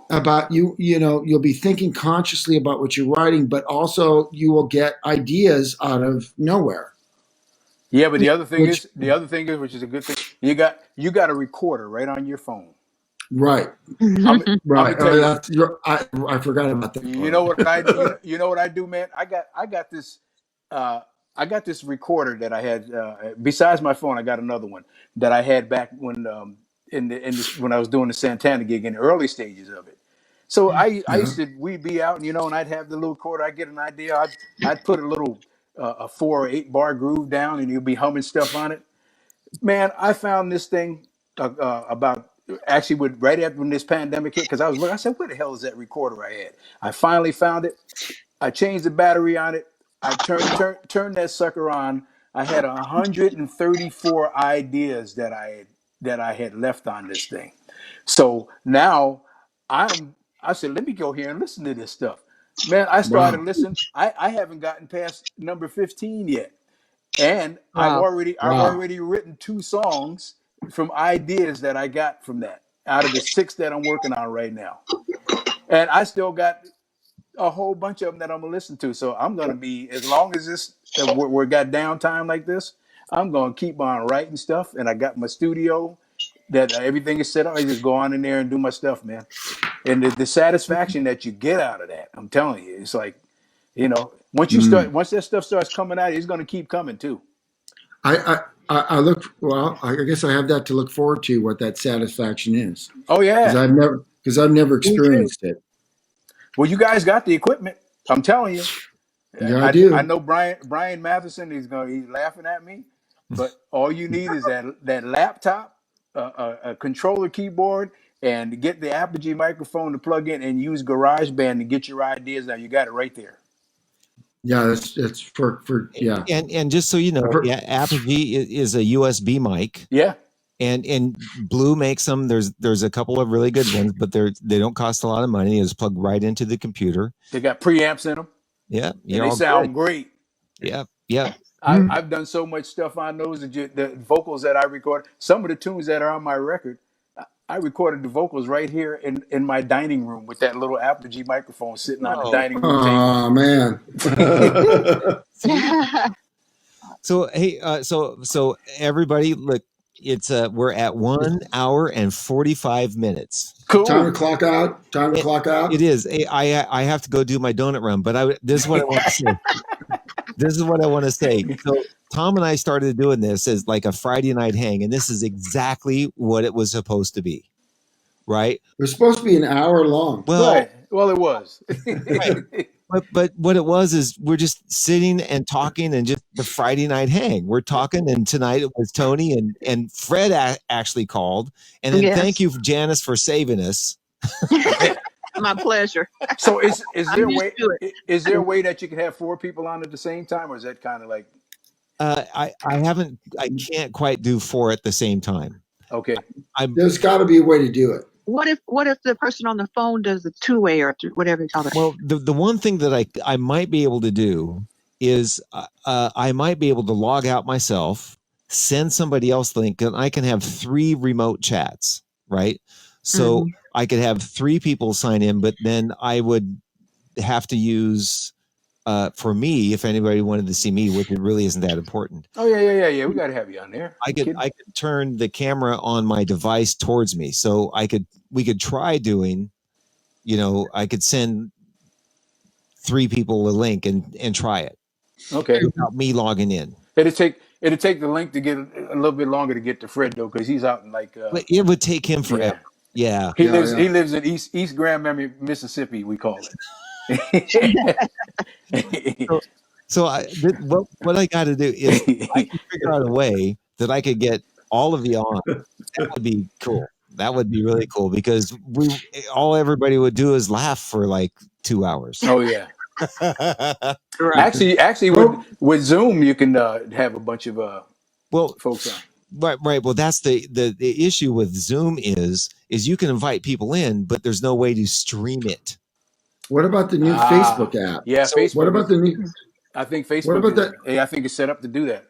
about you'll be thinking consciously about what you're writing, but also you will get ideas out of nowhere. Yeah, but the other thing is, which is a good thing, you got a recorder right on your phone. Right. Right. I forgot about that. You know what I do, man? I got this I got this recorder that I had. Besides my phone, I got another one that I had back when when I was doing the Santana gig in the early stages of it. So I Yeah. used to, we'd be out, and I'd have the little recorder. I'd get an idea. I'd put a little a 4 or 8 bar groove down, and you'd be humming stuff on it. Man, I found this thing about actually right after when this pandemic hit, because I was looking. I said, "Where the hell is that recorder I had?" I finally found it. I changed the battery on it. I turned that sucker on. I had 134 ideas that I had left on this thing. So now I said, let me go here and listen to this stuff. Man, I started Wow. listening. I haven't gotten past number 15 yet. And I've Wow. already written 2 songs from ideas that I got from that out of the 6 that I'm working on right now. And I still got a whole bunch of them that I'm gonna listen to. So I'm gonna be, as long as this we're got downtime like this, I'm gonna keep on writing stuff. And I got my studio that everything is set up. I just go on in there and do my stuff, man. And the satisfaction that you get out of that, I'm telling you, it's like, once that stuff starts coming out, it's gonna keep coming too. I look, well, I guess I have that to look forward to, what that satisfaction is. Oh Because yeah. I've never experienced it. Well, you guys got the equipment. I'm telling you. Yeah, I do. I know Brian Matheson. He's laughing at me, but all you need is that laptop, a controller keyboard, and get the Apogee microphone to plug in and use GarageBand to get your ideas out. You got it right there. Yeah, that's for yeah. And just so you know, Apogee is a USB mic. Yeah. And Blue makes them. There's a couple of really good ones, but they don't cost a lot of money. It's plugged right into the computer. They got preamps in them. Yeah, and they sound great. Yeah, yeah. I've done so much stuff on those. The vocals that I record, some of the tunes that are on my record, I recorded the vocals right here in my dining room with that little Apogee microphone sitting on the dining room table. Oh man. So hey, so everybody, look, it's we're at 1 hour and 45 minutes. Cool. Time to clock out. Time to clock out. It is. I have to go do my donut run, but this is what I want to say. This is what I want to say. So Tom and I started doing this as like a Friday night hang, and this is exactly what it was supposed to be, right? It was supposed to be an hour long. Well, right. Well, it was. Right. But what it was is we're just sitting and talking and just the Friday night hang. We're talking, and tonight it was Tony and Fred actually called. And then thank you, Janice, for saving us. My pleasure. So is there a way that you can have 4 people on at the same time, or is that kind of like? I can't quite do 4 at the same time. Okay. There's got to be a way to do it. What if the person on the phone does the 2-way or whatever you call it? Well, the one thing that I might be able to do is I might be able to log out myself, send somebody else the link, and I can have 3 remote chats, right? So I could have 3 people sign in, but then I would have to use for me, if anybody wanted to see me, which it really isn't that important. Oh yeah. We got to have you on there. I could turn the camera on my device towards me, so we could try doing, I could send 3 people a link and try it. Okay. Without me logging in. It'd take the link to get a little bit longer to get to Fred though, because he's out in like. But it would take him forever. Yeah. He lives in East Grand Memory, Mississippi. We call it. So what I got to do is I can figure out a way that I could get all of you on. That would be cool. That would be really cool, because everybody would do is laugh for like 2 hours. Oh yeah. Actually, with Zoom you can have a bunch of folks on. Right. Well, that's the issue with Zoom is you can invite people in, but there's no way to stream it. What about the new Facebook app? Yeah, so Facebook. What about the new? I think Facebook. What about that? I think it's set up to do that.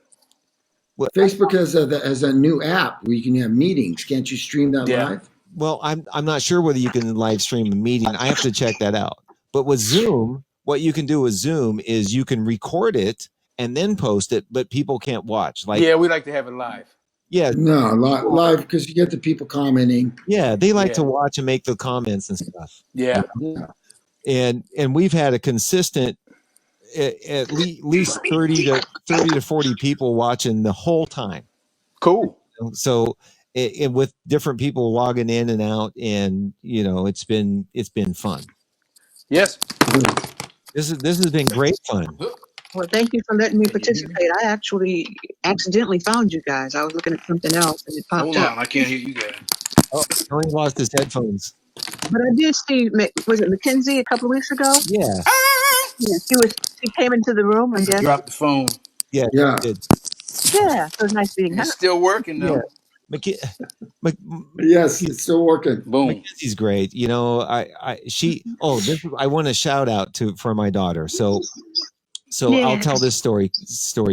Well, Facebook has a new app where you can have meetings. Can't you stream that live? Well, I'm not sure whether you can live stream a meeting. I have to check that out. But with Zoom, what you can do with Zoom is you can record it and then post it, but people can't watch. Like, we like to have it live. Yeah. No, live, because you get the people commenting. Yeah, they like to watch and make the comments and stuff. Yeah. And we've had a consistent at least 30 to 40 people watching the whole time. Cool. So with different people logging in and out, and it's been fun. Yes. This has been great fun. Well, thank you for letting me participate. I actually accidentally found you guys. I was looking at something else and it popped up. I can't hear you guys. Oh, Tony lost his headphones. But I did see, was it Mackenzie a couple of weeks ago? Yeah. Yeah, she came into the room, I guess. Dropped the phone. Yeah. Yeah. It did. Yeah, so it's nice being It's still working though. Yeah. Yes, it's still working. Boom. Mackenzie's great. I want to shout out for my daughter. So Yeah. I'll tell this story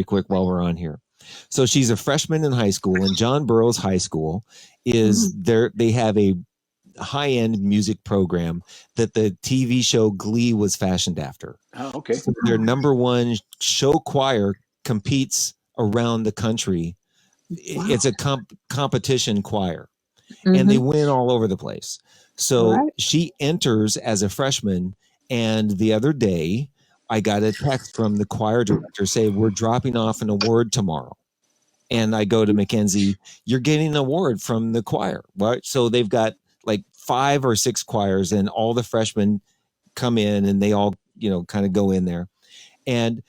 quick while we're on here. So she's a freshman in high school, and John Burroughs High School is they have a high-end music program that the TV show Glee was fashioned after. Oh, okay. So their number one show choir competes around the country. Wow. It's a competition choir, and they win all over the place. So she enters as a freshman, and the other day I got a text from the choir director saying, we're dropping off an award tomorrow. And I go to Mackenzie, you're getting an award from the choir. Right? So they've got like 5 or 6 choirs, and all the freshmen come in, and they all, kind of go in there. And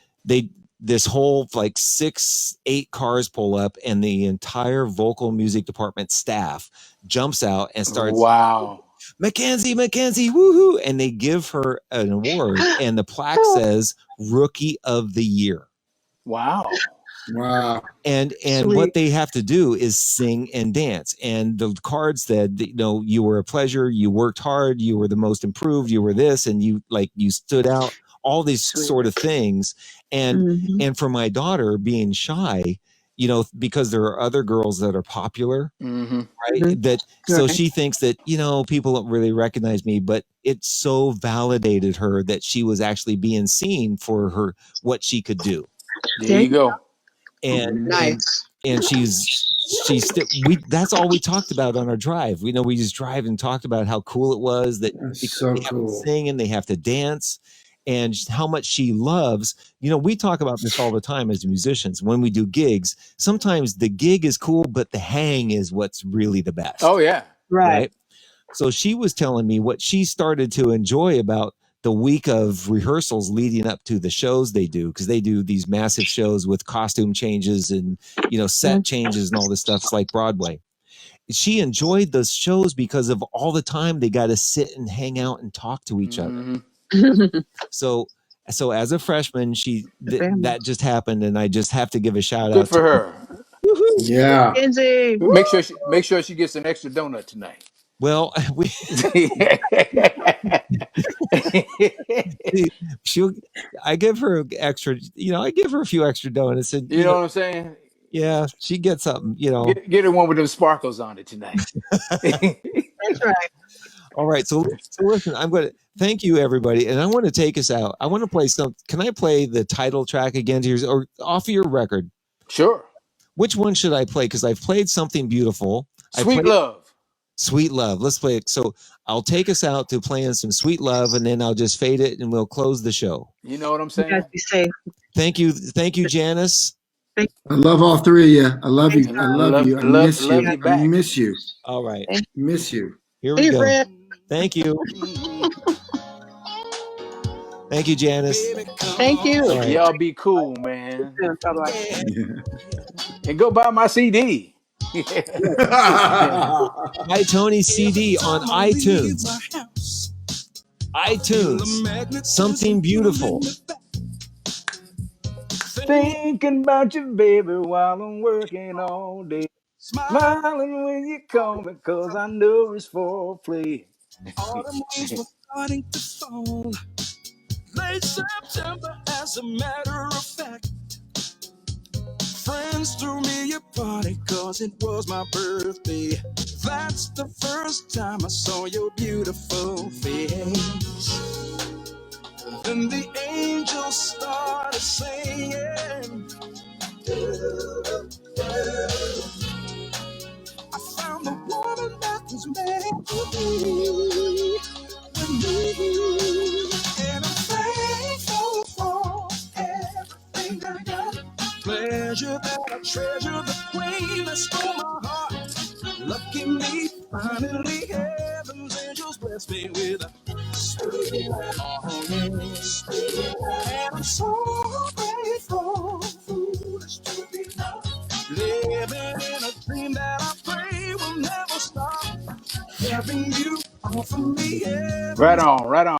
this whole like 6-8 cars pull up, and the entire vocal music department staff jumps out and starts, wow, Mackenzie, woohoo! And they give her an award, and the plaque says Rookie of the Year. Wow. And what they have to do is sing and dance. And the cards said, you were a pleasure, you worked hard, you were the most improved, you were this, and you stood out, all these sort of things. And for my daughter being shy, because there are other girls that are popular, right? So she thinks that, people don't really recognize me, but it so validated her that she was actually being seen for what she could do. There you go. And nice. And that's all we talked about on our drive. We just drive and talked about how cool it was that so they have to sing and they have to dance, and how much she loves. We talk about this all the time as musicians when we do gigs. Sometimes the gig is cool, but the hang is what's really the best. Oh yeah. Right. So she was telling me what she started to enjoy about the week of rehearsals leading up to the shows they do, because they do these massive shows with costume changes and, set changes and all this stuff. It's like Broadway. She enjoyed those shows because of all the time they got to sit and hang out and talk to each other. So as a freshman, that just happened, and I just have to give a shout out. Good for her. Yeah. Make sure she gets an extra donut tonight. Well, I give her extra. I give her a few extra donuts, and you know what I'm saying. Yeah, she gets something. Get her one with those sparkles on it tonight. That's right. All right, so listen, I'm going to thank you, everybody, and I want to take us out. I want to play some. Can I play the title track again to yours, or off of your record? Sure. Which one should I play? Because I've played Something Beautiful. Sweet Love. Sweet Love. Let's play it. So I'll take us out to playing some Sweet Love, and then I'll just fade it, and we'll close the show. You know what I'm saying? You guys be safe. Thank you, Janice. I love all three of you. I love you. I love you. I miss you. I miss you. All right. Miss you. Here we go. Fred. Thank you. Thank you, Janice. Thank you. Right. Y'all be cool, man. Bye-bye. And go buy my CD. Buy Tony's CD on iTunes. Something Beautiful. Thinking about you, baby, while I'm working all day. Smiling when you call me, cause I know it's for play. Autumn leaves were starting to fall. Late September, as a matter of fact. Friends threw me a party cause it was my birthday. That's the first time I saw your beautiful face. Then the angels started singing. I found the woman that was made for me. And I'm thankful for Finally, heaven's angels bless me with a sweet longing. And I'm so grateful, foolish to be living in a dream that I pray will never stop. Having you offer me Right every on, right on.